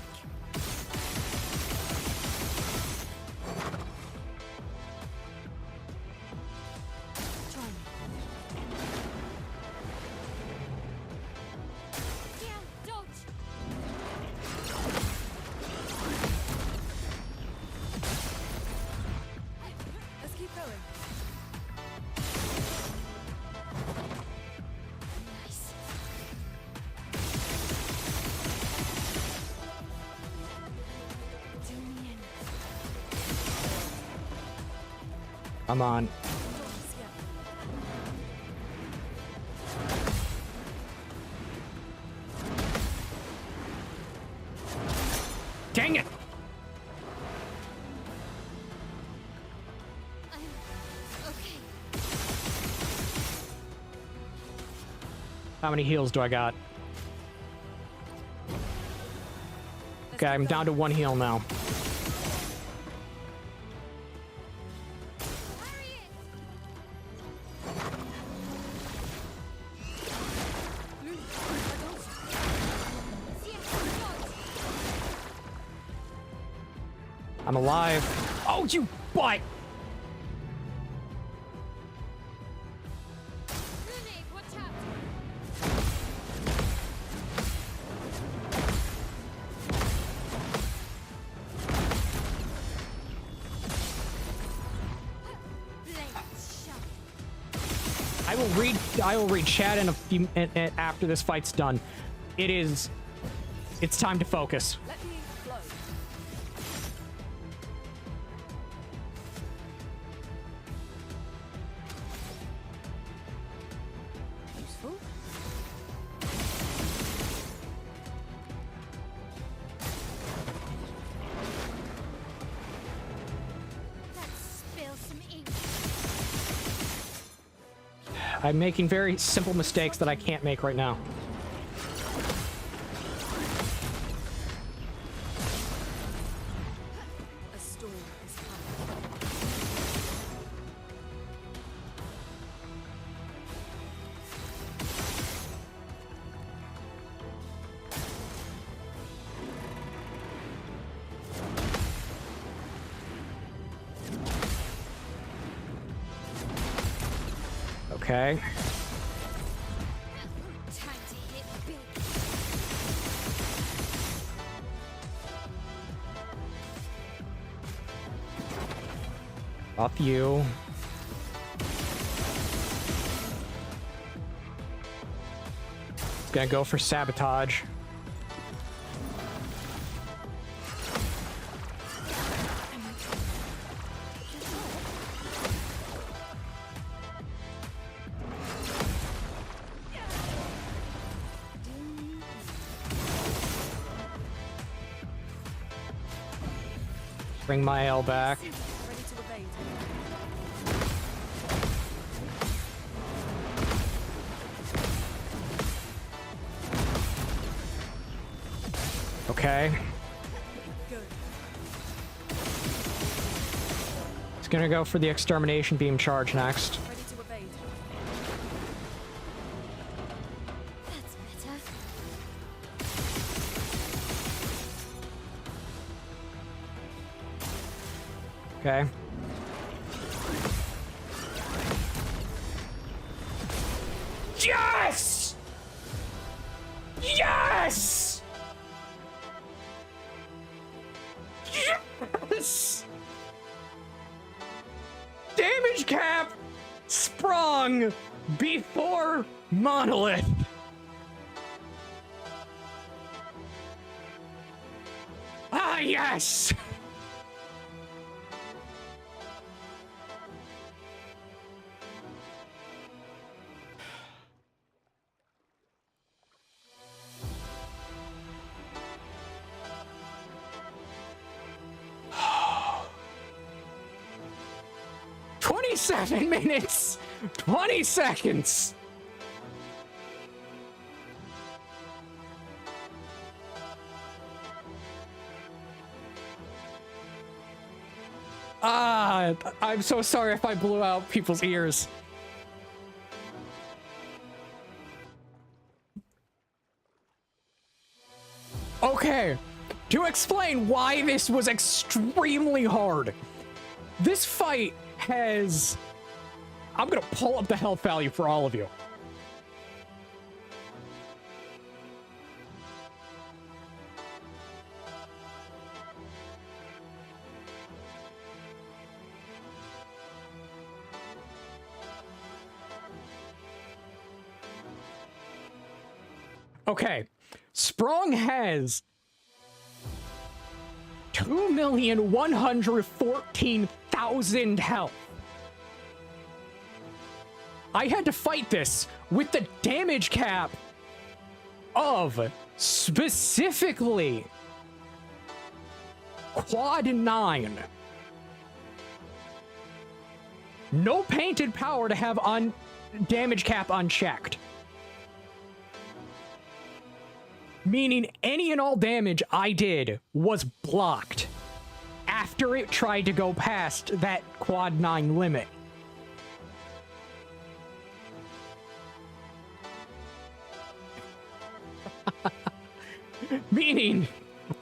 Let's keep going. Nice. Do me in. Come on. Dang it! Okay. How many heals do I got? Okay, I'm down to 1 heal now. I'm alive. Oh, you butt! Grenade, watch out! I will read chat in a few after this fight's done. It's time to focus. Let me flow. Useful. Let's spill some ink. I'm making very simple mistakes that I can't make right now. A storm is coming. Okay. Time to hit big. Off you. It's gonna go for sabotage. Bring my L back. Ready to evade. Okay. Good. It's gonna go for the extermination beam charge next. Ready to evade. That's better. Okay. Yes! Yes! Yes! Damage cap sprung before Monolith. Ah, yes! "27 minutes, 20 seconds." I'm so sorry if I blew out people's ears. Okay, to explain why this was extremely hard. This fight has... I'm gonna pull up the health value for all of you. Okay, Sprung has 2,114,000 health. I had to fight this with the damage cap of specifically Quad 9. No painted power to have on damage cap unchecked. Meaning any and all damage I did was blocked after it tried to go past that Quad 9 limit. Meaning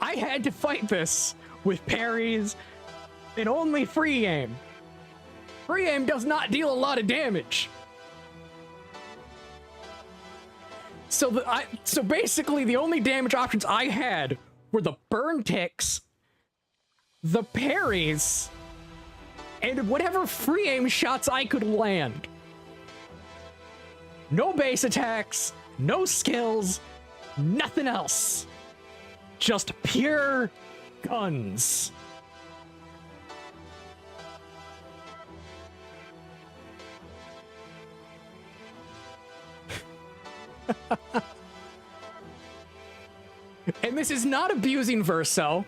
I had to fight this with parries and only free aim. Free aim does not deal a lot of damage. So so basically the only damage options I had were the burn ticks, the parries, and whatever free aim shots I could land. No base attacks, no skills, nothing else. Just pure guns. And this is not abusing Verso.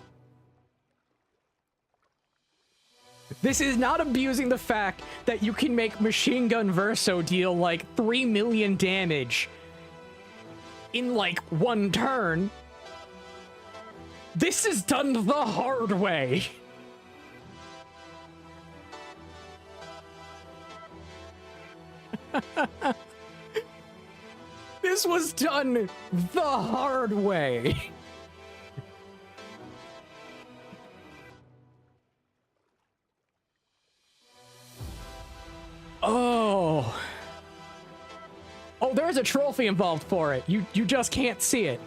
This is not abusing the fact that you can make Machine Gun Verso deal like 3 million damage in like one turn. This is done the hard way. This was done the hard way. Oh. Oh, there's a trophy involved for it. You just can't see it.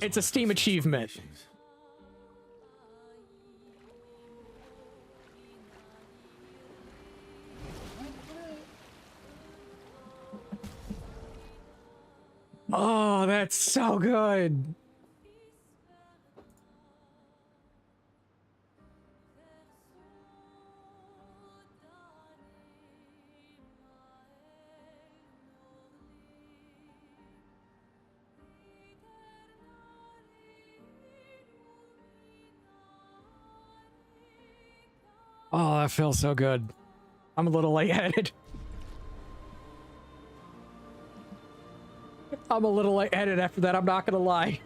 It's a Steam achievement. Oh, that's so good. Oh, that feels so good. I'm a little lightheaded. I'm a little lightheaded after that, I'm not gonna lie.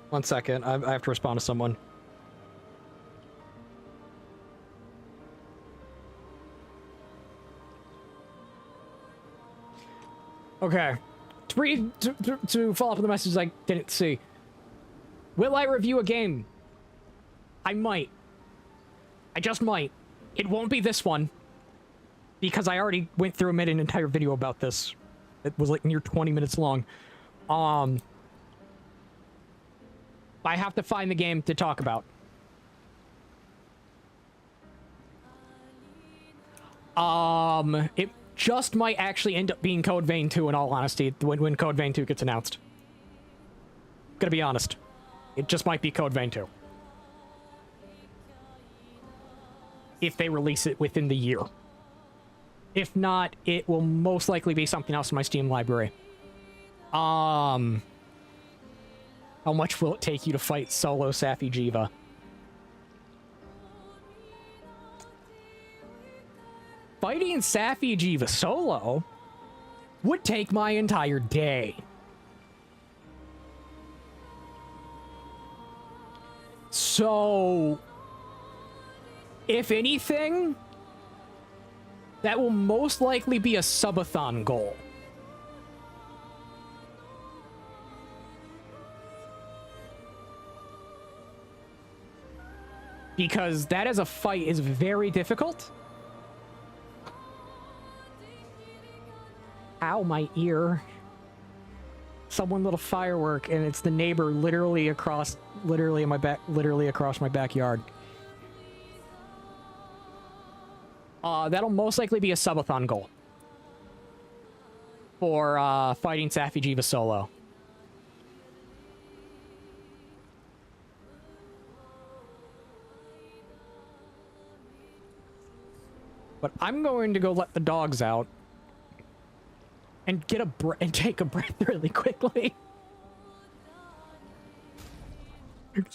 One second, I have to respond to someone. Okay. To follow up on the message I didn't see. Will I review a game? I might. I just might. It won't be this one. Because I already went through and made an entire video about this. It was like near 20 minutes long. I have to find the game to talk about. It just might actually end up being Code Vein 2 in all honesty when Code Vein 2 gets announced. Gonna be honest. It just might be Code Vein 2. If they release it within the year. If not, it will most likely be something else in my Steam library. How much will it take you to fight solo Safi Jiva? Fighting Safi Jiva solo would take my entire day. So, if anything, that will most likely be a subathon goal. Because that as a fight is very difficult. Ow, my ear. Someone lit a firework and it's the neighbor literally across my backyard. That'll most likely be a subathon goal. For fighting Safi Jiva solo. But I'm going to go let the dogs out. And get and take a breath really quickly.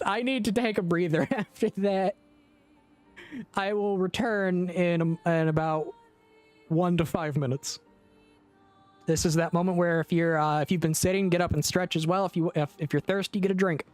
I need to take a breather after that. I will return in about 1 to 5 minutes. This is that moment where if you've been sitting, get up and stretch as well. If you're thirsty, get a drink.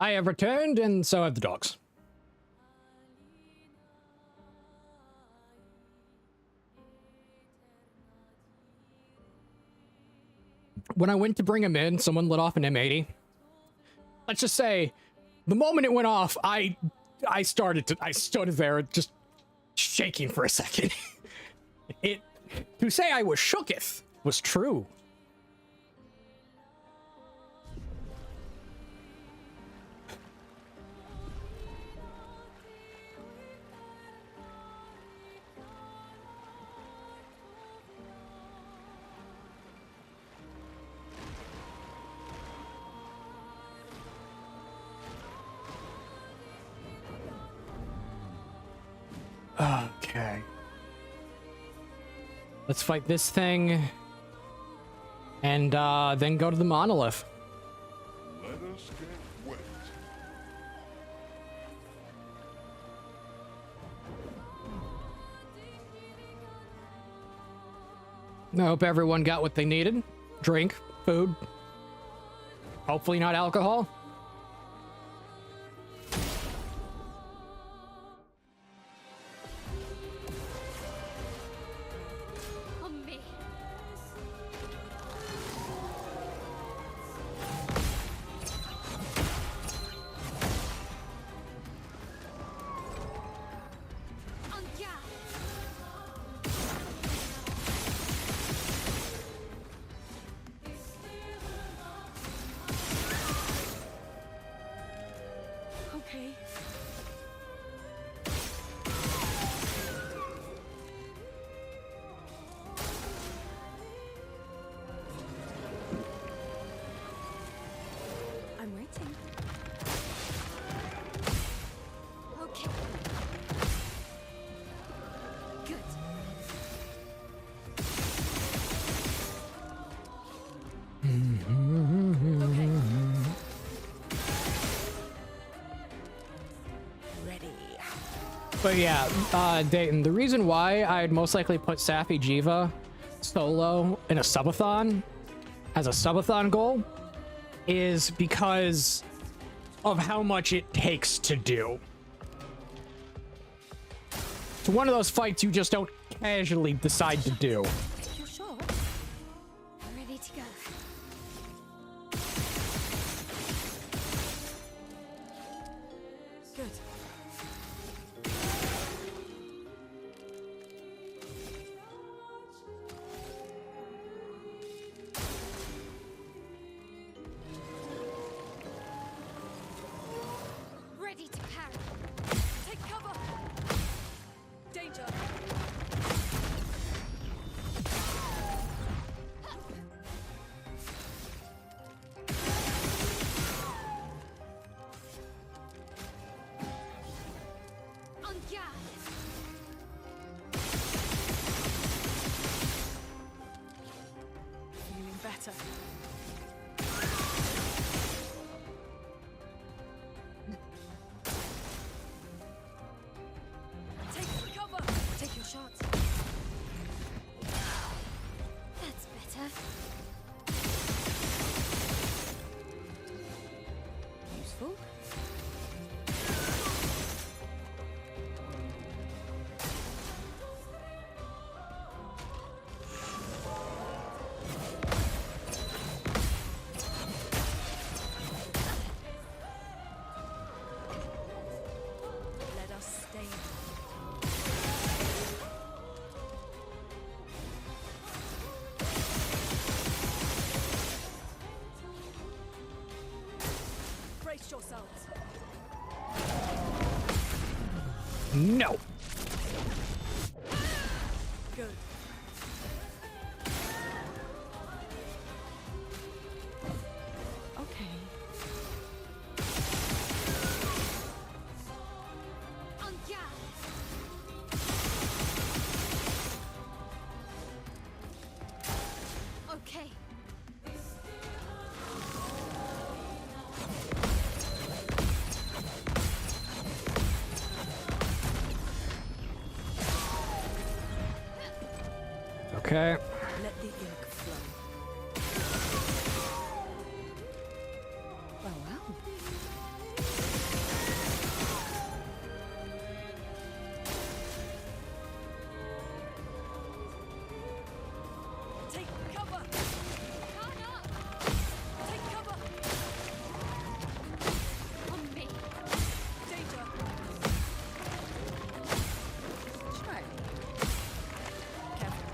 I have returned, and so have the dogs. When I went to bring him in, someone lit off an M80. Let's just say, the moment it went off, I stood there just shaking for a second. To say I was shooketh was true. Okay. Let's fight this thing. And then go to the monolith. Let us get wet. I hope everyone got what they needed. Drink, food. Hopefully not alcohol. On me. On ya. Okay. I'm waiting. Okay. Good. Ready. But yeah, Dayton, the reason why I'd most likely put Safi Jiva solo in a subathon as a subathon goal is because of how much it takes to do. It's one of those fights you just don't casually decide to do. You're sure? Ready to go. Good. Ready to parry. Take cover. Danger. On guard. Feeling better. Take cover. Take your shots. That's better. Useful. Let us stay. Brace yourselves. No. Good. Okay. On guard. Okay. Okay. Let the ink flow. Well, well. Take cover! Take cover! On me. Danger! Try. Careful.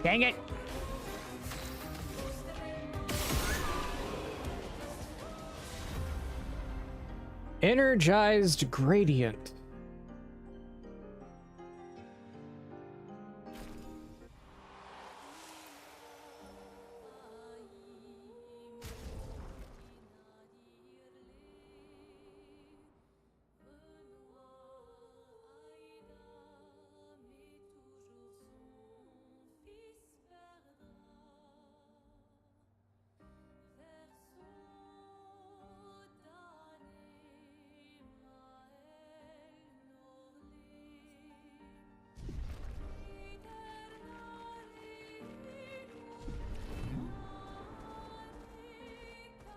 Dang it! Energized gradient.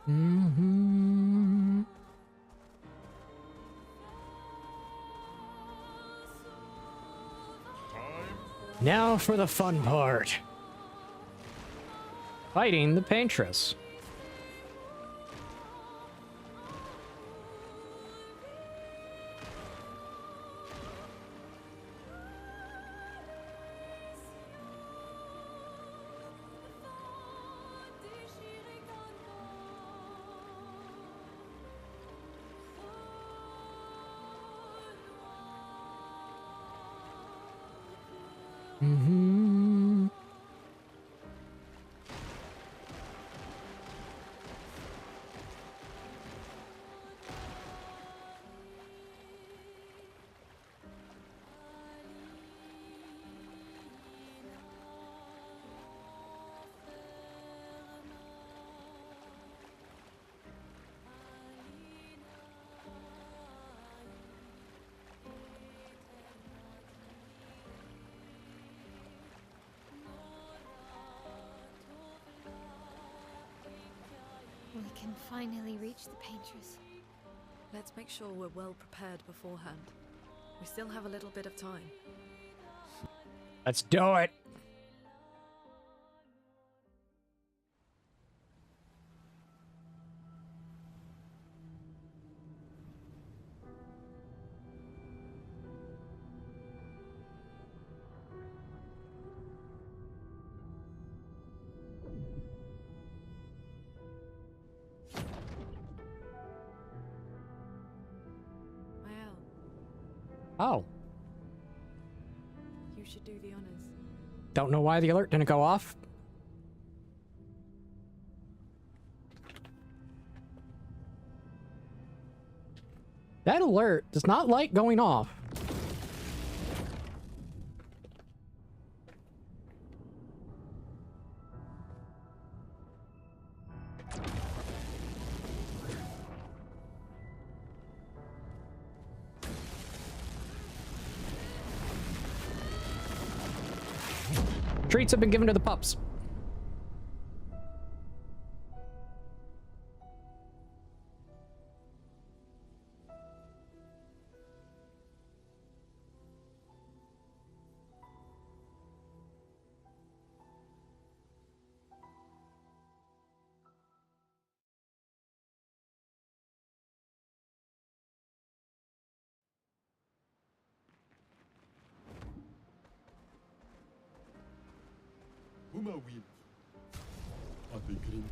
Mm-hmm. Now for the fun part. Fighting the Paintress. Mm-hmm. We can finally reach the Paintress. Let's make sure we're well prepared beforehand. We still have a little bit of time. Let's do it. Oh. You should do the honors. Don't know why the alert didn't go off. That alert does not like going off. Treats have been given to the pups. Umawil. Adegrim.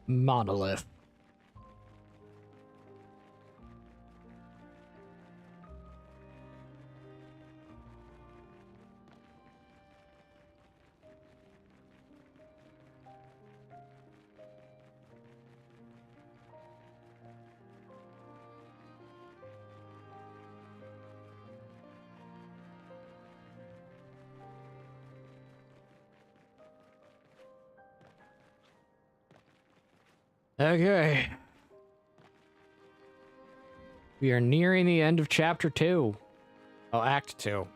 Monolith. Okay. We are nearing the end of chapter 2. Oh, act 2.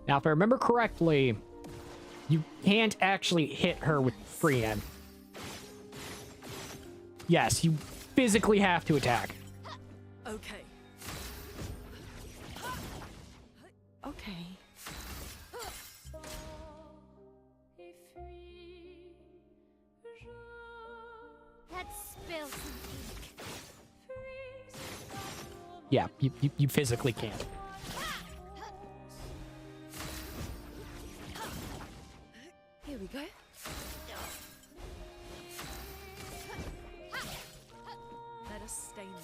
Now, if I remember correctly, you can't actually hit her with free hand. Yes, you physically have to attack. Okay. Okay. Let's spill some ink. Yeah, you physically can't. Here we go. Let us stain them.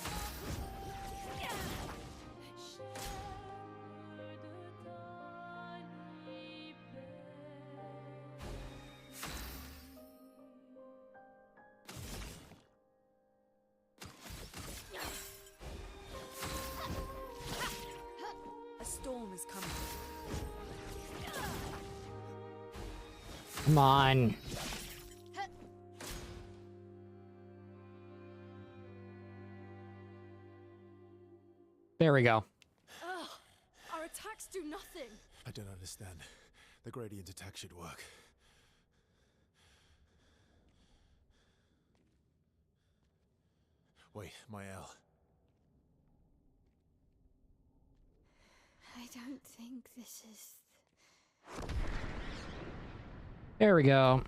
A storm is coming. Come on. There we go. Ugh, our attacks do nothing. I don't understand. The gradient attack should work. Wait, Mael. I don't think this is... There we go.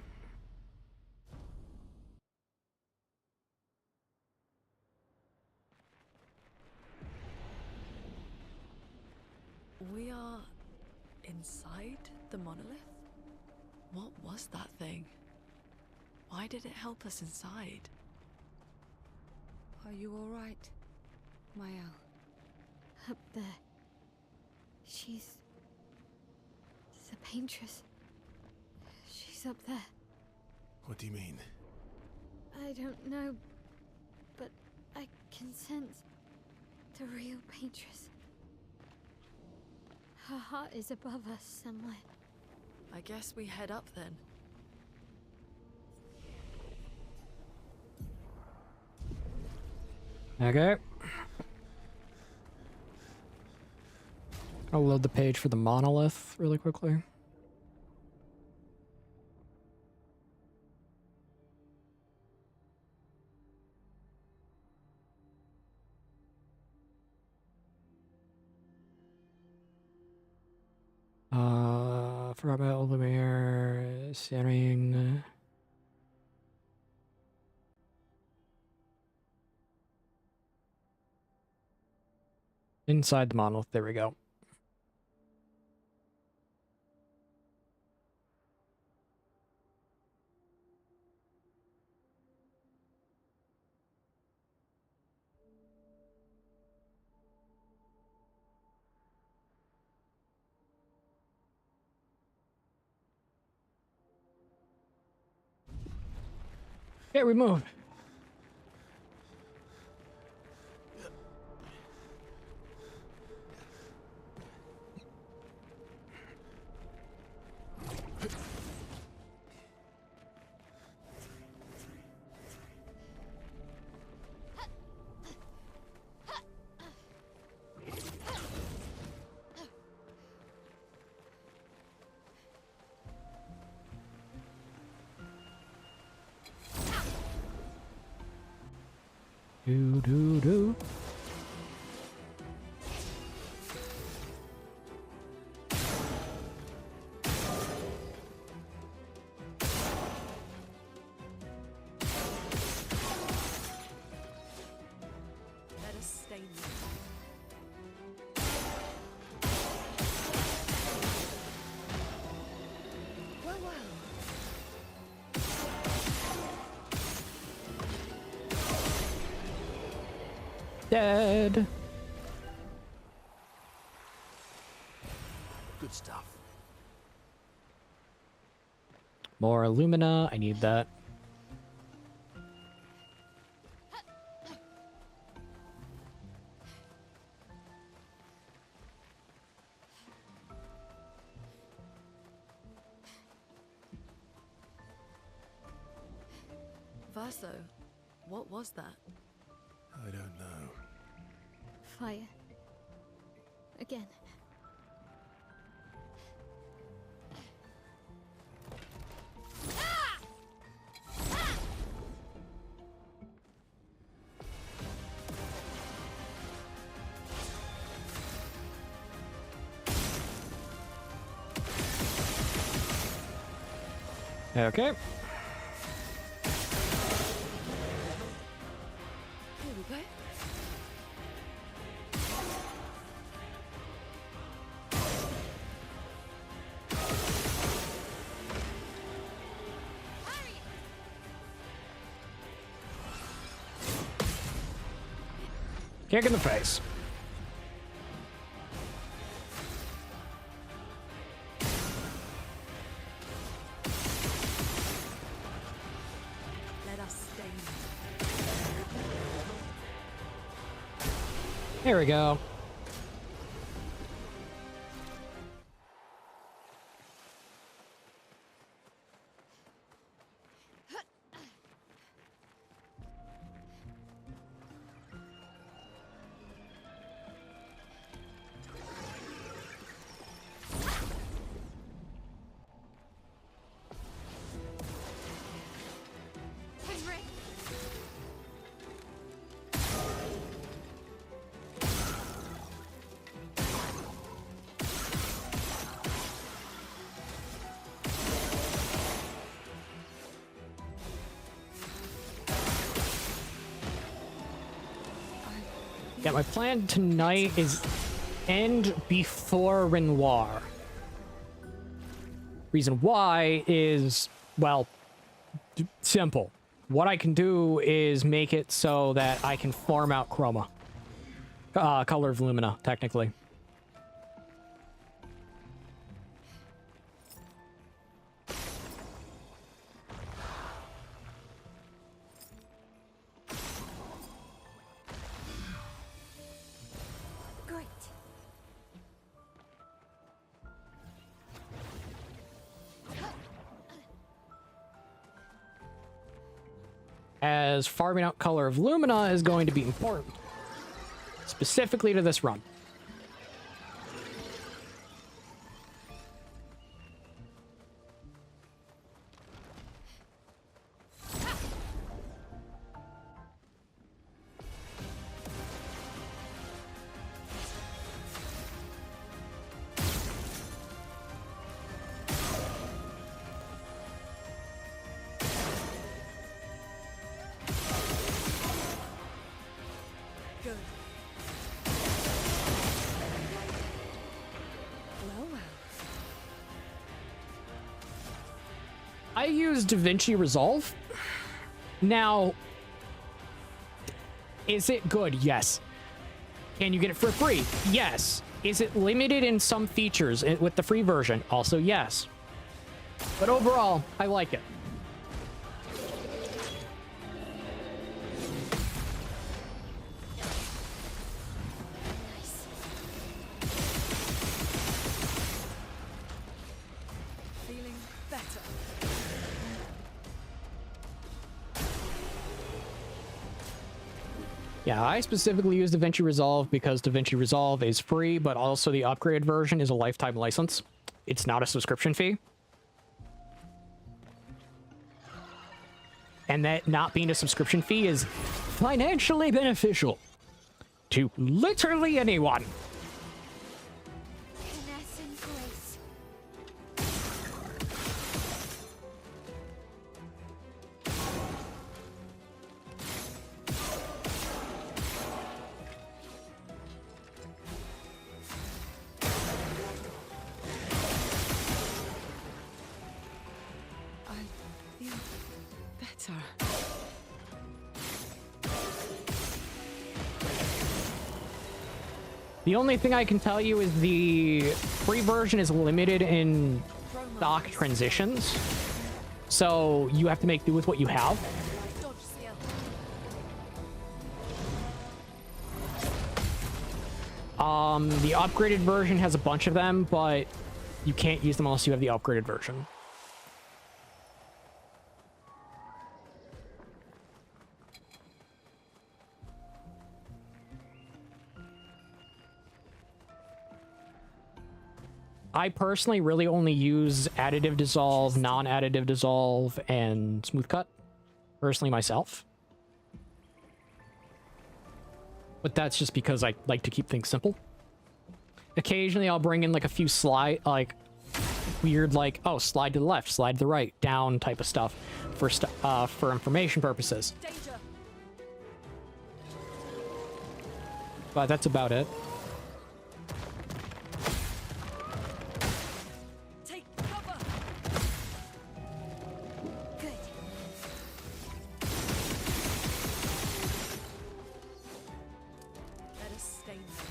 We are inside the monolith? What was that thing? Why did it help us inside? Are you all right, Mael? Up there. She's... the paintress. She's up there. What do you mean? I don't know, but I can sense the real paintress. Her heart is above us somewhere. I guess we head up then. Okay. I'll load the page for the monolith really quickly. Forgot about Olivier, Serene. Inside the monolith, there we go. Okay, we move. Do. dead. Good stuff. More alumina. I need that. Verso, what was that? I don't know. Fire. Again. Okay. Here we go. Kick in the face. Let us stay. There we go. Yeah, my plan tonight is end before Renoir. Reason why is, well, simple. What I can do is make it so that I can farm out Chroma. Color of Lumina, technically. As farming out Color of Lumina is going to be important. Specifically to this run. I use DaVinci Resolve. Now, is it good? Yes. Can you get it for free? Yes. Is it limited in some features with the free version? Also, yes. But overall, I like it. Yeah, I specifically use DaVinci Resolve because DaVinci Resolve is free, but also the upgrade version is a lifetime license. It's not a subscription fee. And that not being a subscription fee is financially beneficial to literally anyone. Finesse and grace. Better. The only thing I can tell you is the free version is limited in stock transitions. So you have to make do with what you have. The upgraded version has a bunch of them, but you can't use them unless you have the upgraded version. I personally really only use additive dissolve, non-additive dissolve, and smooth cut. Personally myself. But that's just because I like to keep things simple. Occasionally I'll bring in like a few slide, like weird, like, oh, slide to the left, slide to the right, down type of stuff for information purposes. Danger. But that's about it. Take cover. Good. Let us stay there.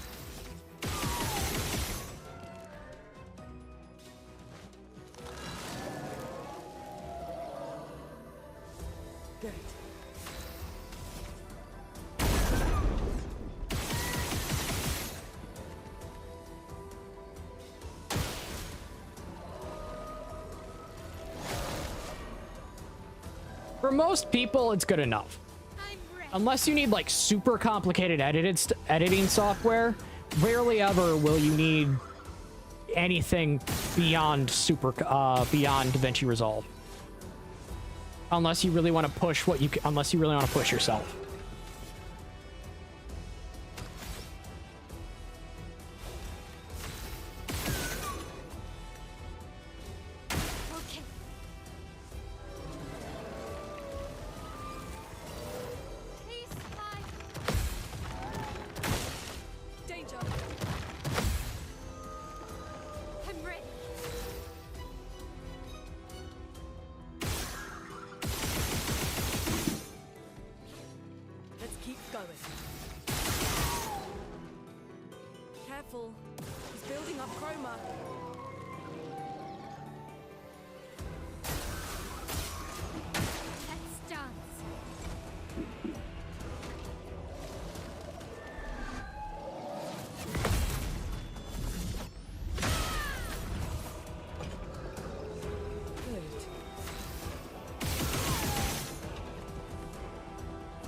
Good. For most people, it's good enough. Unless you need like super complicated editing software, rarely ever will you need anything beyond beyond DaVinci Resolve. Unless you really want to push unless you really want to push yourself. Okay. Please fly. Danger. I'm ready. Let's keep going. Careful. He's building up chroma. Let's dance. Good.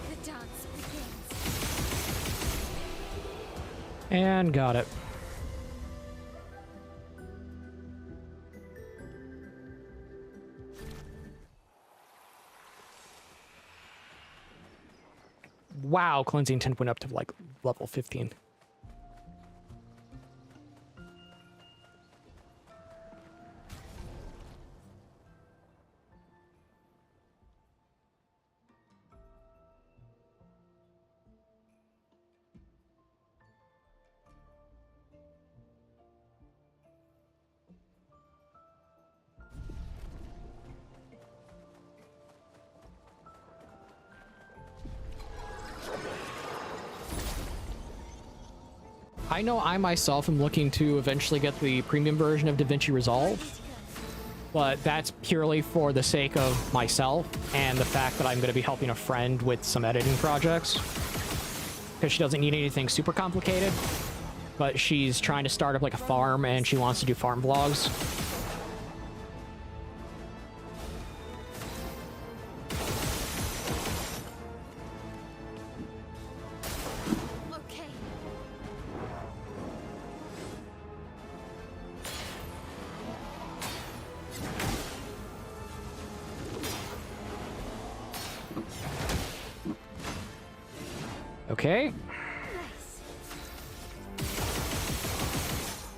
The dance begins. And got it. Wow, cleansing 10 went up to like level 15. I know I myself am looking to eventually get the premium version of DaVinci Resolve, but that's purely for the sake of myself and the fact that I'm going to be helping a friend with some editing projects. Because she doesn't need anything super complicated, but she's trying to start up like a farm and she wants to do farm vlogs. Okay. Okay. Nice.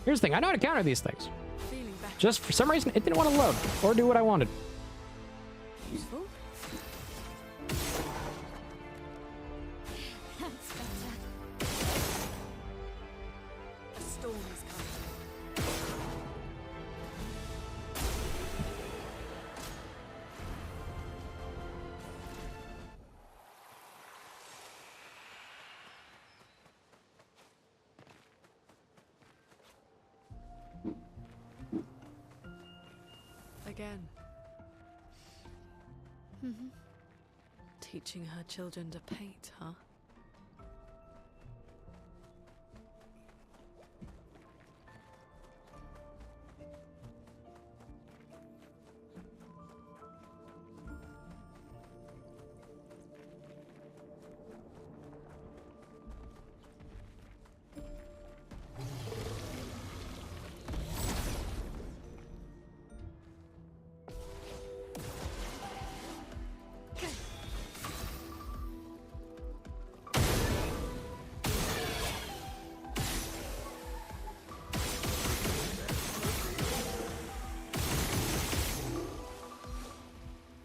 Here's the thing, I know how to counter these things. Feeling better. Just for some reason, it didn't want to load or do what I wanted. Useful. That's better. A storm is coming. again. Mm-hmm. Teaching her children to paint, huh?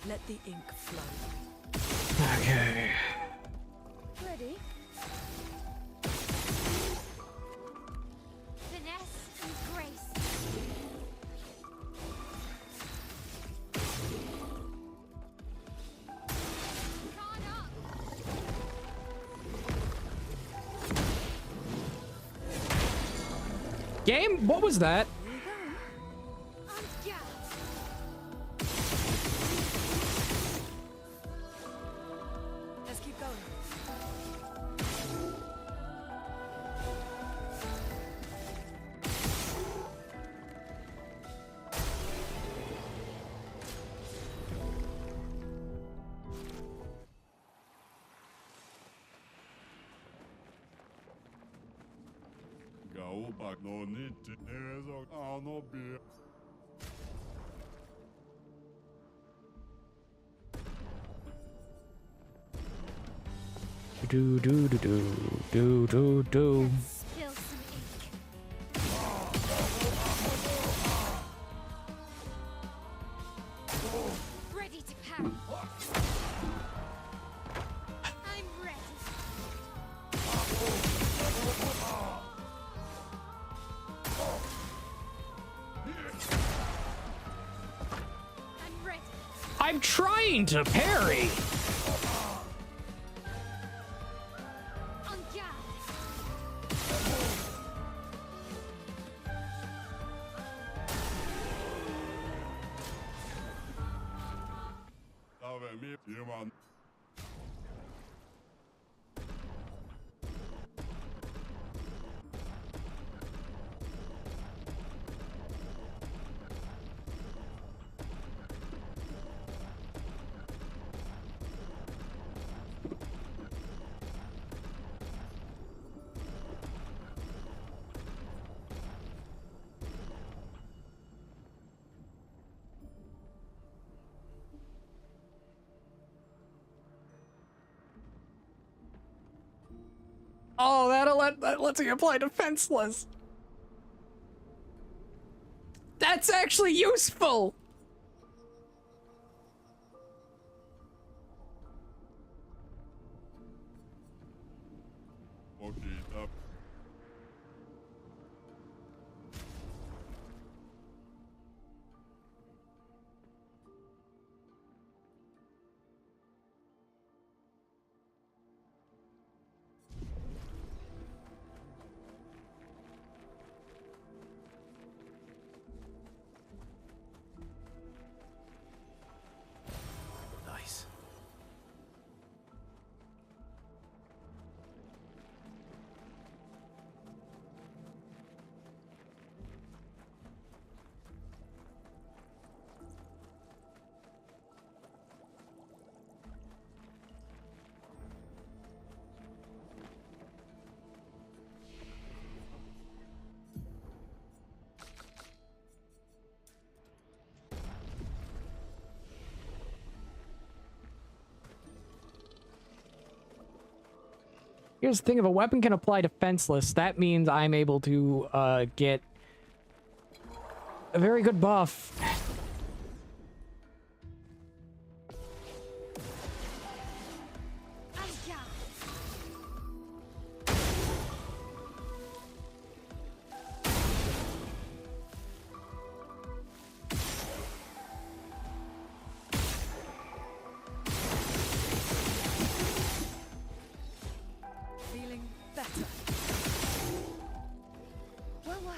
Let the ink flow. Okay. Ready? Finesse and grace. Guard up. Game? What was that? Let's keep going. Go back no need to no be. Do do do do do do do. Spill some ink. Ready to parry. I'm ready. I'm ready. I'm trying to parry. On guard. Dave me human. Oh, that lets me apply defenseless. That's actually useful. Okay, up. Nice. Here's the thing, if a weapon can apply defenseless, that means I'm able to get a very good buff. On guard. Feeling better. Well, well.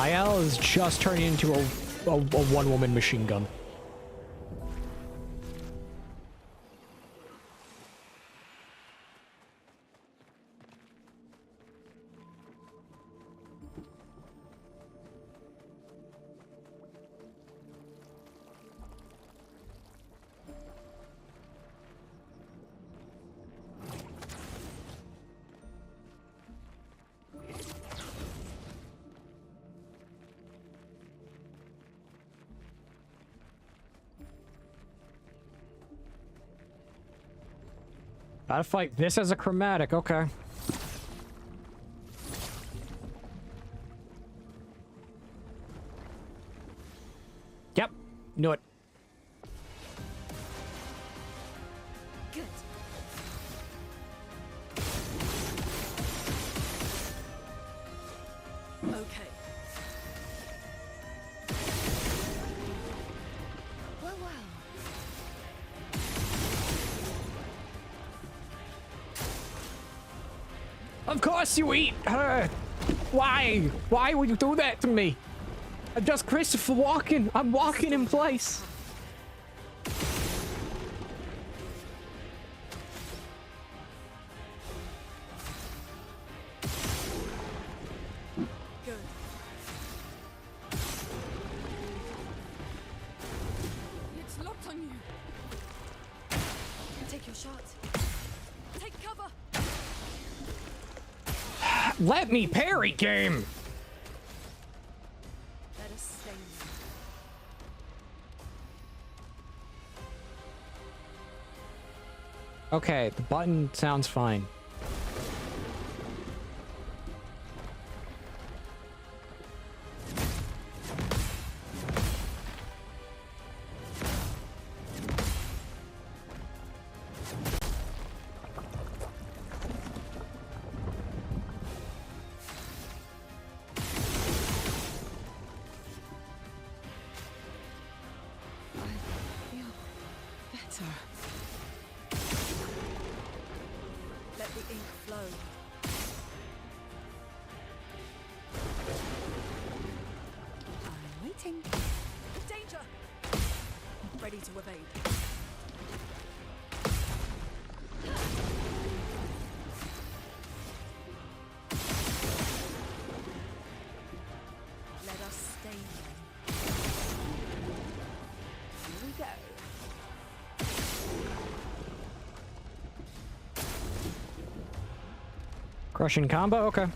IL is just turning into a one-woman machine gun. Gotta fight this as a chromatic, okay. Yep, knew it. Good. Okay. Well, well. Of course you eat her! Why? Why would you do that to me? I'm just Christopher Walken. I'm walking in place. Good. It's locked on you. Take your shot. Take cover. Let me parry, game! Let us stay. Okay, the button sounds fine. Let the ink flow. I'm waiting. Danger! Ready to evade. Let us stay here. Here we go. Crushing combo? Okay.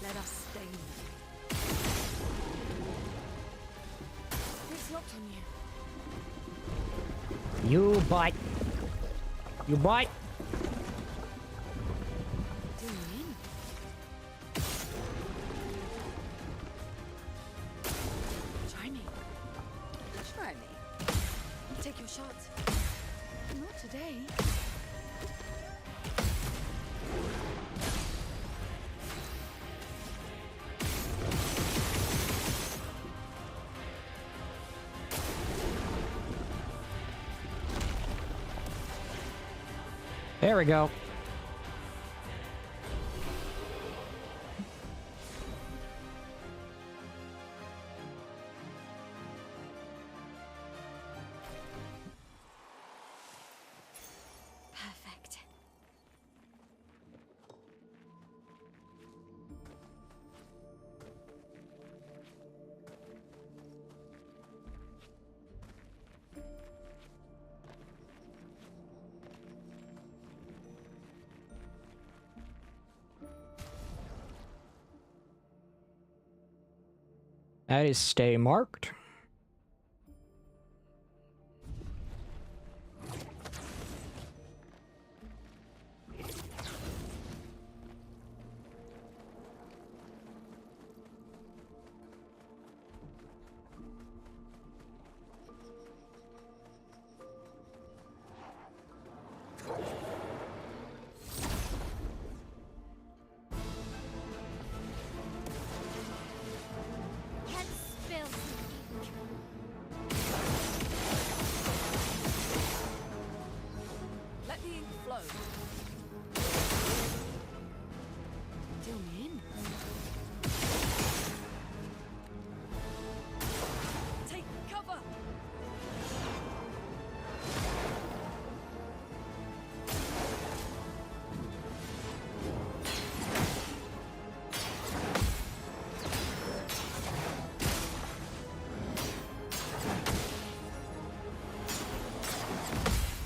Let us stay here. It's locked on you. You bite. You bite. Do you mean? Try me. Try me. Take your shot. Not today. There we go. Perfect. That is stay marked.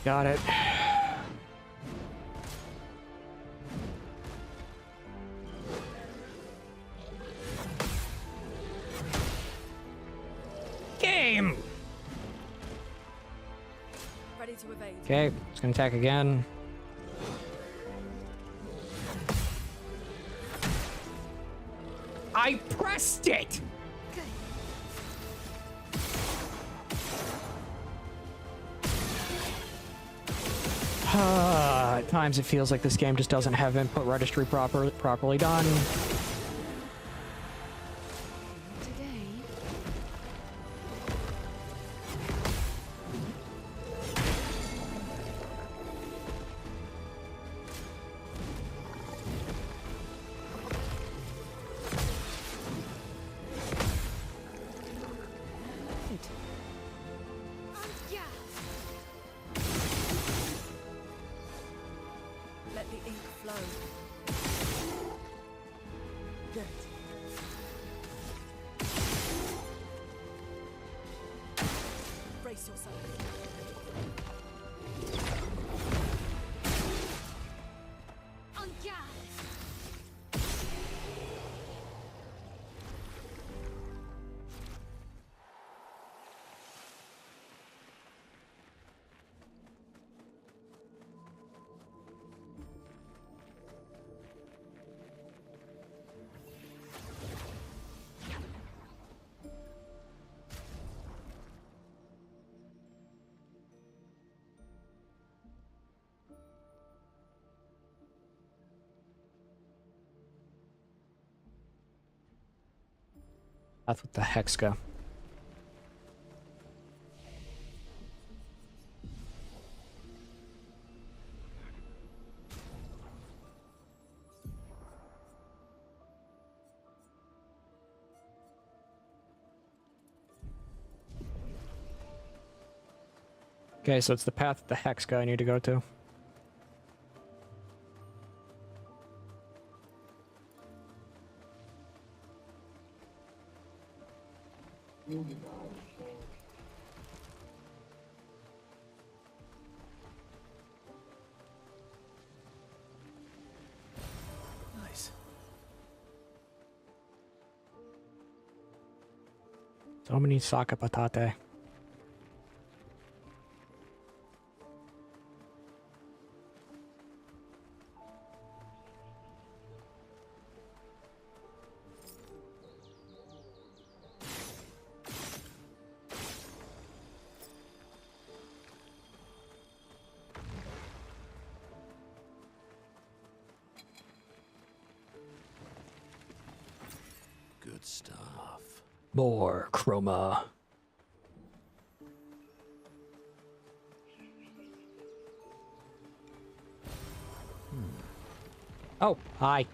Got it. Game! Ready to evade. Okay, it's gonna attack again. I pressed it! At times it feels like this game just doesn't have input registry properly done. Let the ink flow. Good. Brace yourself. On guard. That's what the heck's go. Okay, so it's the path that the hex guy I need to go to. Nice. So many sake patate. Good stuff. More chroma. Oh, hi.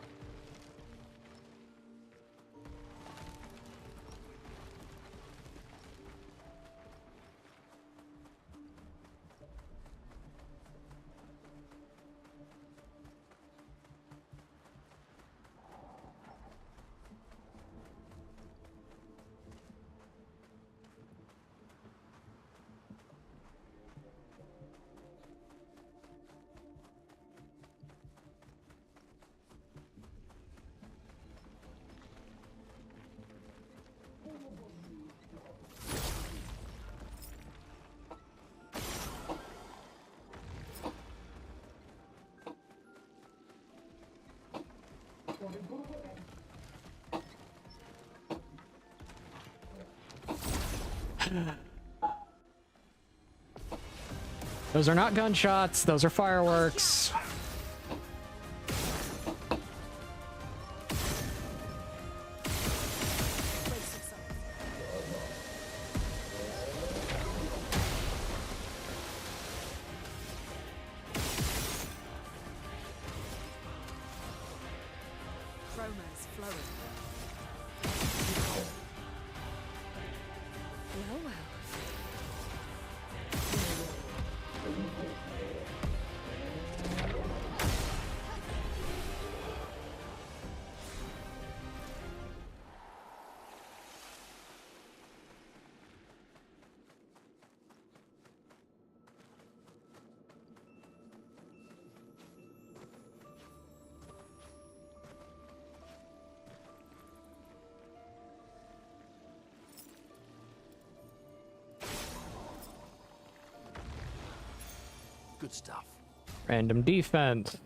Those are not gunshots, those are fireworks. Chroma's flowing. Well, well. Good stuff. Random defense.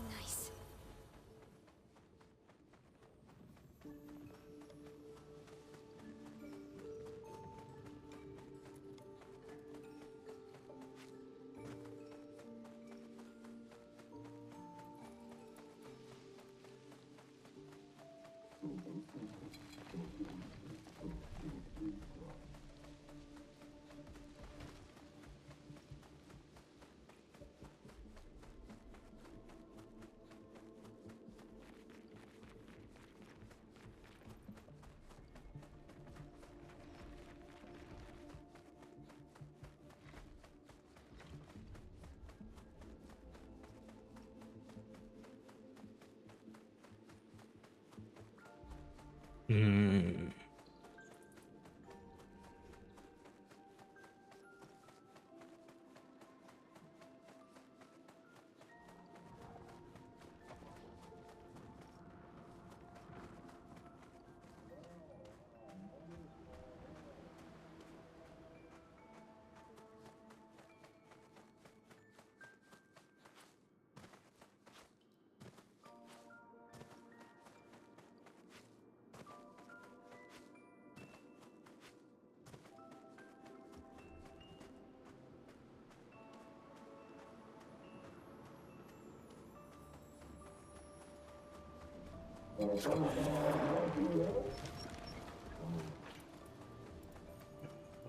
Nice. Hmm.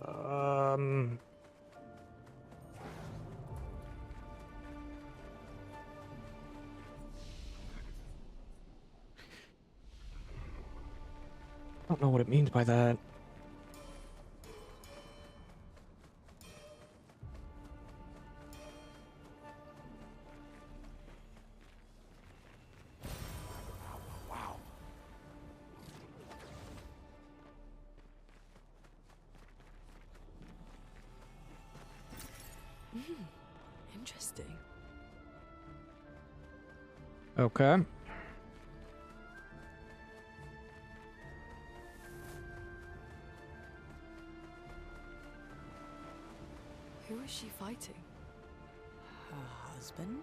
Um. I don't know what it means by that. Interesting. Okay. Who is she fighting? Her husband?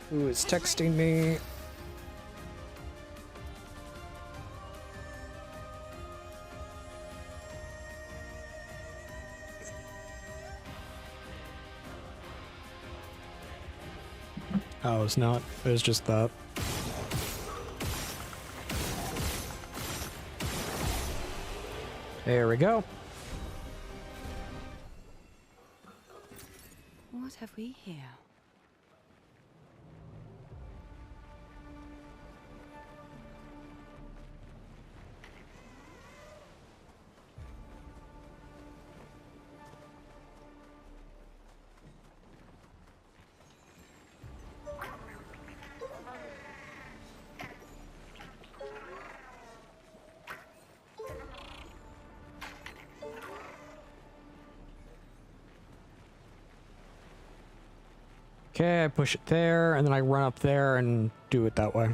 Who is texting me? Oh, it's not. It was just that. There we go. What have we here? Okay, I push it there, and then I run up there and do it that way.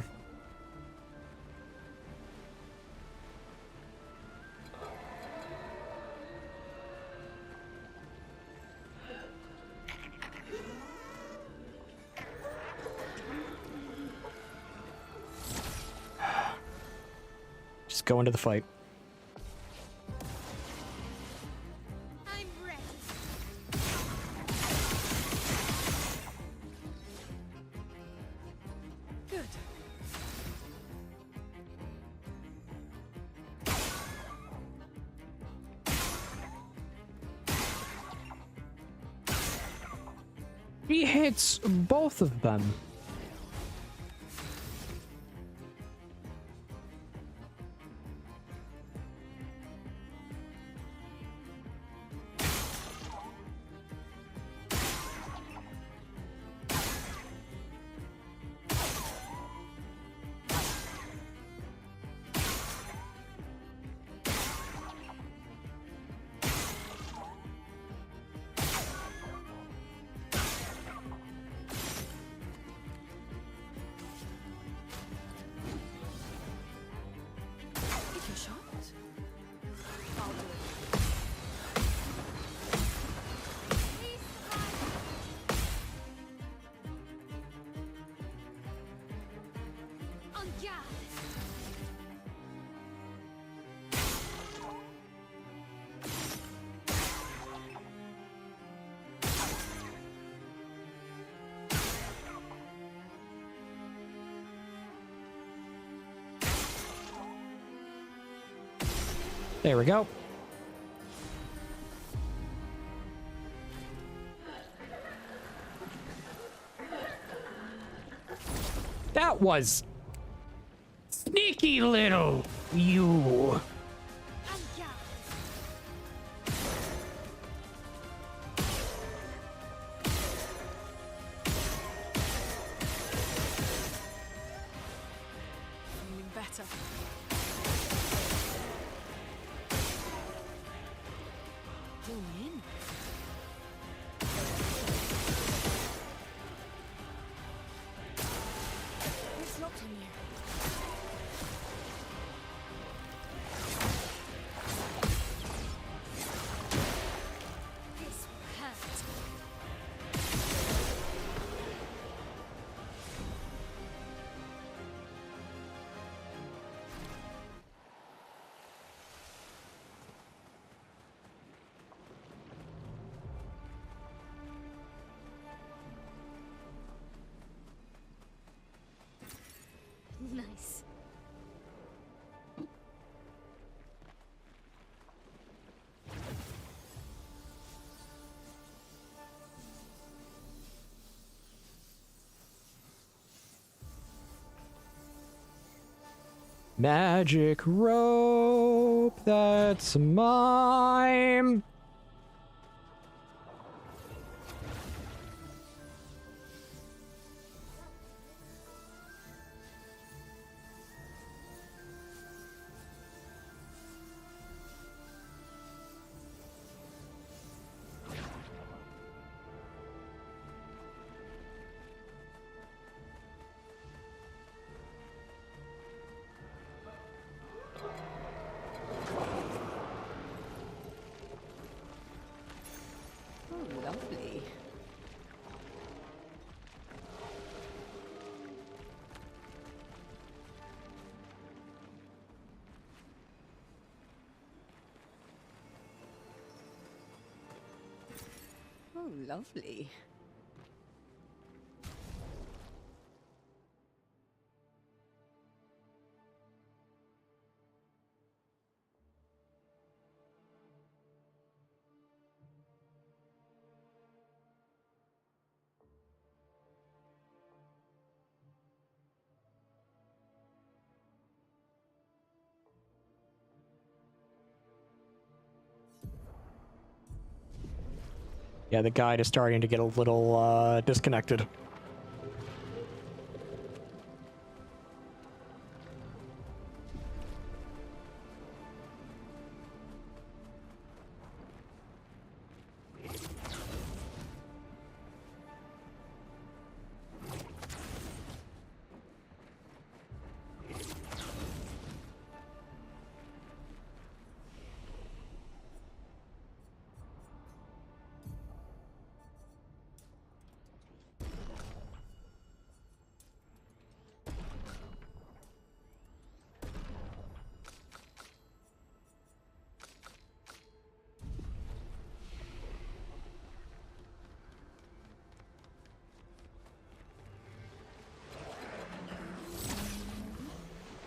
Just go into the fight. I'm ready. He hits both of them. There we go. That was sneaky little you. Feeling better. Zoom in. It's locked on you. This hurts. Nice. Magic rope, that's mine. Oh, lovely. Oh, lovely. Yeah, the guide is starting to get a little disconnected.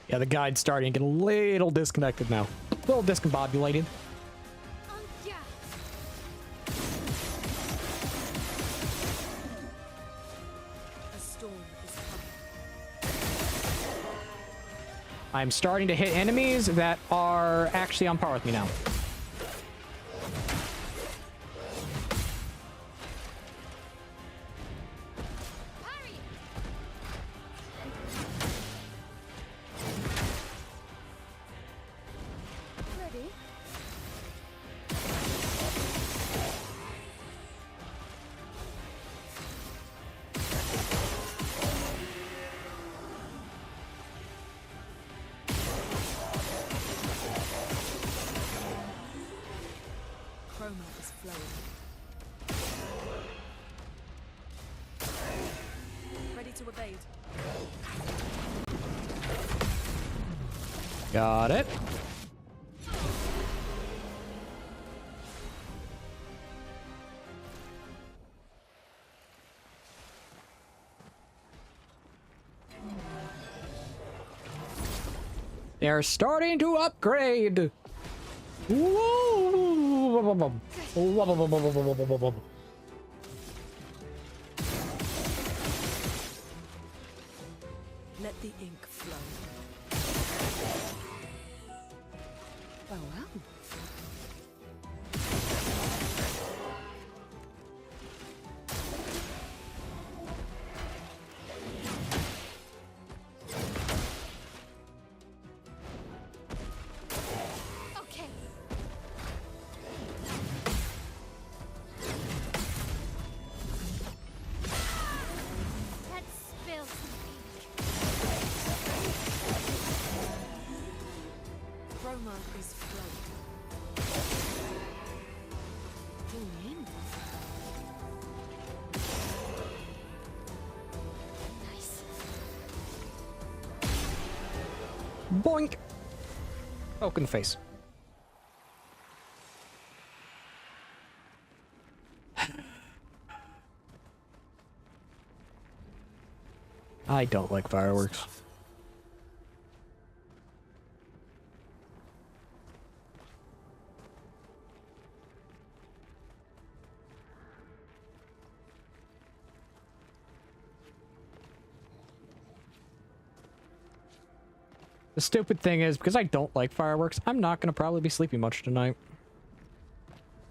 Yeah, the guide's starting to get a little disconnected now. A little discombobulated. I'm starting to hit enemies that are actually on par with me now. Ready? Chroma is flowing. Ready to evade. Got it. They're starting to upgrade. Let the ink flow. Oh well. Okay. Let's spill some ink. Chroma is flowing. Pull in. Nice. Boink. Poke in the face. I don't like fireworks. The stupid thing is, because I don't like fireworks, I'm not going to probably be sleeping much tonight.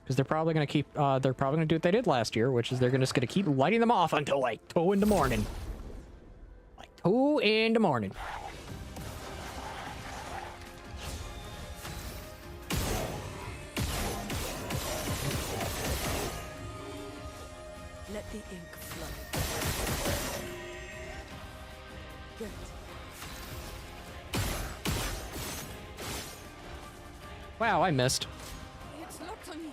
Because they're probably going to keep, they're probably going to do what they did last year, which is they're just going to keep lighting them off until like 2 in the morning. Like 2 in the morning. Let the ink flow. Good. Wow, I missed. It's locked on you.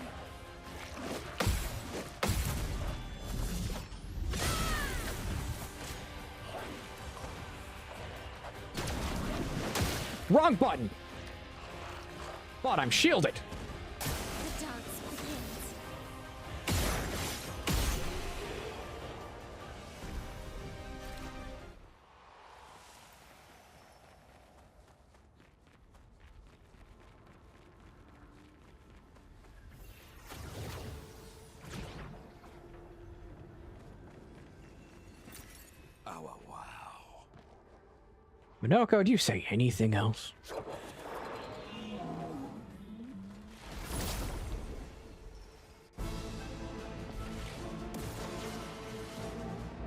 Wrong button! But I'm shielded. The dance begins. Oh, wow. Minoko, do you say anything else?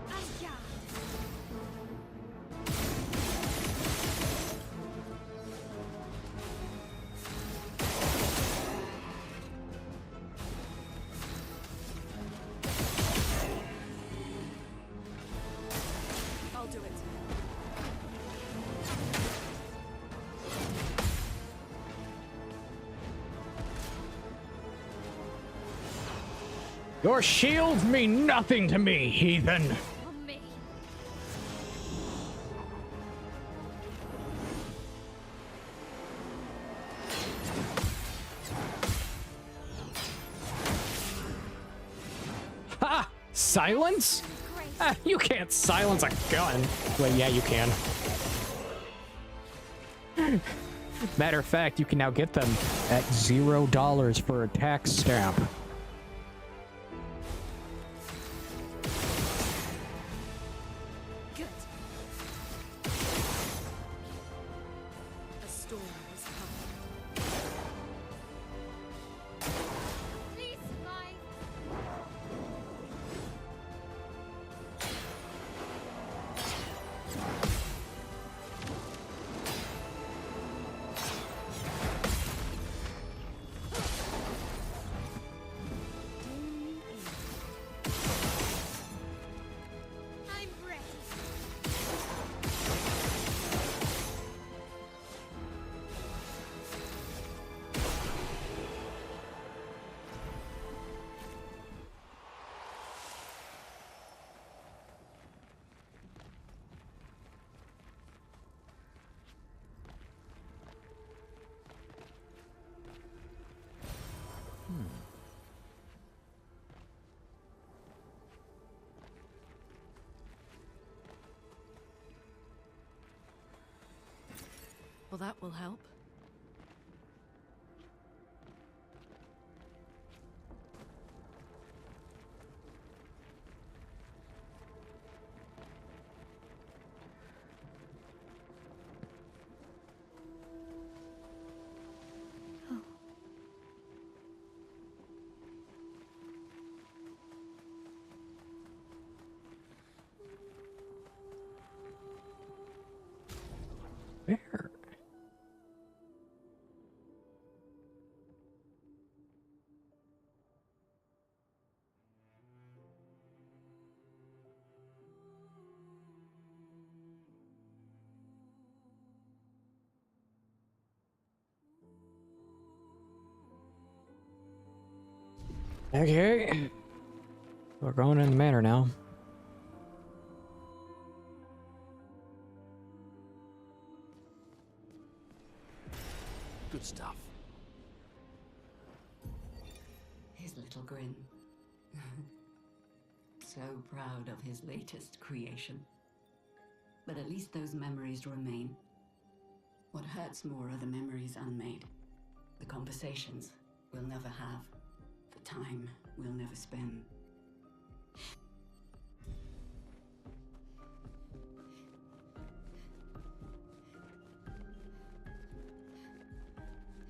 Aya. I'll do it. Your shields mean nothing to me, heathen. On me. Ha! Silence? Ah, you can't silence a gun. Well, yeah, you can. Matter of fact, you can now get them at $0 for a tax stamp. Good. Well, that will help. Where? Okay. We're going in the manor now. Good stuff. His little grin. So proud of his latest creation. But at least those memories remain. What hurts more are the memories unmade. The conversations we'll never have. The time we'll never spend.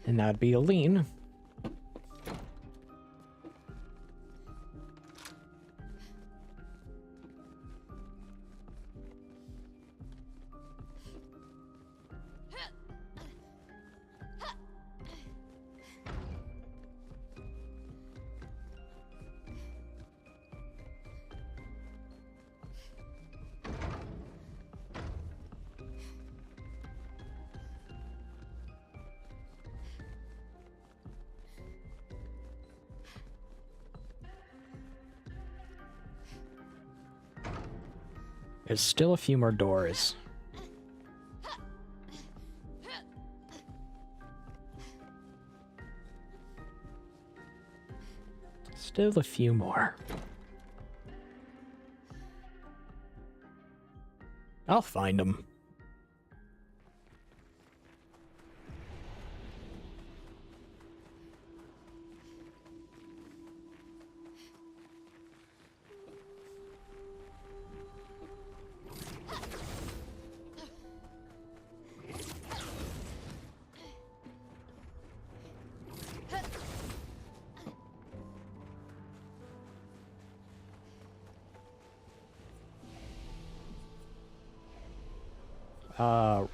And that'd be Aline. There's still a few more doors. Still a few more. I'll find them.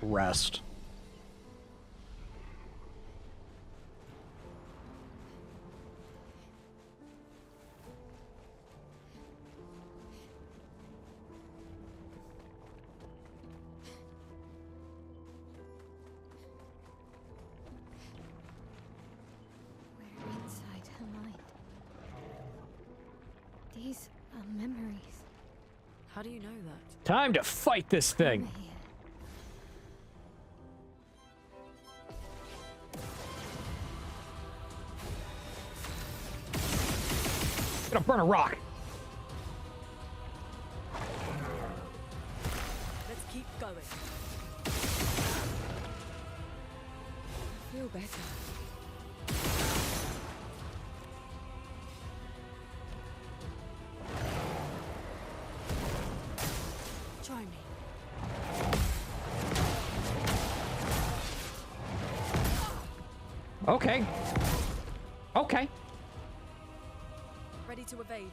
Rest. We're inside her mind. These are memories. How do you know that? Time to fight this thing. Come here. Gonna burn a rock. Let's keep going. I feel better. Try me. Okay. Okay. Ready to evade.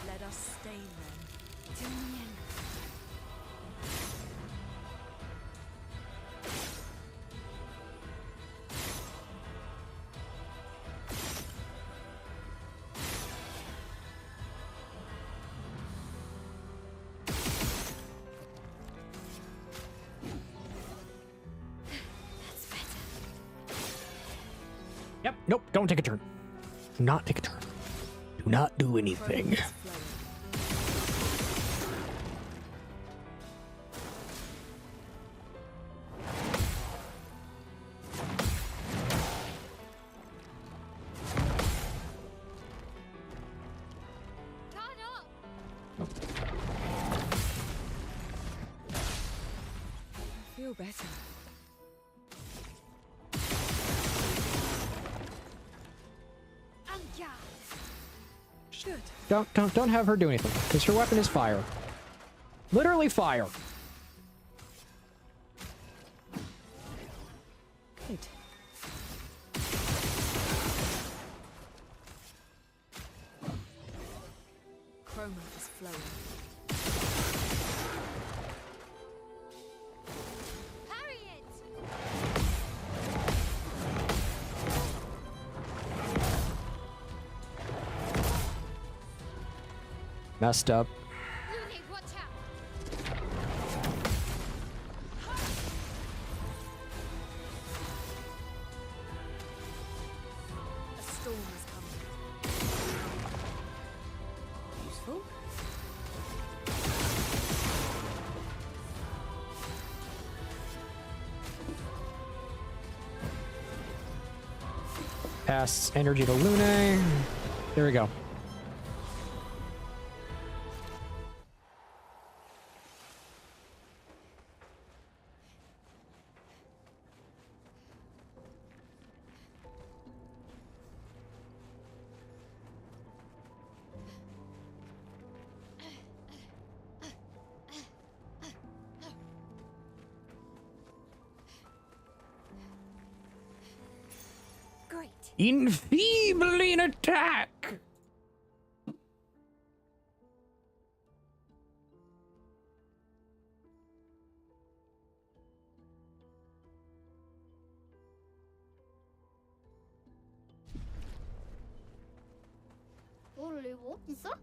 Let us stain them. Tune in. Yep. Nope. Don't take a turn. Do not take a turn. Do not do anything. Feel better. Good. Don't have her do anything, because her weapon is fire. Literally fire. Good. Chroma is flowing. Messed up. Lune, watch out. A storm is coming. Useful. Pass energy to Lune. There we go. Enfeebling attack! Holy, what is that?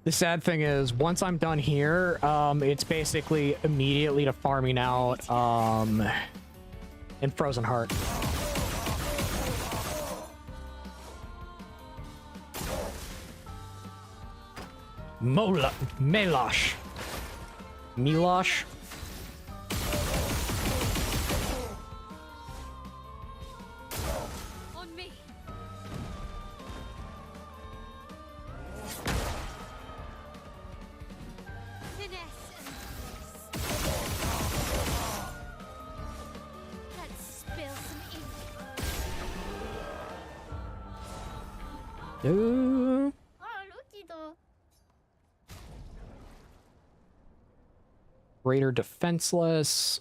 The sad thing is, once I'm done here, it's basically immediately to farming out, in Frozen Heart. Melosh. Milosh. On me. Let's spill some ink. Raider defenseless.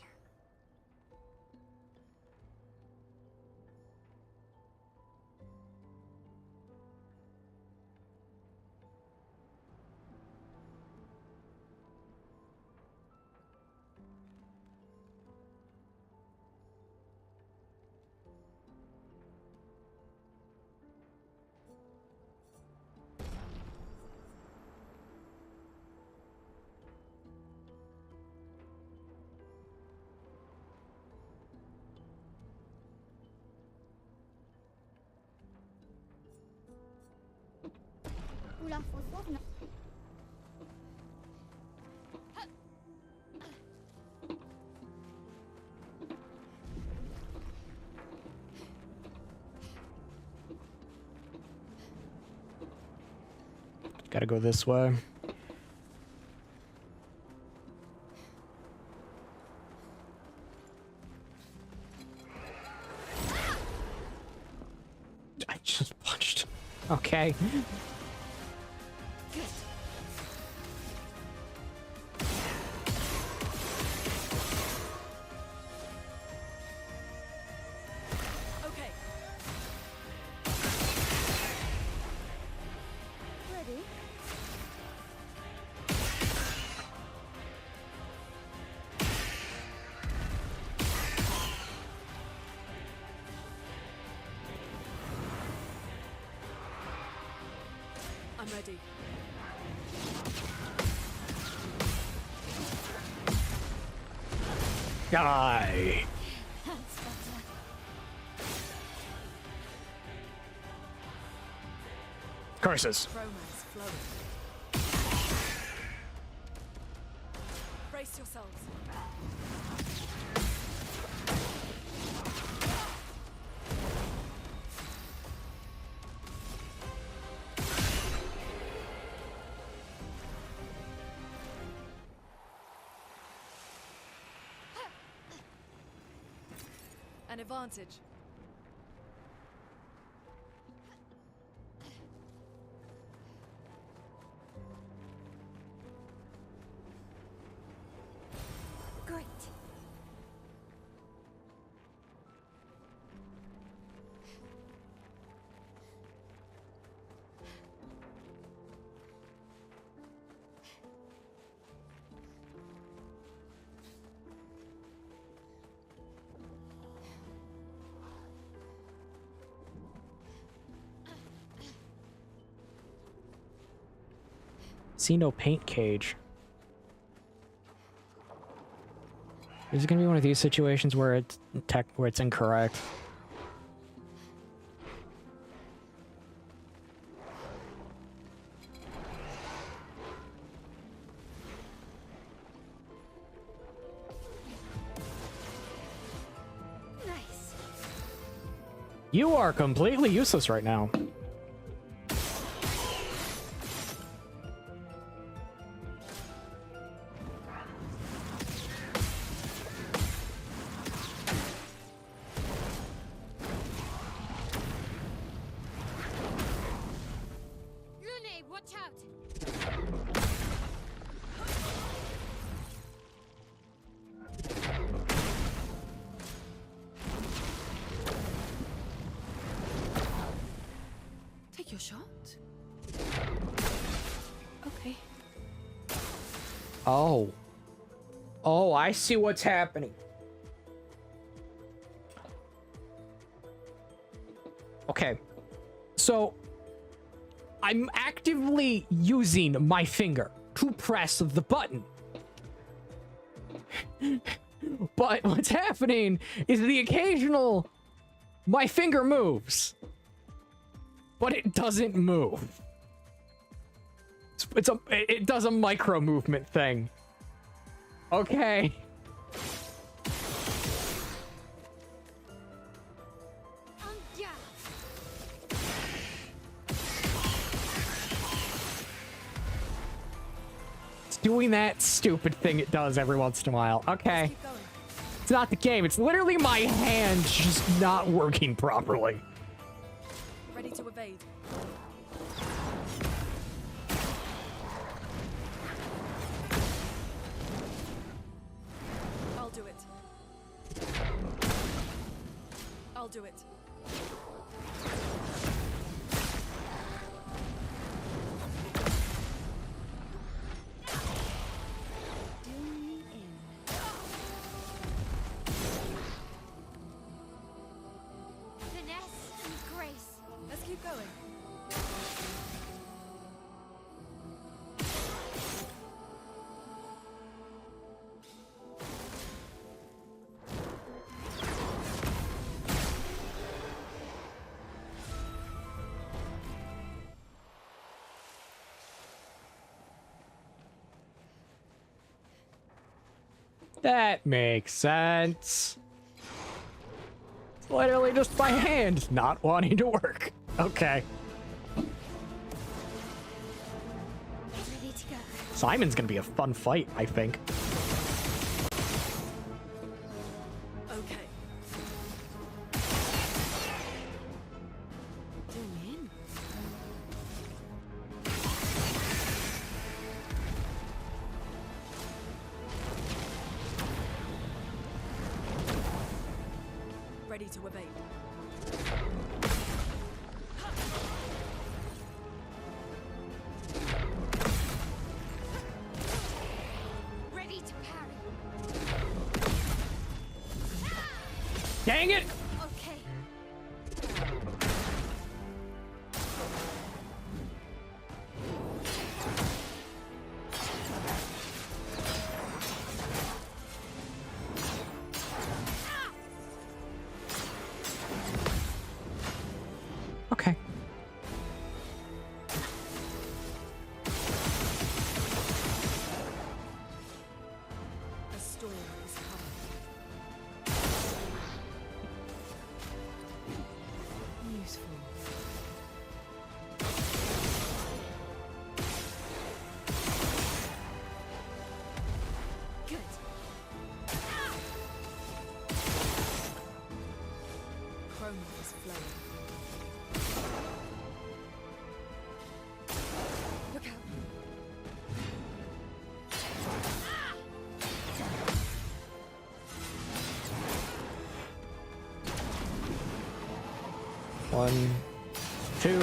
Gotta go this way. I just punched. Okay. I'm ready. Die. That's better. Curses. Romance flowing. Brace yourselves. An advantage. Great. See no paint cage. Is it gonna be one of these situations where it's incorrect? Nice. You are completely useless right now. Lune, watch out. Take your shot. Okay. Oh. Oh, I see what's happening. Okay. So, I'm actively using my finger to press the button. But what's happening is the occasional... My finger moves. But it doesn't move. It does a micro movement thing. Okay. Yeah. It's doing that stupid thing it does every once in a while. Okay. Keep going. It's not the game. It's literally my hand just not working properly. Ready to evade. I'll do it. I'll do it. Finesse and grace. Let's keep going. That makes sense. It's literally just my hand not wanting to work. Okay. Ready to go. Simon's gonna be a fun fight, I think. Okay. Zoom in. Ready to evade. Ready to parry. Dang it! Okay. Okay. A storm is coming. Useful. Good. Chroma is flowing. Look out. 1, 2.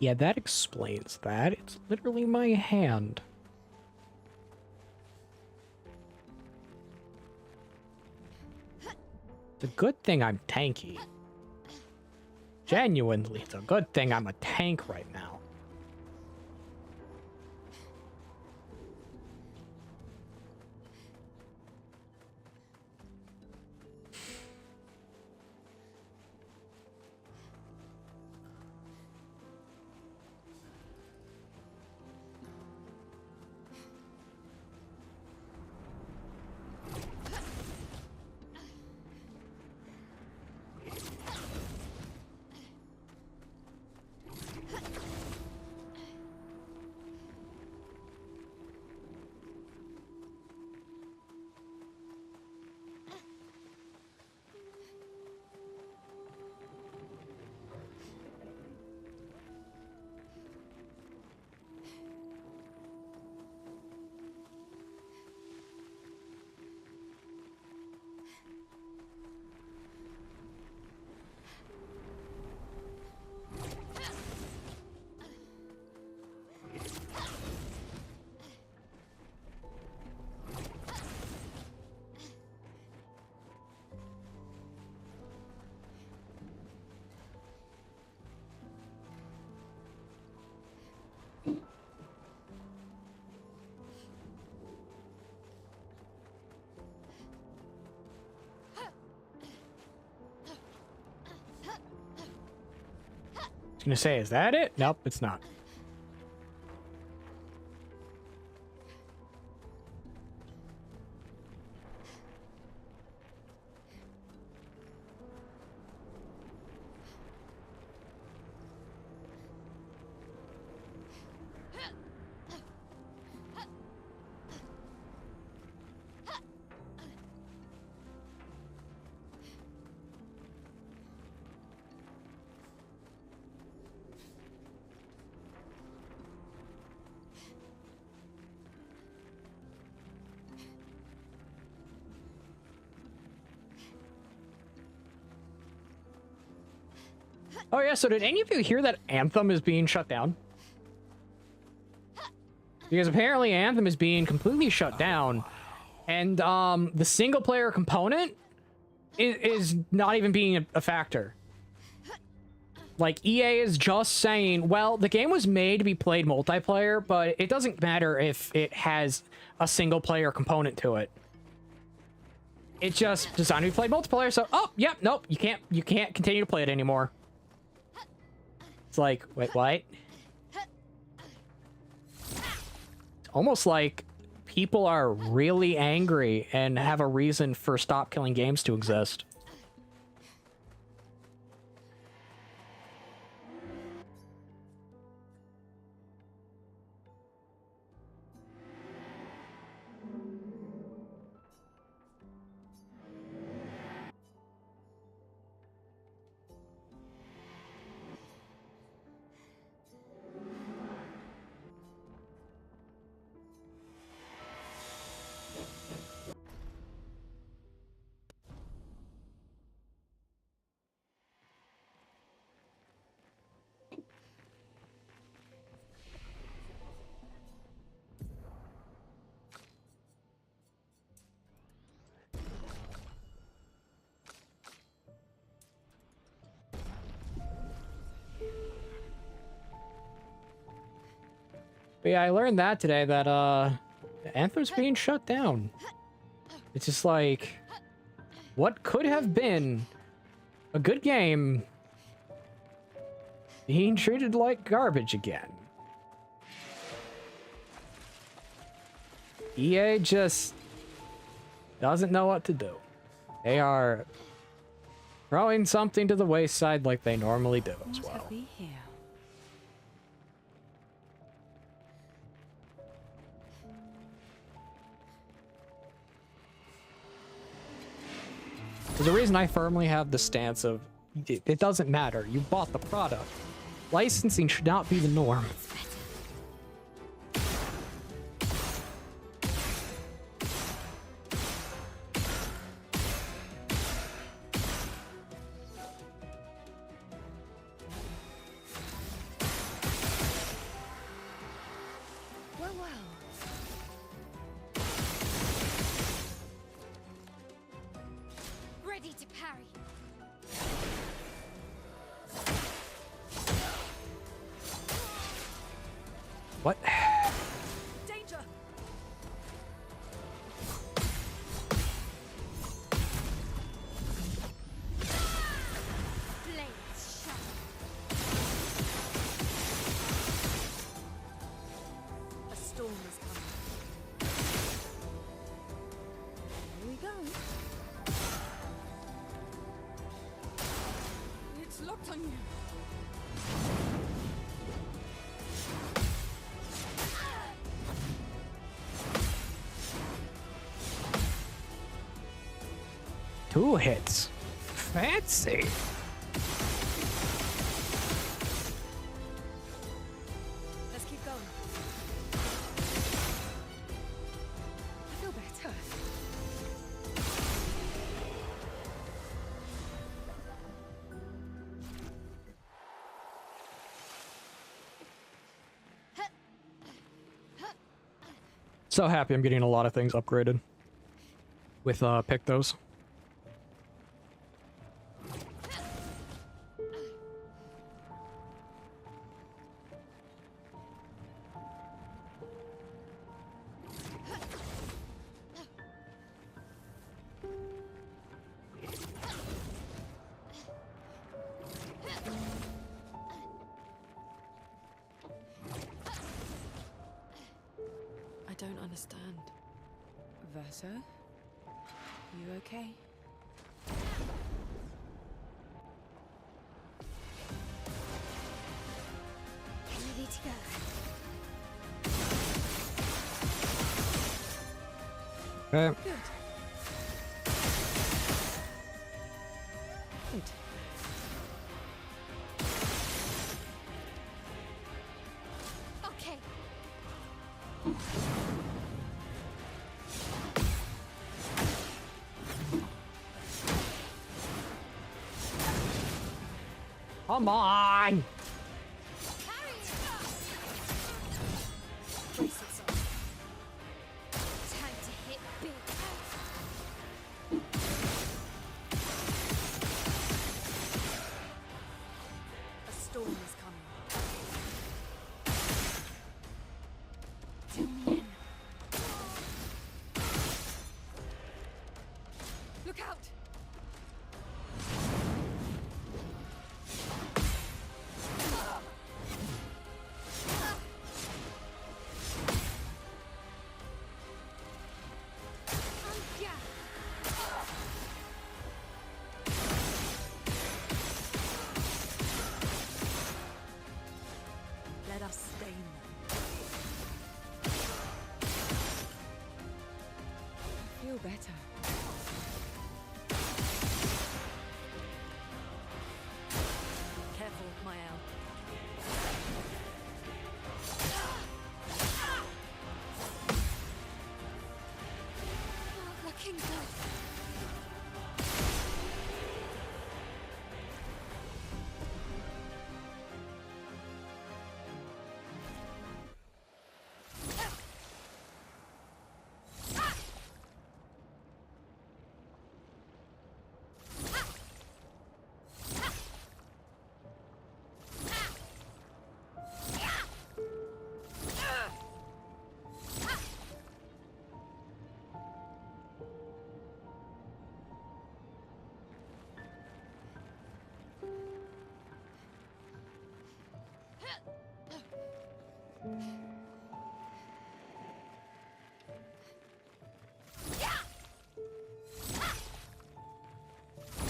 Yeah, that explains that. It's literally my hand. It's a good thing I'm tanky. Genuinely, it's a good thing I'm a tank right now. I was gonna say, is that it? Nope, it's not. Oh yeah, so did any of you hear that Anthem is being shut down? Because apparently Anthem is being completely shut down, and the single player component is not even being a factor. Like, EA is just saying, well, the game was made to be played multiplayer, but it doesn't matter if it has a single player component to it. It's just designed to be played multiplayer, so, oh, yep, nope, you can't continue to play it anymore. It's like, wait, what? It's almost like people are really angry and have a reason for Stop Killing Games to exist. But yeah, I learned that today, that Anthem's being shut down. It's just like, what could have been a good game being treated like garbage again. EA just doesn't know what to do. They are throwing something to the wayside like they normally do as well. What have we here? There's a reason I firmly have the stance of it doesn't matter. You bought the product. Licensing should not be the norm. Ready to parry. What? Danger! Blades sharp. A storm is coming. Here we go. It's locked on you. Two hits. Fancy. Let's keep going. I feel better. So happy I'm getting a lot of things upgraded with Pictos. I don't understand. Verso? You okay? Ready to go. Okay. Good. Good. Okay. Come on! Brace yourself. Time to hit big. A storm is coming. Zoom in. Look out!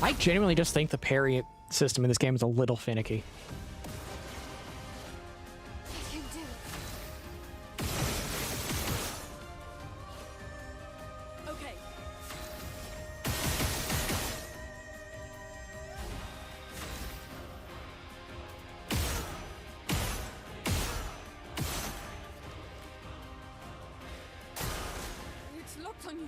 I genuinely just think the parry system in this game is a little finicky. You can do it. Okay. It's locked on you.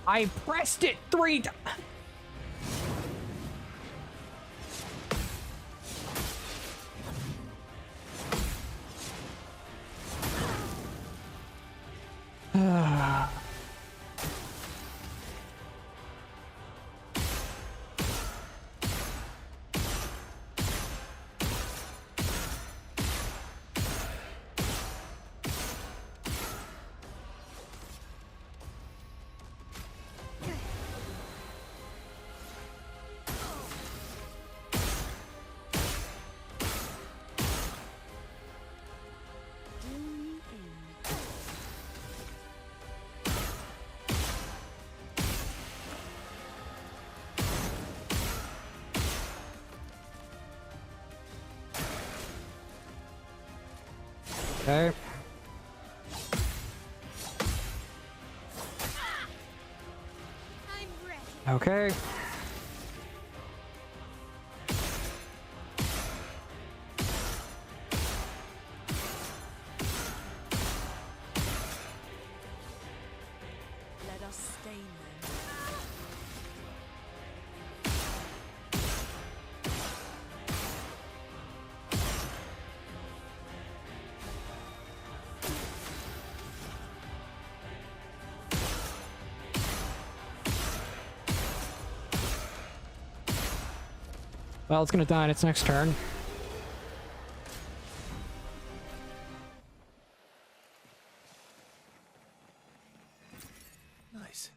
I pressed it 3 times. Okay. I'm ready. Okay. Let us stain them. Well, it's gonna die in its next turn. Nice.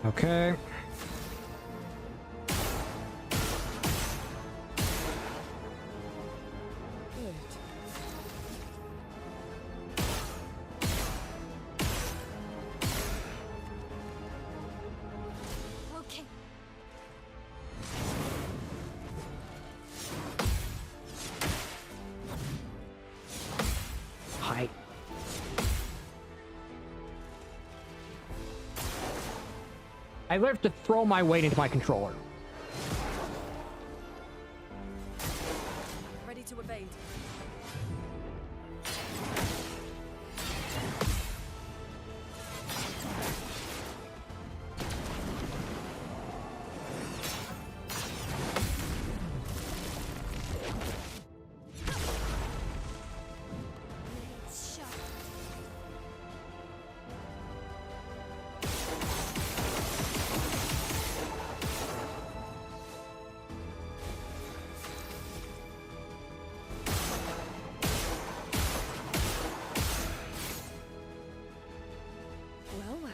Okay. Okay. Hi. I love to throw my weight into my controller. Ready to evade. Blades sharp. Well, well.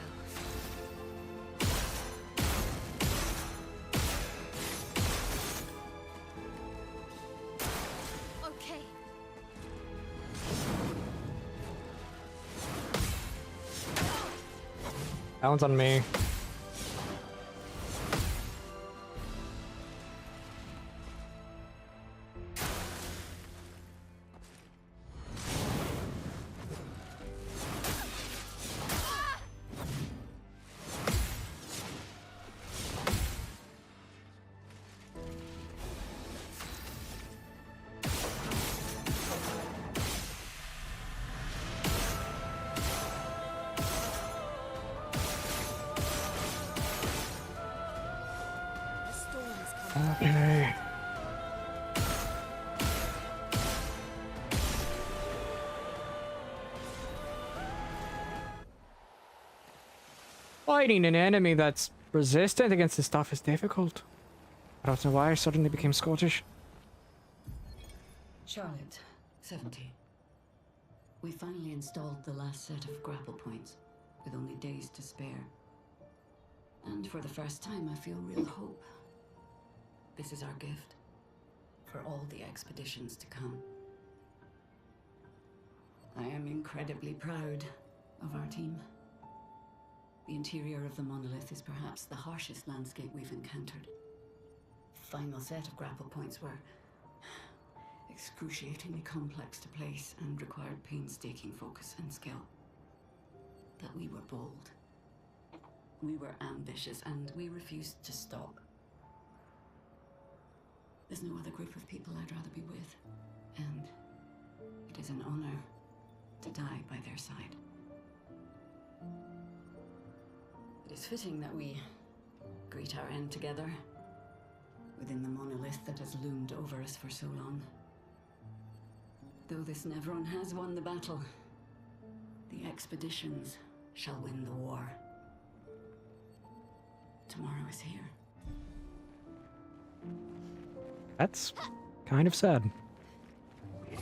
Okay. That one's on me. Okay. Fighting an enemy that's resistant against this stuff is difficult. I don't know why I suddenly became Scottish. Charlotte, 70. We finally installed the last set of grapple points, with only days to spare. And for the first time, I feel real hope. This is our gift, for all the expeditions to come. I am incredibly proud of our team. The interior of the monolith is perhaps the harshest landscape we've encountered. The final set of grapple points were excruciatingly complex to place and required painstaking focus and skill. But we were bold. We were ambitious, and we refused to stop. There's no other group of people I'd rather be with, and it is an honor to die by their side. It is fitting that we greet our end together within the monolith that has loomed over us for so long. Though this Nevron has won the battle, the expeditions shall win the war. Tomorrow is here. That's kind of sad.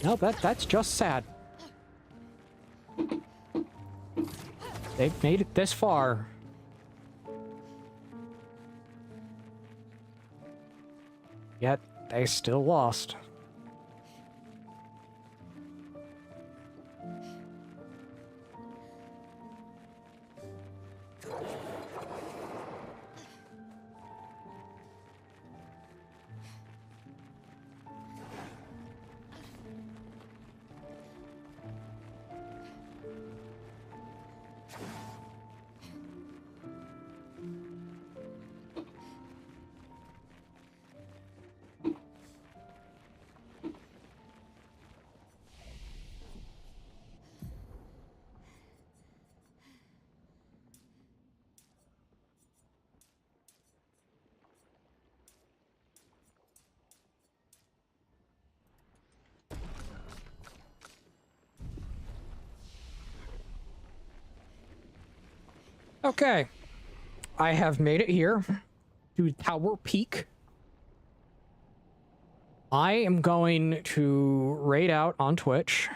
No, that's just sad. They've made it this far. Yet, they still lost. Okay, I have made it here to Tower Peak. I am going to raid out on Twitch.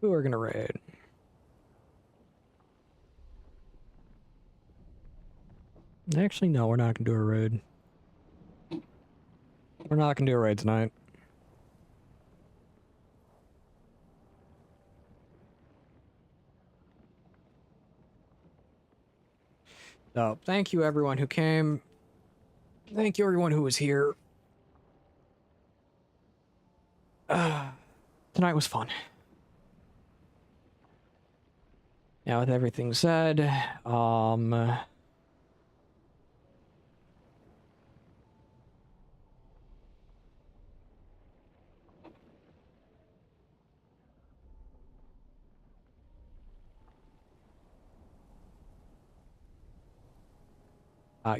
Who are gonna raid? Actually, no, we're not gonna do a raid. We're not gonna do a raid tonight. So, thank you everyone who came. Thank you everyone who was here. Tonight was fun. Now, with everything said,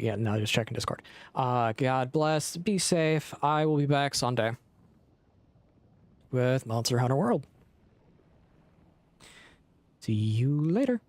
yeah, no, just checking Discord. God bless, be safe. I will be back Sunday with Monster Hunter World. See you later.